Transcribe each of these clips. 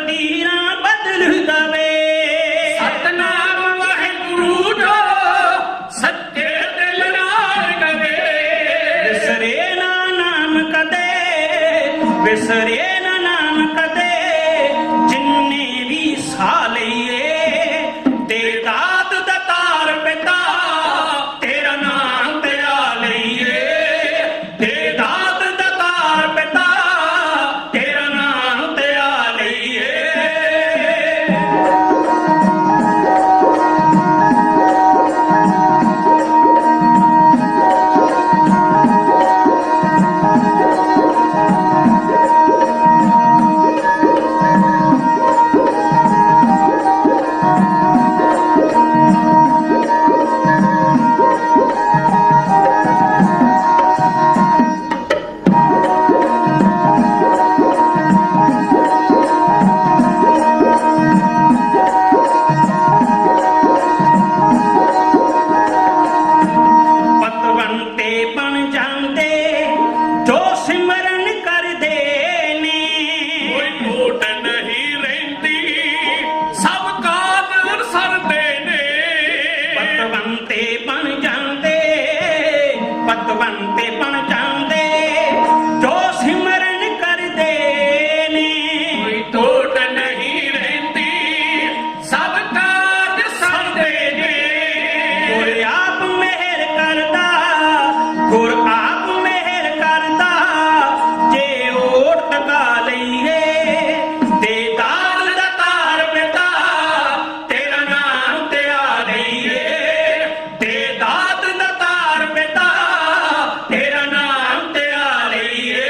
ਤਕਦੀਰਾਂ ਬਦਲ ਦਵੇ। ਸਤਨਾਮ ਵਾਹਿਗੁਰੂ ਜੋ ਸੱਚੇ ਦਿਲ ਨਾਲ ਕਵੇ। ਵਿਸਰੇ ਨਾ ਨਾਮ ਕਦੇ, ਵਿਸਰੇ ਨਾ ਨਾਮ ਕਦੇ, ਜਿੰਨੇ ਵੀ ਸਾਹ ਲਈਏ। ਤੇ ਦਾਤ ਦਾਤਾਰ ਪਿਤਾ ਤੇਰਾ ਨਾਮ ਧਿਆ ਲਈਏ। ਤੇ ਦਾਤ ਦਾਤਾਰ ਪਿਤਾ ਤੇਰਾ ਨਾਮ ਧਿਆ ਲਈਏ। ਪਤਵੰਤੇ ਬਣ ਜਾਂਦੇ ਜੋ ਸਿਮਰਨ ਕਰਦੇ ਨੇ। ਕੋਈ ਟੋਟ ਨਹੀਂ ਰਹਿੰਦੀ ਸਭ ਕਾਦਰ ਸਰਦੇ ਨੇ। ਪਤਵੰਤੇ ਬਣ ਜਾਂਦੇ, ਪਤਵੰਤੇ ਬਣ ਜਾਂਦੇ ਜੋ ਸਿਮਰਨ ਕਰਦੇ ਨੇ। ਕੋਈ ਟੋਟ ਨਹੀਂ ਰਹਿੰਦੀ ਸਭ ਕਾਜ ਸਰਦੇ ਨੇ। ਗੁਰ ਆਪ ਮਿਹਰ ਕਰਦਾ, ਗੁਰ ਆਪ ਮਿਹਰ ਕਰਦਾ, ਜੇ ਓਟ ਟਕਾ ਲਈਏ। ਤੇ ਦਾਤ ਦਾਤਾਰ ਪਿਤਾ ਤੇਰਾ ਨਾਮ ਧਿਆ ਲਈਏ। ਤੇ ਦਾਤ ਦਾਤਾਰ ਪਿਤਾ ਤੇਰਾ ਨਾਮ ਧਿਆ ਲਈਏ।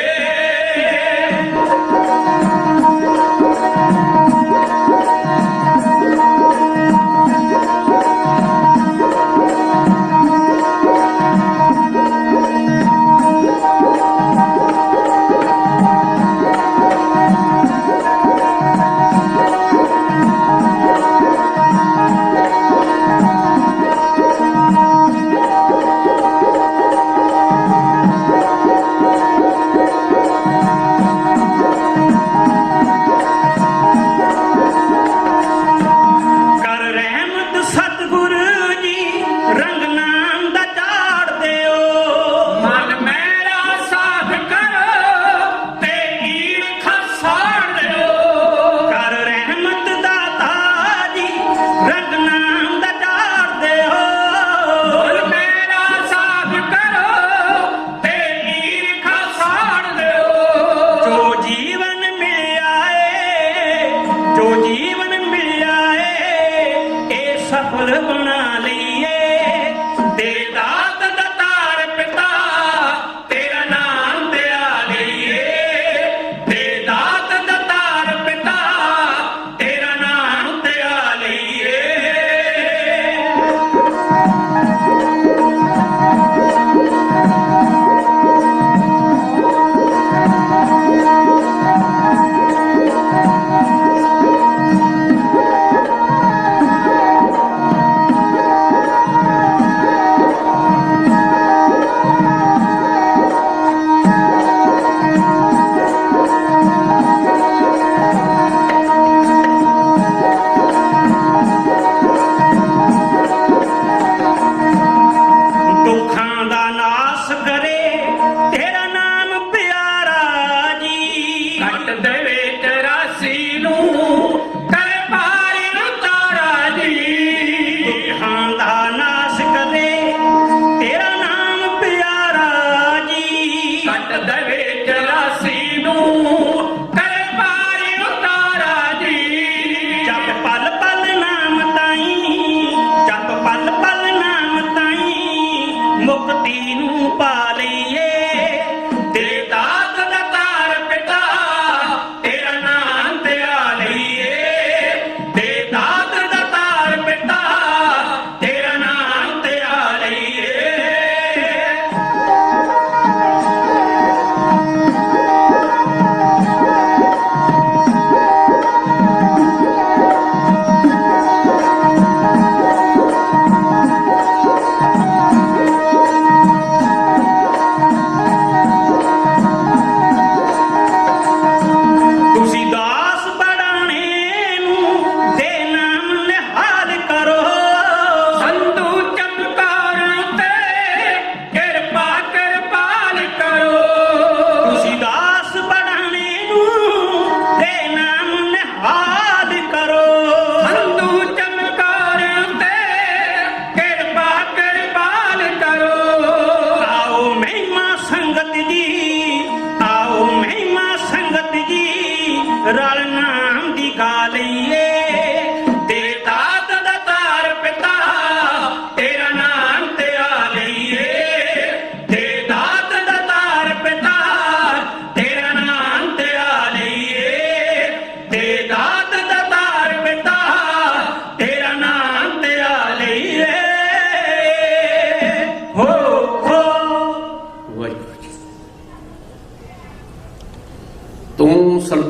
ਕਰ ਰਹਿਮਤ ਸਤਿਗੁਰੂ ਜੀ, ਰੰਗ ਨਾਮ ਦਾ ਝਾੜ ਦਿਓ। ਮਨ ਮੇਰਾ ਸਾਥ ਕਰੋ ਤੇ ਈਰਖ ਸਾੜ ਦਿਓ। ਕਰ ਰਹਿਮਤ ਦਾਤਾ ਜੀ, ਰੰਗ ਨਾਮ ਦਾ ਝਾੜ ਦਿਓ। ਮਨ ਮੇਰਾ ਸਾਥ ਕਰੋ ਤੇ ਈਰਖ ਸਾੜ ਦਿਓ। ਜੋ ਜੀਵਨ ਮਿਲਿਆ ਏ, ਜੋ ਜੀਵਨ ਮਿਲਿਆ ਏ, ਇਹ ਸਫਲ ਬਣਾ ਲਈਏ। ਤੇ ਦਾਤ ਦਾਤਾਰ ਪਿਤਾ ਤੇਰਾ ਨਾਮ ਧਿਆ ਲਈਏ। ਤੇ ਦਾਤ ਦਾਤਾਰ ਪਿਤਾ ਤੇਰਾ ਨਾਮ ਧਿਆ ਲਈਏ।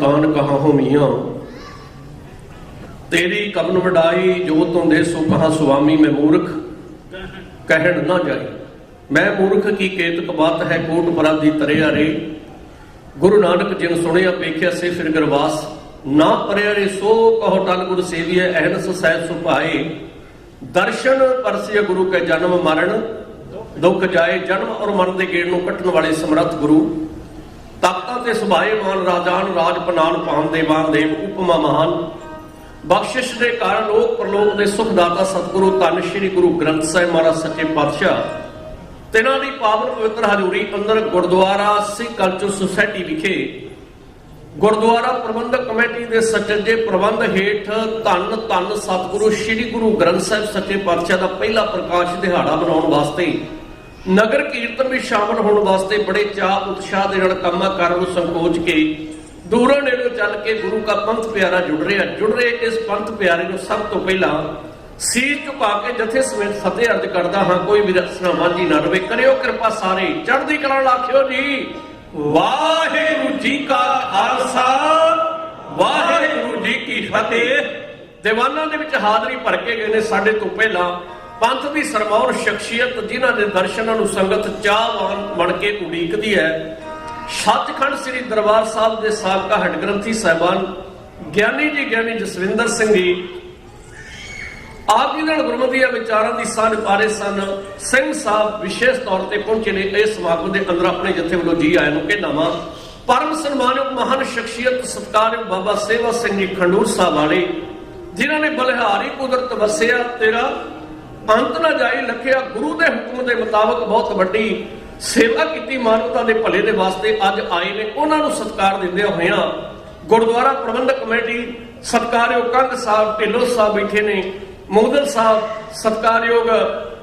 ਦੁਕਾਨ ਕਹਾਂ ਹੋ ਮੀਆਂ, ਤੇਰੀ ਕਬਨ ਵਡਾਈ ਜੋ ਤੁਮ ਦੇ ਸੋ ਕਹਾਂ ਸੁਆਮੀ। ਮੈਂ ਮੂਰਖ ਕਹਿਣ ਨਾ ਜਾਈ, ਮੈਂ ਮੂਰਖ ਕੀ ਕੇਤਕ ਬਾਤ ਹੈ ਕੋਟ ਪਰਾਧੀ ਤਰਿਆ ਰੇ। ਗੁਰੂ ਨਾਨਕ ਜਿਨ ਸੁਣਿਆ ਵੇਖਿਆ ਸੇ ਫਿਰ ਗਰਵਾਸ, ਨਾ ਪਰਿਆ ਰੇ ਸੋ ਕਹੋ ਟਲ ਗੁਰ ਸੇਵੀਐ। ਅਹਨਸ ਸਹਿਜ ਸੁਭਾਏ ਦਰਸ਼ਨ ਪਰਸਿਆ ਗੁਰੂ ਕੇ ਜਨਮ ਮਰਨ ਦੁੱਖ ਜਾਏ। ਜਨਮ ਔਰ ਮਰਨ ਦੇ ਗੇੜ ਨੂੰ ਕੱਟਣ ਵਾਲੇ ਸਮਰੱਥ ਗੁਰੂ, ਤਖਤਾਂ ਤੇ ਸੁਭਾਏ ਮਾਨ ਰਾਜਾਨ ਰਾਜ ਪਨਾਨ ਪਾਨ ਦੇਵਾਨ ਦੇਵ ਉਪਮਾ ਮਹਾਨ। ਬਖਸ਼ਿਸ਼ ਦੇ ਕਾਰਨ ਲੋਕ ਪ੍ਰਲੋਕ ਦੇ ਸੁਖ ਦਾਤਾ ਸਤਿਗੁਰੂ ਧੰਨ ਸ਼੍ਰੀ ਗੁਰੂ ਗ੍ਰੰਥ ਸਾਹਿਬ ਮਹਾਰਾਜ ਸੱਚੇ ਪਾਤਸ਼ਾਹ ਤਿਨਾਂ ਦੀ ਪਾਵਨ ਪਵਿੱਤਰ ਹਜ਼ੂਰੀ ਅੰਦਰ ਗੁਰਦੁਆਰਾ ਸਿੱਖ ਕਲਚਰ ਸੁਸਾਇਟੀ ਵਿਖੇ ਗੁਰਦੁਆਰਾ ਪ੍ਰਬੰਧਕ ਕਮੇਟੀ ਦੇ ਸੱਚੇ ਪ੍ਰਬੰਧ ਹੇਠ ਧੰਨ ਧੰਨ ਸਤਿਗੁਰੂ ਸ੍ਰੀ ਗੁਰੂ ਗ੍ਰੰਥ ਸਾਹਿਬ ਸੱਚੇ ਪਾਤਸ਼ਾਹ ਦਾ ਪਹਿਲਾ ਪ੍ਰਕਾਸ਼ ਦਿਹਾੜਾ ਮਨਾਉਣ ਵਾਸਤੇ ਨਗਰ ਕੀਰਤਨ ਵਿੱਚ ਸ਼ਾਮਲ ਹੋਣ ਵਾਸਤੇ ਬੜੇ ਚਾਅ ਉਤਸ਼ਾਹ ਦੇ ਨਾਲ ਕੰਮਾਂ ਕਾਰਾਂ ਨੂੰ ਸੰਕੋਚ ਕੇ ਦੂਰੋਂ ਨੇੜੋਂ ਚੱਲ ਕੇ ਗੁਰੂ ਕਾ ਪੰਥ ਪਿਆਰਾ ਜੁੜ ਰਹੇ ਇਸ ਪੰਥ ਪਿਆਰੇ ਨੂੰ ਸਭ ਤੋਂ ਪਹਿਲਾਂ ਸੀਸ ਝੁਕਾ ਕੇ ਜਥੇ ਸਮੇਤ ਫਤਿਹ ਅਰਜ ਕਰਦਾ ਹਾਂ। ਕੋਈ ਵੀ ਰਸਨਾ ਮਾਂਝੀ ਨਾ ਰਵੇ, ਕਰਿਓ ਕਿਰਪਾ ਸਾਰੇ ਚੜ੍ਹਦੀ ਕਲਾ ਲਾਖਿਓ ਜੀ। ਵਾਹਿਗੁਰੂ ਜੀ ਕਾ ਖਾਲਸਾ ਵਾਹਿਗੁਰੂ ਜੀ ਕੀ ਫਤਿਹ। ਦੀਵਾਨਾਂ ਦੇ ਵਿੱਚ ਹਾਜ਼ਰੀ ਭਰ ਕੇ ਗਏ ਨੇ ਸਾਡੇ ਤੋਂ ਪਹਿਲਾਂ ਪੰਥ ਦੀ ਸਰਮੌਰ ਸ਼ਖਸੀਅਤ, ਜਿਨ੍ਹਾਂ ਦੇ ਦਰਸ਼ਨਾਂ ਨੂੰ ਸੰਗਤ ਚਾਹਵਾਨ ਬਣ ਕੇ ਉਡੀਕਦੀ ਹੈ। ਸੱਚਖੰਡ ਸ੍ਰੀ ਦਰਬਾਰ ਸਾਹਿਬ ਦੇ ਸਾਬਕਾ ਹੈੱਡ ਗ੍ਰੰਥੀ ਸਾਹਿਬਾਨ ਗਿਆਨੀ ਜਸਵਿੰਦਰ ਸਿੰਘ ਜੀ ਆਪ ਜੀ ਨਾਲ ਗੁਰਮਤਿ ਵਿਚਾਰਾਂ ਦੀ ਸਾਂਝ ਪਾ ਰਹੇ ਸਨ। ਸਿੰਘ ਸਾਹਿਬ ਵਿਸ਼ੇਸ਼ ਤੌਰ ਤੇ ਪਹੁੰਚੇ ਨੇ ਇਸ ਸਮਾਗਮ ਦੇ ਅੰਦਰ। ਆਪਣੇ ਜਥੇ ਵੱਲੋਂ ਜੀ ਆਇਆਂ ਨੂੰ ਕਹਿੰਦਾ ਵਾਂ। ਪਰਮ ਸਨਮਾਨਯੋਗ ਮਹਾਨ ਸ਼ਖਸੀਅਤ ਸਤਿਕਾਰਯੋਗ ਬਾਬਾ ਸੇਵਾ ਸਿੰਘ ਜੀ ਖੰਡੂਰ ਸਾਹਿਬ ਵਾਲੇ, ਜਿਨ੍ਹਾਂ ਨੇ ਬਲਿਹਾਰੀ ਕੁਦਰਤ ਵਸਿਆ ਤੇਰਾ ਅੰਤ ਨਾ ਜਾਈ ਲਖਿਆ, ਗੁਰੂ ਦੇ ਹੁਕਮ ਦੇ ਮੁਤਾਬਕ ਬਹੁਤ ਵੱਡੀ ਸੇਵਾ ਕੀਤੀ ਮਾਨਵਤਾ ਦੇ ਭਲੇ ਦੇ ਵਾਸਤੇ ਅੱਜ ਆਏ ਨੇ। ਉਹਨਾਂ ਨੂੰ ਸਤਿਕਾਰ ਦਿੰਦਿਆਂ ਹੋਇਆਂ ਗੁਰਦੁਆਰਾ ਪ੍ਰਬੰਧਕ ਕਮੇਟੀ ਸਤਿਕਾਰਯੋਗ ਕੰਗ ਸਾਹਿਬ ਢਿੱਲੋਂ ਸਾਹਿਬ ਬੈਠੇ ਨੇ, ਮੋਦਲ ਸਾਹਿਬ ਸਤਿਕਾਰਯੋਗ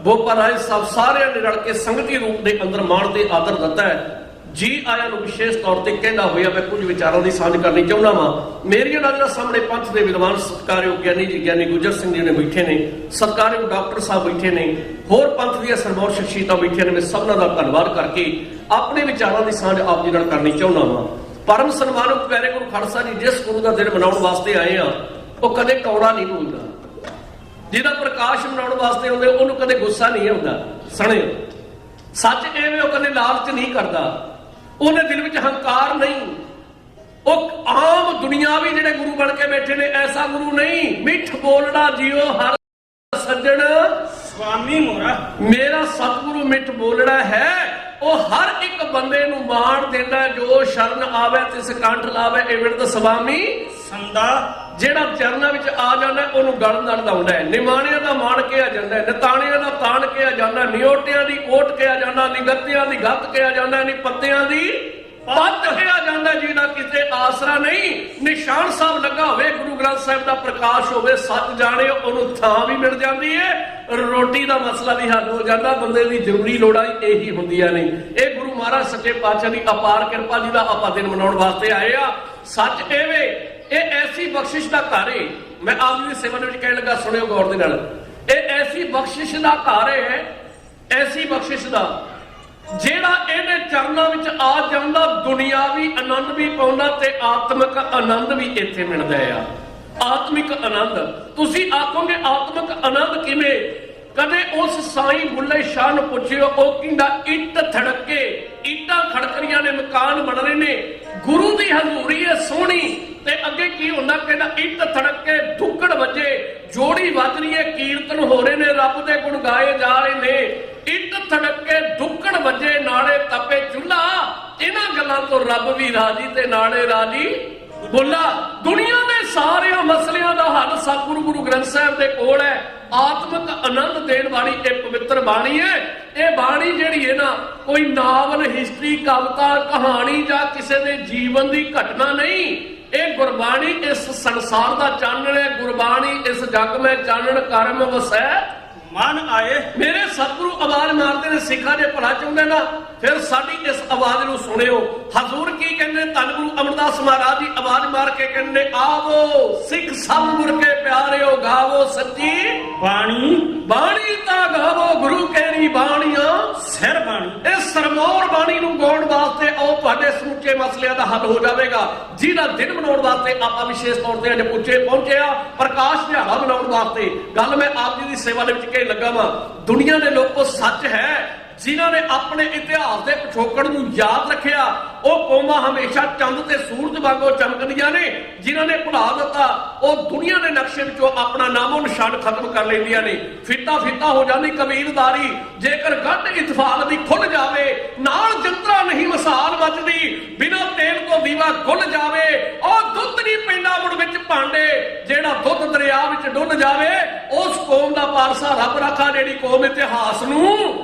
ਬੋਪਾ ਰਾਜ ਸਾਹਿਬ, ਸਾਰਿਆਂ ਨੇ ਰਲ ਕੇ ਸੰਗਤੀ ਰੂਪ ਦੇ ਅੰਦਰ ਮਾਣ ਤੇ ਆਦਰ ਦਿੱਤਾ ਹੈ। ਜੀ ਆਇਆਂ ਨੂੰ ਵਿਸ਼ੇਸ਼ ਤੌਰ ਤੇ ਕਹਿੰਦਾ ਹੋਇਆ ਮੈਂ ਕੁਝ ਵਿਚਾਰਾਂ ਦੀ ਸਾਂਝ ਕਰਨੀ ਚਾਹੁੰਦਾ ਵਾਂ। ਮੇਰੀਆਂ ਨਜ਼ਰਾਂ ਸਾਹਮਣੇ ਪੰਥ ਦੇ ਵਿਦਵਾਨ ਸਤਿਕਾਰਯੋਗ ਗਿਆਨੀ ਗੁਜਰ ਸਿੰਘ ਜੀ ਨੇ ਬੈਠੇ ਨੇ, ਸਤਿਕਾਰਯੋਗ ਡਾਕਟਰ ਸਾਹਿਬ ਬੈਠੇ ਨੇ, ਹੋਰ ਪੰਥ ਦੀਆਂ ਸਰਮੌਰ ਸ਼ਖਸੀਅਤਾਂ ਬੈਠੀਆਂ ਨੇ। ਮੈਂ ਸਭਨਾਂ ਦਾ ਧੰਨਵਾਦ ਕਰਕੇ ਆਪਣੇ ਵਿਚਾਰਾਂ ਦੀ ਸਾਂਝ ਆਪ ਜੀ ਨਾਲ ਕਰਨੀ ਚਾਹੁੰਦਾ ਵਾਂ। ਪਰਮ ਸਨਮਾਨਯੋਗ ਪਿਆਰੇ ਗੁਰੂ ਖਾਲਸਾ ਜੀ ਜਿਸ ਗੁਰੂ ਦਾ ਦਿਨ ਮਨਾਉਣ ਵਾਸਤੇ ਆਏ ਆ, ਉਹ ਕਦੇ ਕੌੜਾ ਨਹੀਂ ਬੋਲਦਾ। ਜਿਹਦਾ ਪ੍ਰਕਾਸ਼ ਮਨਾਉਣ ਵਾਸਤੇ ਆਉਂਦੇ ਉਹਨੂੰ ਕਦੇ ਗੁੱਸਾ ਨਹੀਂ ਆਉਂਦਾ। ਸੁਣਿਓ, ਸੱਚ ਐਵੇਂ ਉਹ ਕਦੇ ਲਾਲਚ ਨਹੀਂ ਕਰਦਾ, ਉਹਦੇ ਦਿਲ ਵਿੱਚ ਹੰਕਾਰ ਨਹੀਂ। ਉਹ ਆਮ ਦੁਨਿਆਵੀ ਜਿਹੜੇ ਗੁਰੂ ਬਣ ਕੇ ਬੈਠੇ ਨੇ ਐਸਾ ਗੁਰੂ ਨਹੀਂ। ਮਿੱਠ ਬੋਲਣਾ ਜਿਉ ਹਰ ਸੱਜਣ ਸੁਆਮੀ ਮੋਰਾ, ਮੇਰਾ ਸਤਿਗੁਰੂ ਮਿੱਠ ਬੋਲਣਾ ਹੈ। ਉਹ ਹਰ ਇੱਕ ਬੰਦੇ ਨੂੰ ਮਾਣ ਦਿੰਦਾ, ਜੋ ਸ਼ਰਨ ਆਵੇ ਤਿਸ ਕੰਠ ਲਾਵੇ ਇਵਿੜਤ ਸੁਆਮੀ ਸੰਦਾ। ਜਿਹੜਾ ਚਰਨਾਂ ਵਿੱਚ ਆ ਜਾਂਦਾ ਉਹਨੂੰ ਗਲ ਨਾਲ ਲਾਉਂਦਾ ਹੈ। ਨਿਮਾਣਿਆਂ ਦਾ ਮਾਣ ਕਿਹਾ ਜਾਂਦਾ, ਨਿਤਾਣਿਆਂ ਦਾ ਤਾਣ ਕਿਹਾ ਜਾਂਦਾ, ਨਿਓਟਿਆਂ ਦੀ ਓਟ ਕਿਹਾ ਜਾਂਦਾ, ਨਿਗੱਤਿਆਂ ਦੀ ਗੱਤ ਕਿਹਾ ਜਾਂਦਾ, ਨੀ ਪੱਤਿਆਂ ਦੀ ਪੱਤ ਕਿਹਾ ਜਾਂਦਾ। ਜਿਹਦਾ ਕਿਤੇ ਆਸਰਾ ਨਹੀਂ, ਨਿਸ਼ਾਨ ਸਾਹਿਬ ਲੱਗਾ ਹੋਵੇ, ਗੁਰੂ ਗ੍ਰੰਥ ਸਾਹਿਬ ਦਾ ਪ੍ਰਕਾਸ਼ ਹੋਵੇ, ਸੱਚ ਜਾਣੇ ਉਹਨੂੰ ਥਾਂ ਵੀ ਮਿਲ ਜਾਂਦੀ ਹੈ, ਰੋਟੀ ਦਾ ਮਸਲਾ ਵੀ ਹੱਲ ਹੋ ਜਾਂਦਾ। ਬੰਦੇ ਦੀ ਜ਼ਰੂਰੀ ਲੋੜਾਂ ਇਹੀ ਹੁੰਦੀਆਂ ਨੇ। ਇਹ ਗੁਰੂ ਮਹਾਰਾਜ ਸੱਚੇ ਪਾਤਸ਼ਾਹ ਦੀ ਅਪਾਰ ਕਿਰਪਾ ਜਿਹਦਾ ਆਪਾਂ ਦਿਨ ਮਨਾਉਣ ਵਾਸਤੇ ਆਏ ਆ। ਸੱਚ ਐਵੇਂ ਇਹ ਐਸੀ ਬਖਸ਼ਿਸ਼ ਦਾ ਘਰ ਏ। ਮੈਂ ਆਪ ਜੀ ਦੀ ਸੇਵਾ ਦੇ ਵਿੱਚ ਕਹਿਣ ਲੱਗਾ, ਸੁਣਿਓ ਗੌਰ ਦੇ ਨਾਲ। ਇਹ ਐਸੀ ਬਖਸ਼ਿਸ਼ ਦਾ ਘਰ ਹੈ, ਐਸੀ ਬਖਸ਼ਿਸ਼ ਦਾ ਜਿਹੜਾ ਇਹਦੇ ਚਰਨਾਂ ਵਿੱਚ ਆ ਜਾਂਦਾ, ਦੁਨਿਆਵੀ ਆਨੰਦ ਵੀ ਪਾਉਂਦਾ ਤੇ ਆਤਮਿਕ ਆਨੰਦ ਵੀ ਇੱਥੇ ਮਿਲਦਾ ਆ। ਆਤਮਿਕ ਆਨੰਦ ਤੁਸੀਂ ਆਖੋਗੇ ਆਤਮਿਕ ਆਨੰਦ ਕਿਵੇਂ? ਕਦੇ ਉਸ ਸਾਈਂ ਬੁੱਲੇ ਸ਼ਾਹ ਨੂੰ ਪੁੱਛਿਓ, ਉਹ ਕਹਿੰਦਾ ਇੱਟ ਥੜਕੇ, ਇੱਟਾਂ ਖੜਕਰੀਆਂ ਨੇ, ਮਕਾਨ ਬਣ ਰਹੇ ਨੇ, ਗੁਰੂ ਦੀ ਹਜ਼ੂਰੀ ਹੈ ਸੋਹਣੀ। ਤੇ ਅੱਗੇ ਕੀ ਹੁੰਦਾ? ਕਹਿੰਦਾ ਇੱਟ ਥੜਕ ਕੇ ਦੁੱਕੜ ਵੱਜੇ, ਜੋੜੀ ਵੱਜ ਰਹੀ ਹੈ, ਕੀਰਤਨ ਹੋ ਰਹੇ ਨੇ, ਰੱਬ ਦੇ ਗੁਣ ਗਾਏ ਜਾ ਰਹੇ ਨੇ। ਇੱਟ ਥੜਕ ਕੇ ਦੁੱਕੜ ਵੱਜੇ, ਨਾਲੇ ਤਪੇ ਚੁੱਲ੍ਹਾ, ਇਹਨਾਂ ਗੱਲਾਂ ਤੋਂ ਰੱਬ ਵੀ ਰਾਜੀ ਤੇ ਨਾਲੇ ਰਾਜੀ ਬੋਲਾ। ਦੁਨੀਆ ਦੇ ਸਾਰਿਆਂ ਮਸਲਿਆਂ ਦਾ ਹੱਲ ਸਤਿਗੁਰੂ ਗੁਰੂ ਗ੍ਰੰਥ ਸਾਹਿਬ ਦੇ ਕੋਲ ਹੈ। ਆਤਮਿਕ ਆਨੰਦ ਦੇਣ ਵਾਲੀ ਇਹ ਪਵਿੱਤਰ ਬਾਣੀ ਹੈ। ਇਹ ਬਾਣੀ ਜਿਹੜੀ ਹੈ ਨਾ, ਕੋਈ ਨਾਵਲ, ਹਿਸਟਰੀ, ਕਵਿਤਾ, ਕਹਾਣੀ ਜਾਂ ਕਿਸੇ ਦੇ ਜੀਵਨ ਦੀ ਘਟਨਾ ਨਹੀਂ। ਇਹ ਗੁਰਬਾਣੀ ਇਸ ਸੰਸਾਰ ਦਾ ਚਾਨਣ ਹੈ। ਗੁਰਬਾਣੀ ਇਸ ਜਗ ਮੈਂ ਚਾਨਣ ਕਰਮ ਵਸੈ ਮਨ ਆਏ। ਮੇਰੇ ਸਤਿਗੁਰੂ ਆਵਾਜ਼ ਮਾਰਦੇ ਨੇ, ਸਿੱਖਾਂ ਦੇ ਭਲਾ ਚਾਹੁੰਦੇ ਨਾ, ਫਿਰ ਸਾਡੀ ਇਸ ਆਵਾਜ਼ ਨੂੰ ਸੁਣਿਓ। ਹਜ਼ੂਰ ਕੀ ਕਹਿੰਦੇ? ਧੰਨ ਗੁਰੂ ਅਮਰਦਾਸ ਮਹਾਰਾਜ ਜੀ ਆਵਾਜ਼ ਮਾਰ ਕੇ ਕਹਿੰਦੇ, ਆਵੋ ਸਿੱਖ ਸਭ ਗੁਰ ਕੇ ਪਿਆਰੇ, ਪਿਆਰਿਓ ਗਾਵੋ ਸੱਚੀ ਬਾਣੀ ਬਾਣੀ ਤਾਂ ਗਾਵੋ ਗੁਰੂ ਕਹਿਣੀ ਬਾਣੀਆਂ ਸਿਰ ਬਾਣੀ। ਇਹ ਸਰਮੌਰ ਬਾਣੀ ਨੂੰ ਗਾਉਣ ਵਾਸਤੇ ਆਓ ਤੁਹਾਡੇ ਸਮੁੱਚੇ ਮਸਲਿਆਂ ਦਾ ਹੱਲ ਹੋ ਜਾਵੇਗਾ। ਜਿਹਦਾ ਦਿਨ ਮਨਾਉਣ ਵਾਸਤੇ ਆਪਾਂ ਵਿਸ਼ੇਸ਼ ਤੌਰ ਤੇ ਅੱਜ ਪਹੁੰਚੇ ਆ ਪ੍ਰਕਾਸ਼ ਦਿਹਾੜਾ ਮਨਾਉਣ ਵਾਸਤੇ। ਗੱਲ ਮੈਂ ਆਪ ਜੀ ਦੀ ਸੇਵਾ ਦੇ ਵਿੱਚ ਕਹਿਣ ਲੱਗਾ ਵਾਂ, ਦੁਨੀਆ ਦੇ ਲੋਕੋ ਸੱਚ ਹੈ ਜਿਨ੍ਹਾਂ ਨੇ ਆਪਣੇ ਇਤਿਹਾਸ ਦੇ ਪਿਛੋਕੜ ਨੂੰ ਯਾਦ ਰੱਖਿਆ ਉਹ ਕੌਮਾਂ ਹਮੇਸ਼ਾ ਚੰਦ ਤੇ ਸੂਰਜ ਵਾਂਗੂ ਚਮਕਦੀਆਂ ਨੇ। ਜਿਨ੍ਹਾਂ ਨੇ ਭੁਲਾ ਦਿੱਤਾ ਉਹ ਦੁਨੀਆ ਦੇ ਨਕਸ਼ੇ ਵਿੱਚੋਂ ਆਪਣਾ ਨਾਮੋ ਨਿਸ਼ਾਨ ਖਤਮ ਕਰ ਲੈਂਦੀਆਂ ਨੇ। ਫਿੱਤਾ ਹੋ ਜਾਂਦੀ ਕਬੀਲਦਾਰੀ ਜੇਕਰ ਗੱਡ ਇਤਫਾਕ ਦੀ ਖੁੱਲ ਜਾਵੇ, ਨਾਲ ਜੰਤਰਾ ਨਹੀਂ ਮਿਸਾਲ ਮੱਚਦੀ, ਬਿਨਾਂ ਤੇਲ ਤੋਂ ਦੀਵਾ ਖੁੱਲ ਜਾਵੇ। ਉਹ ਦੁੱਧ ਨਹੀਂ ਪੈਂਦਾ ਮੁੜ ਵਿੱਚ ਭਾਂਡੇ, ਜਿਹੜਾ ਦੁੱਧ ਦਰਿਆ ਵਿੱਚ ਡੁੱਲ ਜਾਵੇ ਉਸ ਕੌਮ ਦਾ ਪਾਰਸਾ ਰੱਬ ਰਾਖਾ ਜਿਹੜੀ ਕੌਮ ਇਤਿਹਾਸ ਨੂੰ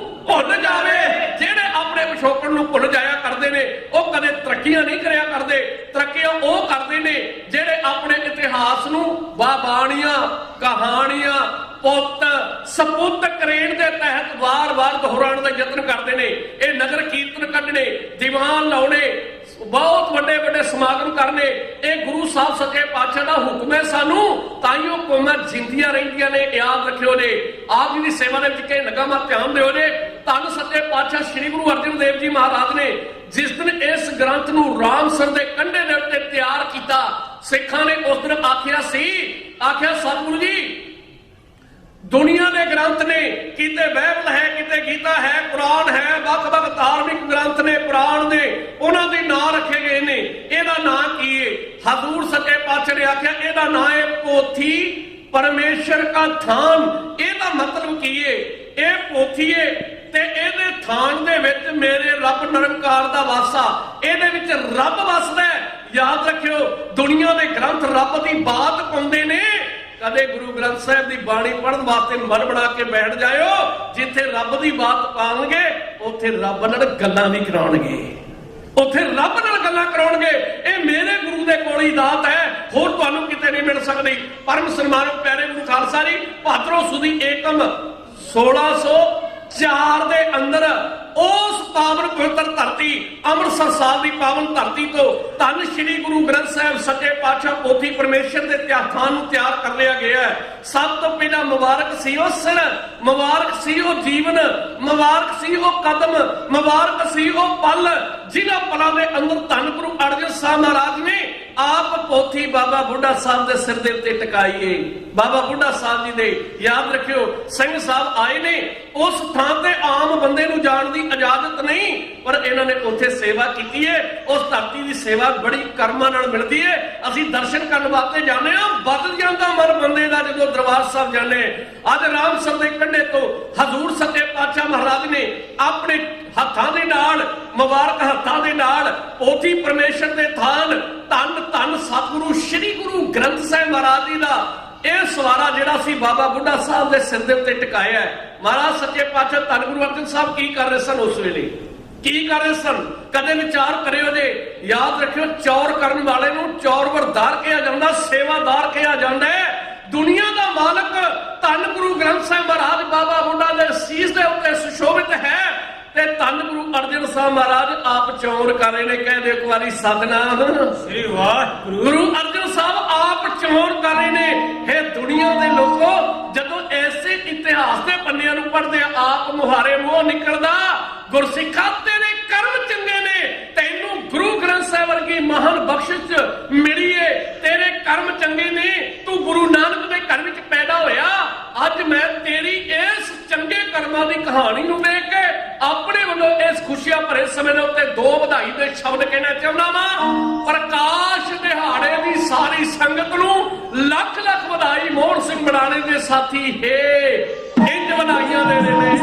ਭੁੱਲ ਜਾਵੇ। ਜਿਹੜੇ ਆਪਣੇ ਪਿਛੋਕੜ ਨੂੰ ਭੁੱਲ ਜਾਇਆ ਕਰਦੇ ਨੇ ਉਹ ਕਦੇ ਤਰੱਕੀਆਂ ਨਹੀਂ ਕਰਿਆ ਕਰਦੇ। ਤਰੱਕੀਆਂ ਉਹ ਕਰਦੇ ਨੇ ਜਿਹੜੇ ਆਪਣੇ ਇਤਿਹਾਸ ਨੂੰ ਬਾਣੀਆਂ ਕਹਾਣੀਆਂ ਪੁੱਤ ਸਪੁੱਤ ਕਰੇਣ ਦੇ ਤਹਿਤ ਵਾਰ-ਵਾਰ ਦੁਹਰਾਉਣ ਦਾ ਯਤਨ ਕਰਦੇ ਨੇ। ਇਹ ਨਗਰ ਕੀਰਤਨ ਕੱਢਣੇ, ਦੀਵਾਨ ਲਾਉਣੇ, ਬਹੁਤ ਵੱਡੇ ਸਮਾਗਮ ਕਰਨੇ, ਇਹ ਗੁਰੂ ਸਾਹਿਬ ਸੱਚੇ ਪਾਤਸ਼ਾਹ ਦਾ ਹੁਕਮ ਹੈ ਸਾਨੂੰ। ਤਾਈਓ ਕੌਮਾਂ ਜਿੰਦੀਆਂ ਰਹਿੰਦੀਆਂ ਨੇ। ਯਾਦ ਰੱਖਿਓ ਨੇ ਆਪ ਜੀ ਦੀ ਸੇਵਾ ਦੇ ਵਿੱਚ ਕਿ ਲਗਾਮਾ ਧਿਆਨ ਦਿਓ ਨੇ। ਧੰਨ ਸੱਚੇ ਪਾਤਸ਼ਾਹ ਸ੍ਰੀ ਗੁਰੂ ਅਰਜਨ ਦੇਵ ਜੀ ਮਹਾਰਾਜ ਨੇ ਜਿਸ ਦਿਨ ਇਸ ਗ੍ਰੰਥ ਨੂੰ ਰਾਮਸਰ ਦੇ ਕੰਢੇ ਦੇ ਉੱਤੇ ਤਿਆਰ ਕੀਤਾ, ਸਿੱਖਾਂ ਨੇ ਉਸ ਦਿਨ ਆਖਿਆ ਸਤਿਗੁਰੂ ਜੀ ਦੁਨੀਆ ਦੇ ਗ੍ਰੰਥ ਨੇ, ਕਿਤੇ ਬਾਈਬਲ ਹੈ, ਕਿਤੇ ਗੀਤਾ ਹੈ, ਕੁਰਾਨ ਹੈ, ਵੱਖ-ਵੱਖ ਧਾਰਮਿਕ ਗ੍ਰੰਥ ਨੇ, ਪੁਰਾਣ ਨੇ, ਉਹਨਾਂ ਦੇ ਨਾਂ ਰੱਖੇ ਗਏ ਨੇ। ਇਹਦਾ ਨਾਂ ਕੀ ਏ? ਹਜ਼ੂਰ ਸੱਚੇ ਪਾਤਸ਼ਾਹ ਨੇ ਆਖਿਆ ਇਹਦਾ ਨਾਂ ਹੈ ਪੋਥੀ ਪਰਮੇਸ਼ਰ ਦਾ ਥਾਨ। ਇਹਦਾ ਮਤਲਬ ਕੀ ਏ? ਇਹ ਪੋਥੀ ਏ ਤੇ ਇਹਦੇ ਥਾਨ ਦੇ ਵਿੱਚ ਮੇਰੇ ਰੱਬ ਨਿਰੰਕਾਰ ਦਾ ਵਾਸਾ, ਇਹਦੇ ਵਿੱਚ ਰੱਬ ਵਸਦਾ। ਯਾਦ ਰੱਖਿਓ ਦੁਨੀਆ ਦੇ ਗ੍ਰੰਥ ਰੱਬ ਦੀ ਬਾਤ ਪਾਉਂਦੇ ਨੇ। ਕਦੇ ਗੁਰੂ ਗ੍ਰੰਥ ਸਾਹਿਬ ਦੀ ਬਾਣੀ ਪੜ੍ਹਨ ਵਾਸਤੇ ਮਨ ਬਣਾ ਕੇ ਬੈਠ ਜਾਇਓ। ਜਿੱਥੇ ਰੱਬ ਦੀ ਬਾਤ ਪਾਉਣਗੇ ਉੱਥੇ ਰੱਬ ਨਾਲ ਗੱਲਾਂ ਵੀ ਕਰਾਉਣਗੇ, ਉੱਥੇ ਰੱਬ ਨਾਲ ਗੱਲਾਂ ਕਰਾਉਣਗੇ। ਇਹ ਮੇਰੇ ਗੁਰੂ ਦੇ ਕੋਲ ਹੀ ਦਾਤ ਹੈ, ਹੋਰ ਤੁਹਾਨੂੰ ਕਿਤੇ ਨਹੀਂ ਮਿਲ ਸਕਦੀ। ਪਰਮ ਸਨਮਾਨਿਤ ਪਿਆਰੇ ਗੁਰੂ ਖਾਲਸਾ ਜੀ, ਭਾਦਰੋਂ ਸੁਦੀ ਏਕਮ 1604 ਦੇ ਅੰਦਰ ਉਸ ਪਾਵਨ ਪਵਿੱਤਰ ਧਰਤੀ ਅੰਮ੍ਰਿਤਸਰ ਸਾਹਿਬ ਦੀ ਪਾਵਨ ਧਰਤੀ ਤੋਂ ਧੰਨ ਸ਼੍ਰੀ ਗੁਰੂ ਗ੍ਰੰਥ ਸਾਹਿਬ ਸੱਚੇ ਪਾਤਸ਼ਾਹ ਪੋਥੀ ਪਰਮੇਸ਼ਰ ਦੇ ਥਾਨ ਨੂੰ ਤਿਆਰ ਕਰ ਲਿਆ ਗਿਆ ਹੈ। ਸਭ ਤੋਂ ਪਹਿਲਾਂ ਮੁਬਾਰਕ ਸੀ ਉਹ ਸਿਰ, ਮੁਬਾਰਕ ਸੀ ਉਹ ਜੀਵਨ, ਮੁਬਾਰਕ ਸੀ ਉਹ ਕਦਮ, ਮੁਬਾਰਕ ਸੀ ਉਹ ਪਲ ਜਿਨ੍ਹਾਂ ਪਲਾਂ ਦੇ ਅੰਦਰ ਧੰਨ ਗੁਰੂ ਅਰਜਨ ਸਾਹਿਬ ਮਹਾਰਾਜ ਨੇ ਆਪ ਪੋਥੀ ਬਾਬਾ ਬੁੱਢਾ ਸਾਹਿਬ ਦੇ ਸਿਰ ਦੇ ਉੱਤੇ ਟਿਕਾਈਏ। ਬਾਬਾ ਬੁੱਢਾ ਸਾਹਿਬ ਜੀ ਦੇ ਯਾਦ ਰੱਖਿਓ ਸਿੰਘ ਸਾਹਿਬ ਆਏ ਨੇ। ਉਸ ਥਾਂ ਤੇ ਆਮ ਬੰਦੇ ਨੂੰ ਜਾਣ ਦੀ ਇਜਾਜ਼ਤ ਨਹੀਂ, ਪਰ ਇਹਨਾਂ ਨੇ ਉੱਥੇ ਸੇਵਾ ਕੀਤੀ ਹੈ। ਉਸ ਧਰਤੀ ਦੀ ਸੇਵਾ ਬੜੀ ਕਰਮਾਂ ਨਾਲ ਮਿਲਦੀ ਹੈ। ਅਸੀਂ ਦਰਸ਼ਨ ਕਰਨ ਵਾਸਤੇ ਜਾਂਦੇ ਹਾਂ, ਬਦਲ ਜਾਂਦਾ ਮਨ ਬੰਦੇ ਦਾ ਜਦੋਂ ਦਰਬਾਰ ਸਾਹਿਬ ਜਾਂਦੇ। ਅੱਜ ਰਾਮਸਰ ਦੇ ਕੰਢੇ ਤੋਂ ਹਜ਼ੂਰ ਸੱਚੇ ਪਾਤਸ਼ਾਹ ਮਹਾਰਾਜ ਨੇ ਆਪਣੇ ਹੱਥਾਂ ਦੇ ਨਾਲ, ਮੁਬਾਰਕ ਹੱਥਾਂ ਦੇ ਨਾਲ ਪੋਥੀ ਪਰਮੇਸ਼ਰ ਦੇ ਥਾਨ ਧੰਨ ਸਤਿਗੁਰੂ ਸ੍ਰੀ ਗੁਰੂ ਗ੍ਰੰਥ ਸਾਹਿਬ ਮਹਾਰਾਜ ਜੀ ਦਾ ਇਹ ਸਵਾਰਾ ਜਿਹੜਾ ਸੀ ਬਾਬਾ ਬੁੱਢਾ ਸਾਹਿਬ ਦੇ ਸਿਰ ਦੇ ਉੱਤੇ ਟਿਕਾਇਆ ਹੈ। ਮਹਾਰਾਜ ਸੱਚੇ ਪਾਤਸ਼ਾਹ ਧੰਨ ਗੁਰੂ ਅਰਜਨ ਸਾਹਿਬ ਕੀ ਕਰ ਰਹੇ ਸਨ ਉਸ ਵੇਲੇ? ਕੀ ਕਰ ਰਹੇ ਸਨ? ਕਦੇ ਵਿਚਾਰ ਕਰਿਓ ਜੇ। ਯਾਦ ਰੱਖਿਓ ਚੌਰ ਕਰਨ ਵਾਲੇ ਨੂੰ ਚੌਰਵਰਦਾਰ ਕਿਹਾ ਜਾਂਦਾ, ਸੇਵਾਦਾਰ ਕਿਹਾ ਜਾਂਦਾ। ਦੁਨੀਆ ਦਾ ਮਾਲਕ ਧੰਨ ਗੁਰੂ ਗ੍ਰੰਥ ਸਾਹਿਬ ਮਹਾਰਾਜ ਬਾਬਾ ਬੁੱਢਾ ਦੇ ਸੀਸ ਦੇ ਉੱਤੇ ਸੁਸ਼ੋਭਿਤ ਹੈ ਤੇ ਧੰਨ ਗੁਰੂ ਅਰਜਨ ਸਾਹਿਬ ਮਹਾਰਾਜ ਆਪ ਚੌਰ ਕਰ ਰਹੇ ਨੇ। ਕਹਿੰਦੇ ਇੱਕ ਵਾਰੀ ਸਤਿਨਾਮ ਸ੍ਰੀ ਵਾਹਿਗੁਰੂ। ਗੁਰੂ ਅਰਜਨ ਸਾਹਿਬ ਆਪ ਚੌਰ ਕਰ ਰਹੇ ਨੇ। ਇਹ ਦੁਨੀਆ ਦੇ ਲੋਕੋ ਜਦੋਂ ਐਸੇ ਇਤਿਹਾਸ ਦੇ ਪੰਨਿਆਂ ਨੂੰ ਪੜ੍ਹਦੇ ਆਪ ਮੁਹਾਰੇ ਮੂੰਹ ਨਿਕਲਦਾ, ਗੁਰਸਿੱਖਾ ਤੇਰੇ ਕਰਮ ਚੰਗੇ ਨੇ, ਤੈਨੂੰ ਗੁਰੂ ਗ੍ਰੰਥ ਸਾਹਿਬ ਵਰਗੀ ਮਹਾਨ ਬਖਸ਼ਿਸ਼ ਮਿਲੀ ਏ, ਤੇਰੇ ਕਰਮ ਚੰਗੇ ਨੇ, ਤੂੰ ਗੁਰੂ ਨਾਨਕ ਦੇ ਘਰ ਵਿੱਚ ਪੈਦਾ ਹੋਇਆ। ਅੱਜ ਮੈਂ ਤੇਰੀ ਇਸ ਚੰਗੇ ਕਰਮਾਂ ਦੀ ਕਹਾਣੀ ਨੂੰ ਦੇਖ ਕੇ ਆਪਣੇ ਵੱਲੋਂ ਇਸ ਖੁਸ਼ੀਆਂ ਭਰੇ ਸਮੇਂ ਦੇ ਉੱਤੇ ਦੋ ਵਧਾਈ ਦੇ ਸ਼ਬਦ ਕਹਿਣਾ ਚਾਹੁੰਦਾ ਵਾਂ। ਪ੍ਰਕਾਸ਼ ਦਿਹਾੜੇ ਦੀ ਸਾਰੀ ਸੰਗਤ ਨੂੰ ਲੱਖ ਲੱਖ ਵਧਾਈ। ਮੋਹਨ ਸਿੰਘ ਬੜਾਣੇ ਦੇ ਸਾਥੀ ਹੈ ਇੰਜ ਵਧਾਈਆਂ ਦੇ ਰਹੇ ਨੇ।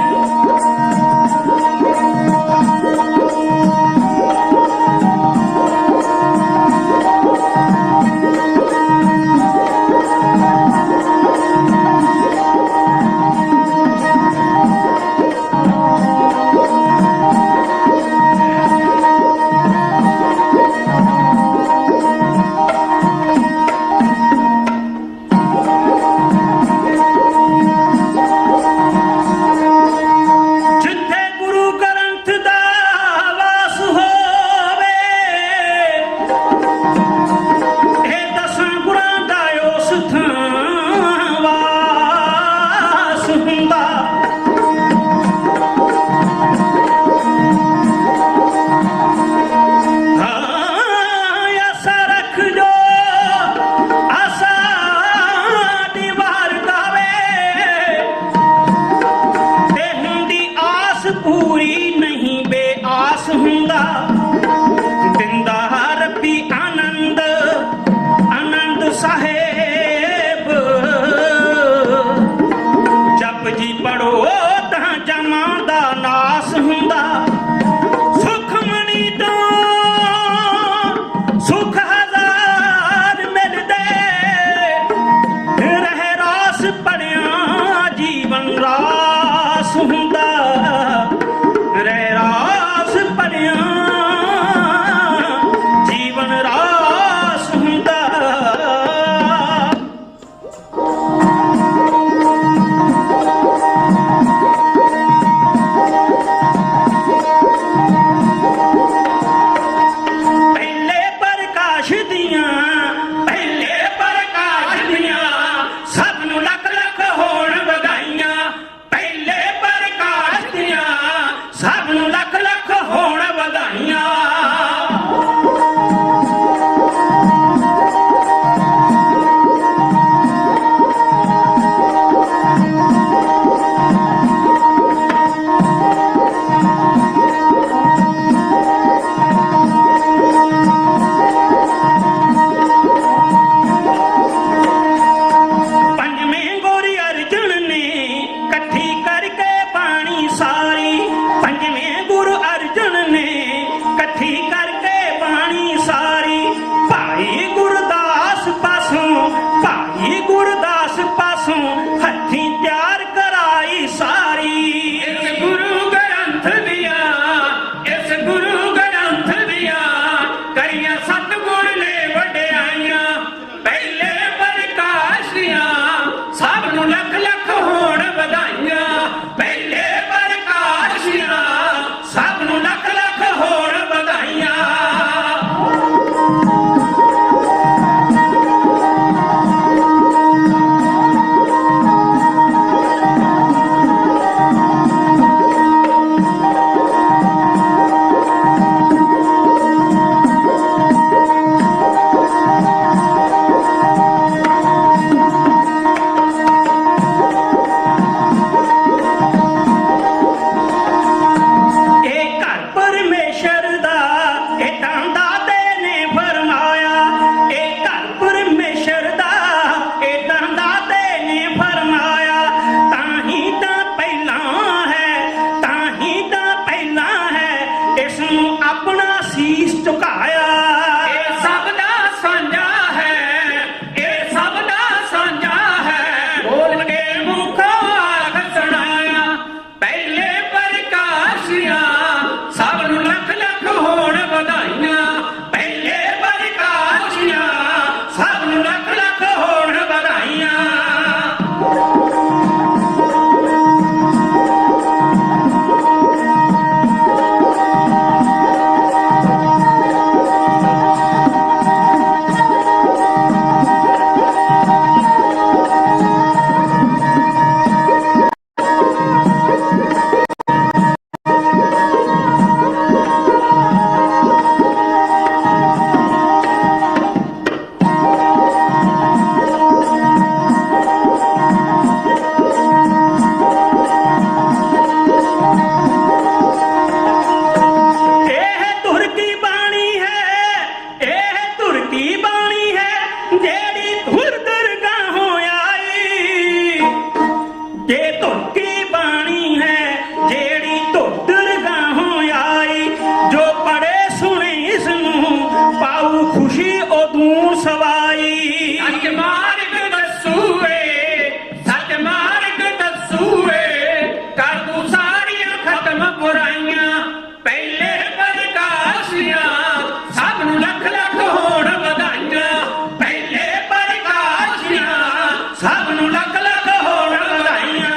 ਸਭ ਨੂੰ ਲੱਖ ਲੱਖ ਹੋਣ ਵਧਾਈਆਂ।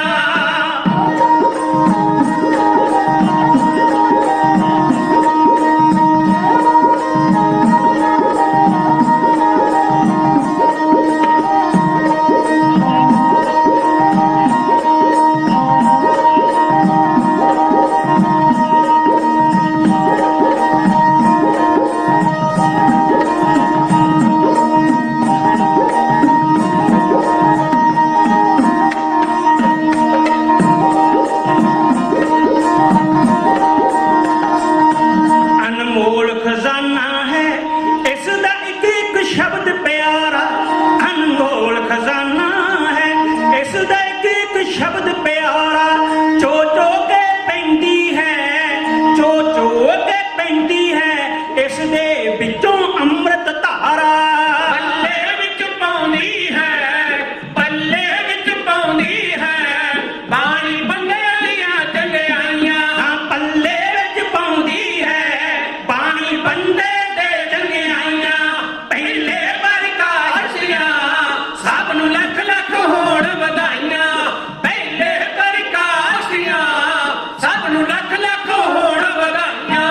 ਅਨਮੋਲ ਖਜ਼ਾਨਾ ਹੈ ਇਸ ਦਾ ਇੱਕ ਇੱਕ ਸ਼ਬਦ ਪਿਆਰਾ। ਅਨਮੋਲ ਖਜ਼ਾਨਾ ਹੈ ਇਸ ਦਾ ਇੱਕ ਇੱਕ ਸ਼ਬਦ ਪਿਆਰਾ। ਚੋ ਚੋ ਕੇ ਪੈਂਦੀ ਹੈ, ਚੋ ਚੋ ਕੇ ਪੈਂਦੀ ਹੈ ਇਸ ਦੇ ਵਿੱਚੋਂ ਅੰਮ੍ਰਿਤ ਧਾਰਾ। ਪੱਲੇ ਵਿੱਚ ਪਾਉਂਦੀ ਹੈ, ਪੱਲੇ ਵਿੱਚ ਪਾਉਂਦੀ ਹੈ ਬਾਣੀ ਬੰਦੇ ਦੀਆਂ ਚੰਗਿਆਈਆਂ। ਹਾਂ ਪੱਲੇ ਵਿੱਚ ਪਾਉਂਦੀ ਹੈ ਬਾਣੀ ਬੰਦੇ ਦੇ ਚੰਗਿਆਈਆਂ। ਪਹਿਲੇ ਪ੍ਰਕਾਸ਼ੀਆਂ ਸਭ ਨੂੰ ਲੱਖ ਲੱਖ ਹੋਣ ਵਧਾਈਆਂ। ਪਹਿਲੇ ਪ੍ਰਕਾਸ਼ੀਆਂ ਸਭ ਨੂੰ ਲੱਖ ਲੱਖ ਹੋਣ ਵਧਾਈਆਂ।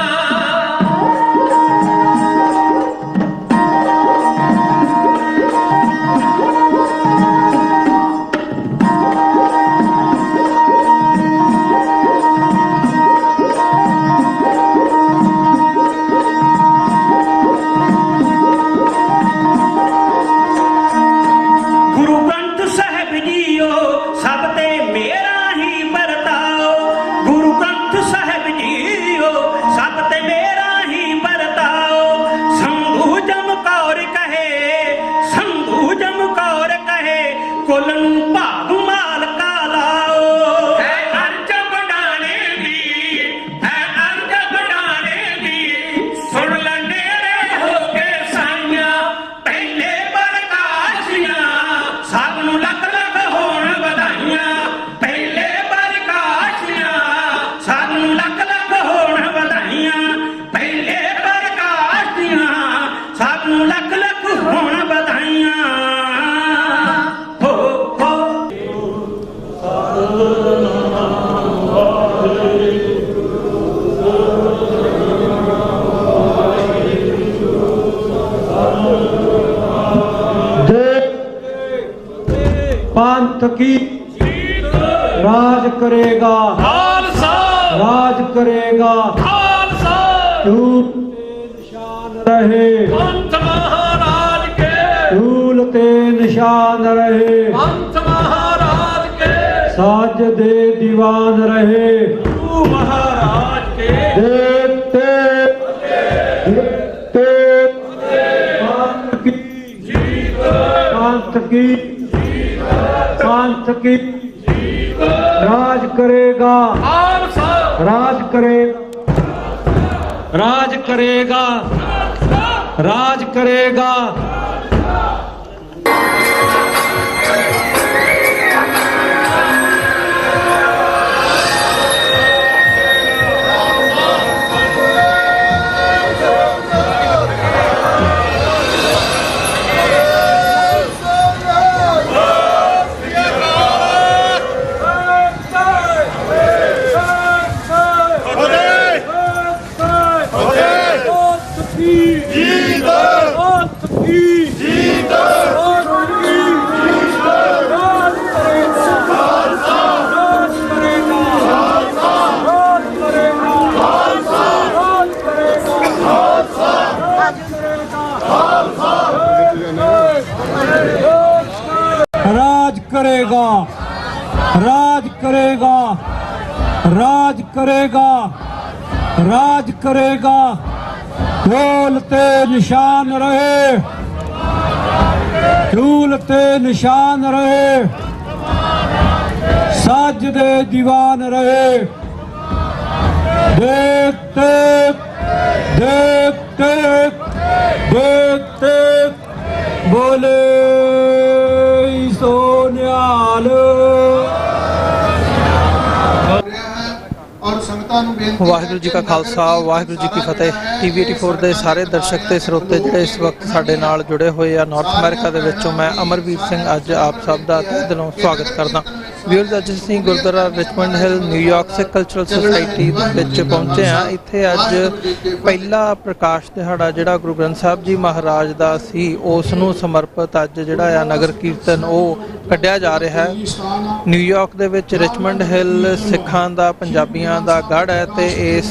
ਗੁਰੂ ਗ੍ਰੰਥ ਸਾਹਿਬ ਜੀਓ ਸਭ ਤੇ ਮੇਰਾ ਹੀ ਵਰਤਾਓ। ਗੁਰੂ ਗ੍ਰੰਥ ਸਾਹਿਬ ਜੀਓ ਸਭ ਤੇ ਮੇਰਾ ਹੀ ਵਰਤਾਓ। ਸੰਧੂ ਜਮਕੌਰ ਕਹੇ, ਸੰਧੂ ਜਮਕੌਰ ਕਹੇ ਕੁੱਲ ਨੂੰ ਭਾਗ ਮਾਲ ਕਾ ਲਾਓ। ਹੈ ਅਰਜ ਬਣਾਣੇ ਦੀ, ਹੈ ਅਰਜ ਬਣਾਣੇ ਦੀ ਸੁਣ ਲੈ ਨੇੜੇ ਹੋ ਕੇ ਸਾਈਆਂ। ਪਹਿਲੇ ਪ੍ਰਕਾਸ਼ੀਆਂ ਸਭ ਨੂੰ ਲੱਖ ਲੱਖ ਹੋਣ ਵਧਾਈਆਂ। ਪਹਿਲੇ ਪ੍ਰਕਾਸ਼ੀਆਂ ਸਭ ਨੂੰ ਲੱਖ ਲੱਖ ਹੋਣ ਵਧਾਈਆਂ। ਪਹਿਲੇ ਪ੍ਰਕਾਸ਼ੀਆਂ ਸਭ ਨੂੰ ਲੱਖ ਲੱਖ ਹੋਣ ਵਧਾਈਆਂ। ਹੋ ਹੋ पंथ की राज करेगा, ਖਾਲਸਾ राज करेगा, ਖਾਲਸਾ धूल ते निशान रहे, ਪੰਥ ਮਹਾਰਾਜ ਕੇ, धूल ते निशान रहे, ਪੰਥ ਮਹਾਰਾਜ ਕੇ, साज दे दीवान रहे। ਗੁਰੂ ਮਹਾਰਾਜ ਕੇ। देखते देखते पंथ की पंथ की राज करेगा, ਖਾਲਸਾ राज करेगा, राज करेगा, राज करेगा। राज करेगा, राज करेगा, राज करेगा, राज करेगा। बोलते निशान रहे, झूलते निशान रहे, साजदे दीवान रहे। देखते देखते देखते बोले सोनियाल। ਰਿਹਾ ਹੈ ਔਰ ਸੰਗਤਾਂ ਵਾਹਿਗੁਰੂ ਜੀ ਕਾ ਖਾਲਸਾ ਵਾਹਿਗੁਰੂ ਜੀ ਕੀ ਫਤਿਹ। ਟੀਵੀ 84 ਦੇ ਸਾਰੇ ਦਰਸ਼ਕ ਤੇ ਸਰੋਤੇ ਜਿਹੜੇ ਇਸ ਵਕਤ ਸਾਡੇ ਨਾਲ ਜੁੜੇ ਹੋਏ ਆ ਨਾਰਥ ਅਮਰੀਕਾ ਦੇ ਵਿੱਚੋਂ, ਮੈਂ ਅਮਰਵੀਰ ਸਿੰਘ ਅੱਜ ਆਪ ਸਭ ਦਾ ਤਹਿ ਦਿਲੋਂ ਸਵਾਗਤ ਕਰਦਾ। ਵੀਅਰਸ, ਅੱਜ ਅਸੀਂ ਗੁਰਦੁਆਰਾ ਰਿਚਮੰਡ ਹਿੱਲ ਨਿਊਯਾਰਕ ਸਿੱਖ ਕਲਚਰਲ ਸੁਸਾਇਟੀ ਦੇ ਵਿੱਚ ਪਹੁੰਚੇ ਹਾਂ। ਇੱਥੇ ਅੱਜ ਪਹਿਲਾ ਪ੍ਰਕਾਸ਼ ਦਿਹਾੜਾ ਜਿਹੜਾ ਗੁਰੂ ਗ੍ਰੰਥ ਸਾਹਿਬ ਜੀ ਮਹਾਰਾਜ ਦਾ ਸੀ, ਉਸ ਨੂੰ ਸਮਰਪਿਤ ਅੱਜ ਜਿਹੜਾ ਆ ਨਗਰ ਕੀਰਤਨ ਉਹ ਕੱਢਿਆ ਜਾ ਰਿਹਾ ਹੈ। ਨਿਊਯਾਰਕ ਦੇ ਵਿੱਚ ਰਿਚਮੰਡ ਹਿੱਲ ਸਿੱਖਾਂ ਦਾ, ਪੰਜਾਬੀਆਂ ਦਾ ਗੜ੍ਹ ਹੈ ਤੇ ਇਸ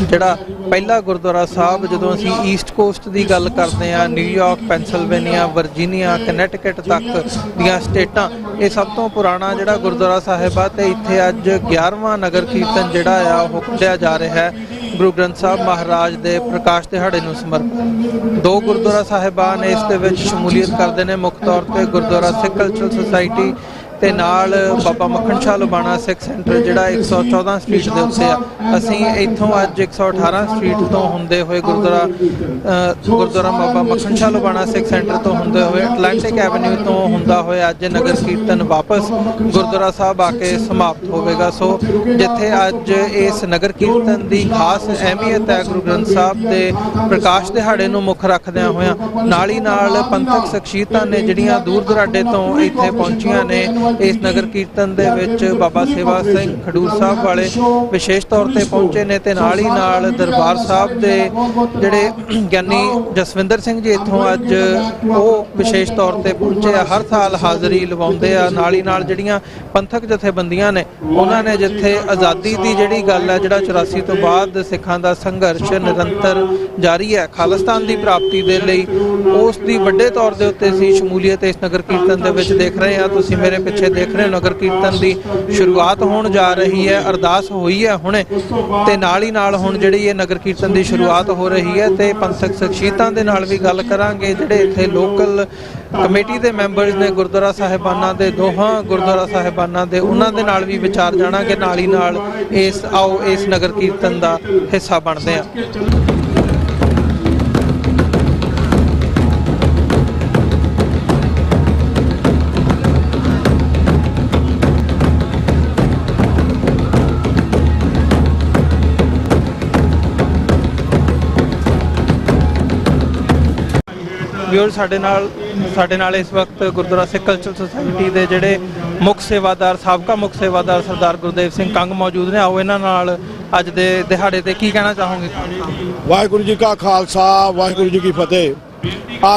ਜਿਹੜਾ ਪਹਿਲਾ ਗੁਰਦੁਆਰਾ ਸਾਹਿਬ, ਜਦੋਂ ਅਸੀਂ ਈਸਟ ਕੋਸਟ ਦੀ ਗੱਲ ਕਰਦੇ ਹਾਂ, ਨਿਊਯਾਰਕ, ਪੈਨਸਿਲਵੇਨੀਆ, ਵਰਜੀਨੀਆ, ਕਨੈਟਿਕਟ ਤੱਕ ਦੀਆਂ ਸਟੇਟਾਂ, ਇਹ ਸਭ ਤੋਂ ਪੁਰਾਣਾ ਜਿਹੜਾ ਗੁਰਦੁਆਰਾ ਸਾਹਿਬ ਆ ਤੇ ਇੱਥੇ ਅੱਜ 11ਵਾਂ ਨਗਰ ਕੀਰਤਨ ਜਿਹੜਾ ਆ ਉਹ ਕੱਢਿਆ ਜਾ ਰਿਹਾ ਹੈ ਗੁਰੂ ਗ੍ਰੰਥ ਸਾਹਿਬ ਮਹਾਰਾਜ ਦੇ ਪ੍ਰਕਾਸ਼ ਦਿਹਾੜੇ ਨੂੰ ਸਮਰਪਿਤ। ਦੋ ਗੁਰਦੁਆਰਾ ਸਾਹਿਬਾਨ ਇਸ ਦੇ ਵਿੱਚ ਸ਼ਮੂਲੀਅਤ ਕਰਦੇ ਨੇ, ਮੁੱਖ ਤੌਰ ਤੇ ਗੁਰਦੁਆਰਾ ਸਿੱਖ ਕਲਚਰਲ ਸੁਸਾਇਟੀ ਤੇ ਨਾਲ ਬਾਬਾ ਮੱਖਣ ਸ਼ਾਹ ਲੁਬਾਣਾ ਸਿੱਖ ਸੈਂਟਰ ਜਿਹੜਾ 114 ਸਟਰੀਟ ਦੇ ਉੱਤੇ ਆ। ਅਸੀਂ ਇੱਥੋਂ ਅੱਜ 118 ਸਟਰੀਟ ਤੋਂ ਹੁੰਦੇ ਹੋਏ ਗੁਰਦੁਆਰਾ ਬਾਬਾ ਮੱਖਣ ਸ਼ਾਹ ਲੁਬਾਣਾ ਸਿੱਖ ਸੈਂਟਰ ਤੋਂ ਹੁੰਦੇ ਹੋਏ ਅਟਲਾਂਟਿਕ ਐਵਨਿਊ ਤੋਂ ਹੁੰਦਾ ਹੋਇਆ ਅੱਜ ਨਗਰ ਕੀਰਤਨ ਵਾਪਸ ਗੁਰਦੁਆਰਾ ਸਾਹਿਬ ਆ ਕੇ ਸਮਾਪਤ ਹੋਵੇਗਾ। ਸੋ ਜਿੱਥੇ ਅੱਜ ਇਸ ਨਗਰ ਕੀਰਤਨ ਦੀ ਖਾਸ ਅਹਿਮੀਅਤ ਹੈ ਗੁਰੂ ਗ੍ਰੰਥ ਸਾਹਿਬ ਦੇ ਪ੍ਰਕਾਸ਼ ਦਿਹਾੜੇ ਨੂੰ ਮੁੱਖ ਰੱਖਦਿਆਂ ਹੋਇਆਂ, ਨਾਲ ਹੀ ਨਾਲ ਪੰਥਕ ਸ਼ਖਸੀਅਤਾਂ ਨੇ ਜਿਹੜੀਆਂ ਦੂਰ ਦੁਰਾਡੇ ਤੋਂ ਇੱਥੇ ਪਹੁੰਚੀਆਂ ਨੇ ਇਸ ਨਗਰ ਕੀਰਤਨ ਦੇ ਵਿੱਚ। ਬਾਬਾ ਸੇਵਾ ਸਿੰਘ ਖਡੂਰ ਸਾਹਿਬ ਵਾਲੇ ਵਿਸ਼ੇਸ਼ ਤੌਰ ਤੇ ਪਹੁੰਚੇ ਨੇ ਤੇ ਨਾਲ ਹੀ ਨਾਲ ਦਰਬਾਰ ਸਾਹਿਬ ਦੇ ਜਿਹੜੇ ਗਿਆਨੀ ਜਸਵਿੰਦਰ ਸਿੰਘ ਜੀ ਇੱਥੋਂ ਅੱਜ ਉਹ ਵਿਸ਼ੇਸ਼ ਤੌਰ ਤੇ ਪਹੁੰਚੇ ਆ, ਹਰ ਸਾਲ ਹਾਜ਼ਰੀ ਲਵਾਉਂਦੇ ਆ। ਨਾਲ ਹੀ ਨਾਲ ਜਿਹੜੀਆਂ ਪੰਥਕ ਜਥੇਬੰਦੀਆਂ ਨੇ, ਉਹਨਾਂ ਨੇ ਜਿੱਥੇ ਆਜ਼ਾਦੀ ਦੀ ਜਿਹੜੀ ਗੱਲ ਹੈ, ਜਿਹੜਾ 84 ਤੋਂ ਬਾਅਦ ਸਿੱਖਾਂ ਦਾ ਸੰਘਰਸ਼ ਨਿਰੰਤਰ ਜਾਰੀ ਹੈ ਖਾਲਿਸਤਾਨ ਦੀ ਪ੍ਰਾਪਤੀ ਦੇ ਲਈ, ਉਸ ਦੀ ਵੱਡੇ ਤੌਰ ਦੇ ਉੱਤੇ ਸੀ ਸ਼ਮੂਲੀਅਤ ਇਸ ਨਗਰ ਕੀਰਤਨ ਦੇ ਵਿੱਚ ਦੇਖ ਰਹੇ ਆ। ਤੁਸੀਂ ਮੇਰੇ ਪਿੱਛੇ ਦੇਖ ਰਹੇ ਹੋ ਨਗਰ ਕੀਰਤਨ ਦੀ ਸ਼ੁਰੂਆਤ ਹੋਣ ਜਾ ਰਹੀ ਹੈ, ਅਰਦਾਸ ਹੋਈ ਹੈ ਹੁਣੇ ਤੇ ਨਾਲ ਹੀ ਨਾਲ ਹੁਣ ਜਿਹੜੀ ਇਹ ਨਗਰ ਕੀਰਤਨ ਦੀ ਸ਼ੁਰੂਆਤ ਹੋ ਰਹੀ ਹੈ। ਤੇ ਪੰਥਕ ਸ਼ਖਸੀਅਤਾਂ ਦੇ ਨਾਲ ਵੀ ਗੱਲ ਕਰਾਂਗੇ, ਜਿਹੜੇ ਇੱਥੇ ਲੋਕਲ ਕਮੇਟੀ ਦੇ ਮੈਂਬਰਸ ਨੇ ਗੁਰਦੁਆਰਾ ਸਾਹਿਬਾਨਾਂ ਦੇ, ਦੋਹਾਂ ਗੁਰਦੁਆਰਾ ਸਾਹਿਬਾਨਾਂ ਦੇ, ਉਹਨਾਂ ਦੇ ਨਾਲ ਵੀ ਵਿਚਾਰ ਜਾਣਾਂਗੇ। ਨਾਲ ਹੀ ਨਾਲ ਆਓ ਇਸ ਨਗਰ ਕੀਰਤਨ ਦਾ ਹਿੱਸਾ ਬਣਦੇ ਹਾਂ। ਸਾਡੇ ਨਾਲ ਇਸ ਵਕਤ ਗੁਰਦੁਆਰਾ ਸਿੱਖ ਕਲਚਰਲ ਸੁਸਾਇਟੀ ਦੇ ਜਿਹੜੇ ਮੁੱਖ ਸੇਵਾਦਾਰ, ਸਾਬਕਾ ਮੁੱਖ ਸੇਵਾਦਾਰ ਸਰਦਾਰ ਗੁਰਦੇਵ ਸਿੰਘ ਕੰਗ ਮੌਜੂਦ ਨੇ। ਆਓ ਇਹਨਾਂ ਨਾਲ ਅੱਜ ਦੇ ਦਿਹਾੜੇ ਤੇ ਕੀ ਕਹਿਣਾ ਚਾਹੋਗੇ? ਵਾਹਿਗੁਰੂ ਜੀ ਕਾ ਖਾਲਸਾ ਵਾਹਿਗੁਰੂ ਜੀ ਕੀ ਫਤਿਹ।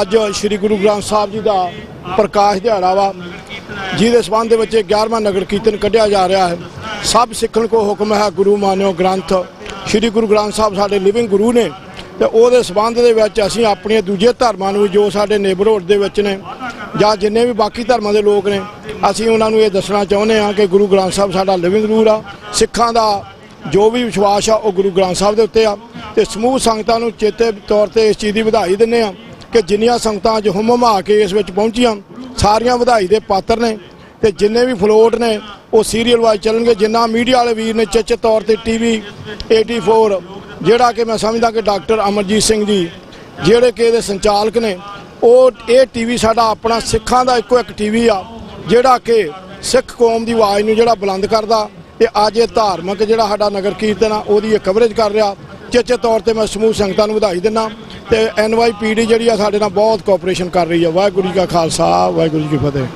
ਅੱਜ ਸ੍ਰੀ ਗੁਰੂ ਗ੍ਰੰਥ ਸਾਹਿਬ ਜੀ ਦਾ ਪ੍ਰਕਾਸ਼ ਦਿਹਾੜਾ ਵਾ, ਜਿਹਦੇ ਸਬੰਧ ਦੇ ਵਿੱਚ 11ਵਾਂ ਨਗਰ ਕੀਰਤਨ ਕੱਢਿਆ ਜਾ ਰਿਹਾ ਹੈ। ਸਭ ਸਿੱਖਣ ਕੋ ਹੁਕਮ ਹੈ ਗੁਰੂ ਮਾਨਿਓ ਗ੍ਰੰਥ। ਸ੍ਰੀ ਗੁਰੂ ਗ੍ਰੰਥ ਸਾਹਿਬ ਸਾਡੇ ਲਿਵਿੰਗ ਗੁਰੂ ਨੇ ਤੇ ਉਹਦੇ ਸਬੰਧ ਦੇ ਵਿੱਚ ਅਸੀਂ ਆਪਣੇ ਦੂਜੇ ਧਰਮਾਂ ਨੂੰ, ਜੋ ਸਾਡੇ ਨੇਬਰਹੁੱਡ ਦੇ ਵਿੱਚ ਨੇ ਜਾਂ ਜਿੰਨੇ ਵੀ ਬਾਕੀ ਧਰਮਾਂ ਦੇ ਲੋਕ ਨੇ, ਅਸੀਂ ਉਹਨਾਂ ਨੂੰ ਇਹ ਦੱਸਣਾ ਚਾਹੁੰਦੇ ਹਾਂ ਕਿ ਗੁਰੂ ਗ੍ਰੰਥ ਸਾਹਿਬ ਸਾਡਾ ਲਿਵਿੰਗ ਗੁਰੂ ਆ। ਸਿੱਖਾਂ ਦਾ ਜੋ ਵੀ ਵਿਸ਼ਵਾਸ ਆ ਉਹ ਗੁਰੂ ਗ੍ਰੰਥ ਸਾਹਿਬ ਦੇ ਉੱਤੇ ਆ ਤੇ ਸਮੂਹ ਸੰਗਤਾਂ ਨੂੰ ਚੇਤੇ ਤੌਰ ਤੇ ਇਸ ਚੀਜ਼ ਦੀ ਵਧਾਈ ਦਿੰਦੇ ਆ ਕਿ ਜਿੰਨੀਆਂ ਸੰਗਤਾਂ ਅੱਜ ਹੁਮਾ ਕੇ ਇਸ ਵਿੱਚ ਪਹੁੰਚੀਆਂ, ਸਾਰੀਆਂ ਵਧਾਈ ਦੇ ਪਾਤਰ ਨੇ। ਤੇ ਜਿੰਨੇ ਵੀ ਫਲੋਟ ਨੇ ਉਹ ਸੀਰੀਅਲ ਵਾਈਜ਼ ਚੱਲਣਗੇ। ਜਿੰਨਾ ਮੀਡੀਆ ਵਾਲੇ ਵੀਰ ਨੇ ਚੇਚੇ ਤੌਰ ਤੇ ਟੀਵੀ 84, ਜਿਹੜਾ ਕਿ ਮੈਂ ਸਮਝਦਾ ਕਿ ਡਾਕਟਰ ਅਮਰਜੀਤ ਸਿੰਘ ਜੀ ਜਿਹੜੇ ਕਿ ਇਹਦੇ ਸੰਚਾਲਕ ਨੇ, ਉਹ ਇਹ ਟੀਵੀ ਸਾਡਾ ਆਪਣਾ ਸਿੱਖਾਂ ਦਾ ਇੱਕੋ ਇੱਕ ਟੀਵੀ ਆ, ਜਿਹੜਾ ਕਿ ਸਿੱਖ ਕੌਮ ਦੀ ਆਵਾਜ਼ ਨੂੰ ਜਿਹੜਾ ਬੁਲੰਦ ਕਰਦਾ। ਤੇ ਅੱਜ ਇਹ ਧਾਰਮਿਕ ਜਿਹੜਾ ਸਾਡਾ ਨਗਰ ਕੀਰਤਨ ਆ ਉਹਦੀ ਇਹ ਕਵਰੇਜ ਕਰ ਰਿਹਾ। ਚੇਚੇ ਤੌਰ ਤੇ ਮੈਂ ਸਮੂਹ ਸੰਗਤਾਂ ਨੂੰ ਵਧਾਈ ਦਿੰਦਾ ਤੇ NYPD ਜਿਹੜੀ ਆ ਸਾਡੇ ਨਾਲ ਬਹੁਤ ਕੋਆਪਰੇਸ਼ਨ ਕਰ ਰਹੀ ਆ। ਵਾਹਿਗੁਰੂ ਜੀ ਕਾ ਖਾਲਸਾ ਵਾਹਿਗੁਰੂ ਜੀ ਕੀ ਫਤਿਹ।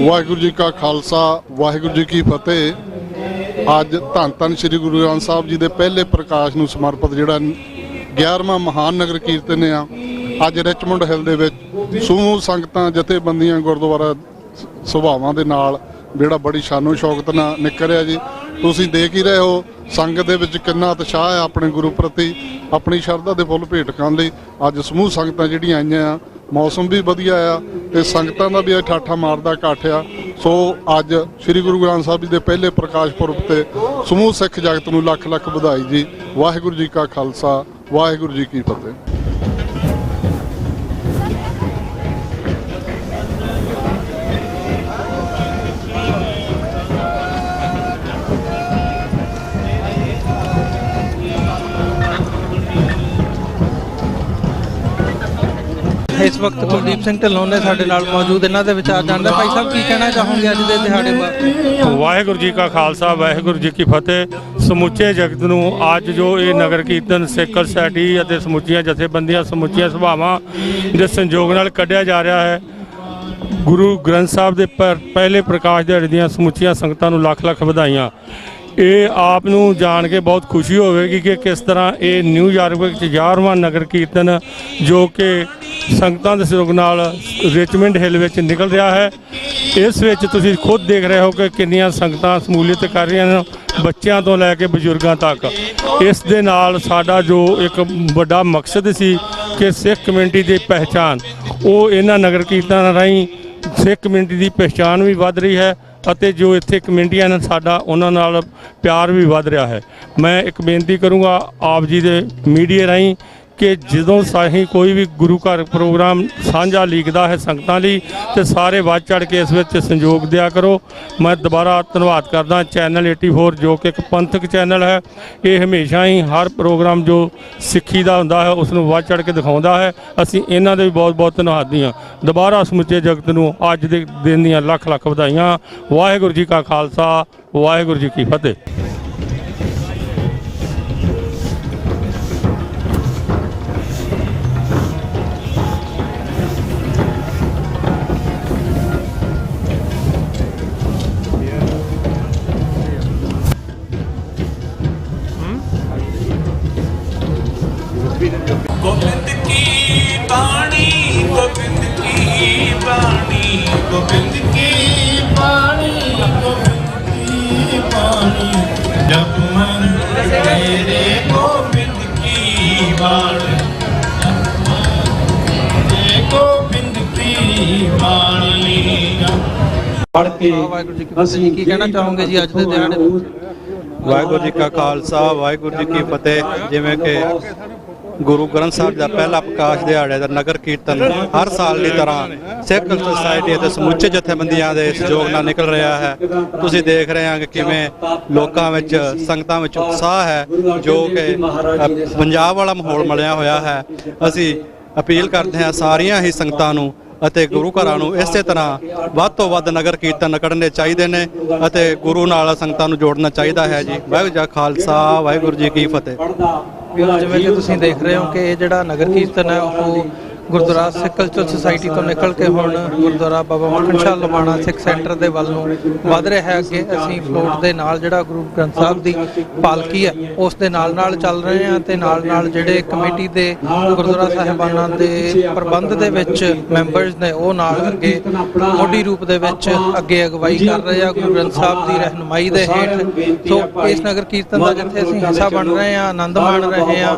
ਵਾਹਿਗੁਰੂ ਜੀ ਕਾ ਖਾਲਸਾ ਵਾਹਿਗੁਰੂ ਜੀ ਕੀ ਫਤਿਹ। ਅੱਜ ਧੰਨ ਧੰਨ ਸ੍ਰੀ ਗੁਰੂ ਗ੍ਰੰਥ ਸਾਹਿਬ ਜੀ ਦੇ ਪਹਿਲੇ ਪ੍ਰਕਾਸ਼ ਨੂੰ ਸਮਰਪਿਤ ਜਿਹੜਾ 11ਵਾਂ ਮਹਾਨ ਨਗਰ ਕੀਰਤਨ ਆ ਅੱਜ ਰਿਚਮੰਡ ਹਿੱਲ ਦੇ ਵਿੱਚ ਸਮੂਹ ਸੰਗਤਾਂ ਜਥੇਬੰਦੀਆਂ ਗੁਰਦੁਆਰਾ ਸੁਭਾਵਾਂ ਦੇ ਨਾਲ ਜਿਹੜਾ ਬੜੀ ਸ਼ਾਨੋ ਸ਼ੌਕਤ ਨਾਲ ਨਿਕਲ ਰਿਹਾ ਜੀ। ਤੁਸੀਂ ਦੇਖ ਹੀ ਰਹੇ ਹੋ ਸੰਗਤ ਦੇ ਵਿੱਚ ਕਿੰਨਾ ਉਤਸ਼ਾਹ ਹੈ ਆਪਣੇ ਗੁਰੂ ਪ੍ਰਤੀ, ਆਪਣੀ ਸ਼ਰਧਾ ਦੇ ਫੁੱਲ ਭੇਟ ਕਰਨ ਲਈ। ਅੱਜ ਸਮੂਹ ਸੰਗਤਾਂ ਜਿਹੜੀਆਂ ਆਈਆਂ ਆ, ਮੌਸਮ ਵੀ ਵਧੀਆ ਆ ਤੇ ਸੰਗਤਾਂ ਦਾ ਵੀ ਠਾਠਾ ਮਾਰਦਾ ਇਕੱਠ ਆ। ਸੋ ਅੱਜ ਸ੍ਰੀ ਗੁਰੂ ਗ੍ਰੰਥ ਸਾਹਿਬ ਜੀ ਦੇ ਪਹਿਲੇ ਪ੍ਰਕਾਸ਼ ਪੁਰਬ ਤੇ ਸਮੂਹ ਸਿੱਖ ਜਗਤ ਨੂੰ ਲੱਖ ਲੱਖ ਵਧਾਈ ਜੀ। ਵਾਹਿਗੁਰੂ ਜੀ ਕਾ ਖਾਲਸਾ, ਵਾਹਿਗੁਰੂ ਜੀ ਕੀ ਫਤਿਹ। ਇਸ ਵਕਤ ਕੁਲਦੀਪ ਸਿੰਘ ਢਿੱਲੋਂ ਨੇ ਸਾਡੇ ਨਾਲ ਮੌਜੂਦ, ਇਹਨਾਂ ਦੇ ਵਿਚਾਰ ਜਾਣਦੇ। ਭਾਈ ਸਾਹਿਬ ਕੀ ਕਹਿਣਾ ਚਾਹੋਗੇ ਅੱਜ ਦੇ ਦਿਹਾੜੇ ਬਾਰੇ? ਵਾਹਿਗੁਰੂ ਜੀ ਕਾ ਖਾਲਸਾ, ਵਾਹਿਗੁਰੂ ਜੀ ਕੀ ਫਤਿਹ। ਸਮੁੱਚੇ ਜਗਤ ਨੂੰ ਅੱਜ ਜੋ ਇਹ ਨਗਰ ਕੀਰਤਨ ਸਿੱਖ ਸੋਸਾਇਟੀ ਅਤੇ ਸਮੁੱਚੀਆਂ ਜਥੇਬੰਦੀਆਂ, ਸਮੁੱਚੀਆਂ ਸਭਾਵਾਂ ਦੇ ਸੰਯੋਗ ਨਾਲ ਕੱਢਿਆ ਜਾ ਰਿਹਾ ਹੈ, ਗੁਰੂ ਗ੍ਰੰਥ ਸਾਹਿਬ ਦੇ ਪਹਿਲੇ ਪ੍ਰਕਾਸ਼ ਦਿਹਾੜੇ ਦੀਆਂ ਸਮੁੱਚੀਆਂ ਸੰਗਤਾਂ ਨੂੰ ਲੱਖ ਲੱਖ ਵਧਾਈਆਂ। ਇਹ ਆਪ ਨੂੰ ਜਾਣ ਕੇ ਬਹੁਤ ਖੁਸ਼ੀ ਹੋਵੇਗੀ ਕਿ ਕਿਸ ਤਰ੍ਹਾਂ ਇਹ ਨਿਊਯਾਰਕ ਵਿੱਚ 11ਵਾਂ ਨਗਰ ਕੀਰਤਨ ਜੋ ਕਿ ਸੰਗਤਾਂ ਦੇ ਸਹਿਯੋਗ ਨਾਲ ਰਿਚਮੰਡ ਹਿੱਲ ਵਿੱਚ ਨਿਕਲ ਰਿਹਾ ਹੈ। ਇਸ ਵਿੱਚ ਤੁਸੀਂ ਖੁਦ ਦੇਖ ਰਹੇ ਹੋ ਕਿ ਕਿੰਨੀਆਂ ਸੰਗਤਾਂ ਸਮੂਲੀਅਤ ਕਰ ਰਹੀਆਂ ਨੇ, ਬੱਚਿਆਂ ਤੋਂ ਲੈ ਕੇ ਬਜ਼ੁਰਗਾਂ ਤੱਕ। ਇਸ ਦੇ ਨਾਲ ਸਾਡਾ ਜੋ ਇੱਕ ਵੱਡਾ ਮਕਸਦ ਸੀ ਕਿ ਸਿੱਖ ਕਮਿਊਨਿਟੀ ਦੀ ਪਹਿਚਾਣ, ਉਹ ਇਹਨਾਂ ਨਗਰ ਕੀਰਤਨਾਂ ਰਾਹੀਂ ਸਿੱਖ ਕਮਿਊਨਿਟੀ ਦੀ ਪਹਿਚਾਣ ਵੀ ਵੱਧ ਰਹੀ ਹੈ ਅਤੇ ਜੋ ਇੱਥੇ ਕਮਿਊਨਿਟੀਆਂ ਨੇ ਸਾਡਾ ਉਹਨਾਂ ਨਾਲ ਪਿਆਰ ਵੀ ਵੱਧ ਰਿਹਾ ਹੈ। ਮੈਂ ਇੱਕ ਬੇਨਤੀ ਕਰੂੰਗਾ ਆਪ ਜੀ ਦੇ ਮੀਡੀਆ ਰਾਹੀਂ ਕਿ ਜਦੋਂ ਸਾਹੀਂ ਕੋਈ ਵੀ ਗੁਰੂ ਘਰ ਪ੍ਰੋਗਰਾਮ ਸਾਂਝਾ ਲੀਕਦਾ ਹੈ ਸੰਗਤਾਂ ਲਈ, ਤੇ ਸਾਰੇ ਵੱਧ ਚੜ੍ਹ ਕੇ ਇਸ ਵਿੱਚ ਸੰਯੋਗ ਦਿਆ ਕਰੋ। ਮੈਂ ਦੁਬਾਰਾ ਧੰਨਵਾਦ ਕਰਦਾ ਚੈਨਲ 84 ਜੋ ਕਿ ਇੱਕ ਪੰਥਕ ਚੈਨਲ ਹੈ। ਇਹ ਹਮੇਸ਼ਾ ਹੀ ਹਰ ਪ੍ਰੋਗਰਾਮ ਜੋ ਸਿੱਖੀ ਦਾ ਹੁੰਦਾ ਹੈ ਉਸ ਨੂੰ ਵੱਧ ਚੜ੍ਹ ਕੇ ਦਿਖਾਉਂਦਾ ਹੈ। ਅਸੀਂ ਇਹਨਾਂ ਦੇ ਵੀ ਬਹੁਤ ਬਹੁਤ ਧੰਨਵਾਦੀ ਹਾਂ। ਦੁਬਾਰਾ ਸਮੁੱਚੇ ਜਗਤ ਨੂੰ ਅੱਜ ਦੇ ਦਿਨ ਦੀਆਂ ਲੱਖ ਲੱਖ ਵਧਾਈਆਂ। ਵਾਹਿਗੁਰੂ ਜੀ ਕਾ ਖਾਲਸਾ, ਵਾਹਿਗੁਰੂ ਜੀ ਕੀ ਫਤਿਹ। गोविंद की बाणी, गोविंद की बाणी, गोविंद की बाणी, गोविंद की बाणी, जप मन मेरे गोविंद की बाणी, गोविंद की बाणी। ਪੜ੍ਹ ਕੇ ਵਾਹਿਗੁਰੂ ਜੀ ਕੀ ਫਤਿਹ। ਕੀ ਕਹਿਣਾ ਚਾਹੋਗੇ ਜੀ ਅੱਜ ਦੇ ਦਿਹਾੜੇ? ਵਾਹਿਗੁਰੂ ਜੀ ਕਾ ਖਾਲਸਾ, ਵਾਹਿਗੁਰੂ ਜੀ ਕੀ ਫਤਿਹ। ਜਿਵੇਂ ਕਿ ਗੁਰੂ ਗ੍ਰੰਥ ਸਾਹਿਬ ਦਾ ਪਹਿਲਾ ਪ੍ਰਕਾਸ਼ ਦਿਹਾੜੇ ਦਾ ਨਗਰ ਕੀਰਤਨ ਹਰ ਸਾਲ ਦੀ ਤਰ੍ਹਾਂ ਸਿੱਖ ਸੁਸਾਇਟੀ ਅਤੇ ਸਮੁੱਚੇ ਜਥੇਬੰਦੀਆਂ ਦੇ ਸਹਿਯੋਗ ਨਾਲ ਨਿਕਲ ਰਿਹਾ ਹੈ। ਤੁਸੀਂ ਦੇਖ ਰਹੇ ਹੋ ਕਿ ਕਿਵੇਂ ਲੋਕਾਂ ਵਿੱਚ, ਸੰਗਤਾਂ ਵਿੱਚ ਉਤਸ਼ਾਹ ਹੈ, ਜੋ ਕਿ ਪੰਜਾਬ ਵਾਲਾ ਮਾਹੌਲ ਮਿਲਿਆ ਹੋਇਆ ਹੈ। ਅਸੀਂ ਅਪੀਲ ਕਰਦੇ ਹਾਂ ਸਾਰੀਆਂ ਹੀ ਸੰਗਤਾਂ ਨੂੰ ਅਤੇ ਗੁਰੂ ਘਰਾਂ ਨੂੰ ਇਸੇ ਤਰ੍ਹਾਂ ਵੱਧ ਤੋਂ ਵੱਧ ਨਗਰ ਕੀਰਤਨ ਕੱਢਣੇ ਚਾਹੀਦੇ ਨੇ ਅਤੇ ਗੁਰੂ ਨਾਲ ਸੰਗਤਾਂ ਨੂੰ ਜੋੜਨਾ ਚਾਹੀਦਾ ਹੈ ਜੀ। ਵਾਹਿਗੁਰੂ ਜੀ ਕਾ ਖਾਲਸਾ, ਵਾਹਿਗੁਰੂ ਜੀ ਕੀ ਫਤਿਹ। ਜਿਵੇਂ ਕਿ ਤੁਸੀਂ ਦੇਖ ਰਹੇ ਹੋ ਕਿ ਇਹ ਜਿਹੜਾ ਨਗਰ ਕੀਰਤਨ ਹੈ ਉਹ ਗੁਰਦੁਆਰਾ ਸਿੱਖ ਕਲਚਰਲ ਸੁਸਾਇਟੀ ਤੋਂ ਨਿਕਲ ਕੇ ਹੁਣ ਗੁਰਦੁਆਰਾ ਬਾਬਾ ਮੱਖਣ ਸ਼ਾਹ ਲਵਾਣਾ ਸਿੱਖ ਸੈਂਟਰ ਦੇ ਵੱਲ ਨੂੰ ਵੱਧ ਰਿਹਾ ਹੈ। ਅੱਗੇ ਅਸੀਂ ਫਲੋਟ ਦੇ ਨਾਲ ਜਿਹੜਾ ਗੁਰੂ ਗ੍ਰੰਥ ਸਾਹਿਬ ਦੀ ਪਾਲਕੀ ਹੈ ਉਸ ਦੇ ਨਾਲ ਨਾਲ ਚੱਲ ਰਹੇ ਹਾਂ ਤੇ ਨਾਲ ਨਾਲ ਜਿਹੜੇ ਕਮੇਟੀ ਦੇ ਗੁਰਦੁਆਰਾ ਸਾਹਿਬਾਨਾਂ ਦੇ ਪ੍ਰਬੰਧ ਦੇ ਵਿੱਚ ਮੈਂਬਰਸ ਨੇ ਉਹ ਨਾਲ ਅੱਗੇ ਮੋਢੀ ਰੂਪ ਦੇ ਵਿੱਚ ਅੱਗੇ ਅਗਵਾਈ ਕਰ ਰਹੇ ਆ ਗੁਰੂ ਗ੍ਰੰਥ ਸਾਹਿਬ ਦੀ ਰਹਿਨੁਮਾਈ ਦੇ ਹੇਠ। ਸੋ ਇਸ ਨਗਰ ਕੀਰਤਨ ਦਾ ਜਿੱਥੇ ਅਸੀਂ ਹਿੱਸਾ ਬਣ ਰਹੇ ਹਾਂ, ਆਨੰਦ ਮਾਣ ਰਹੇ ਹਾਂ,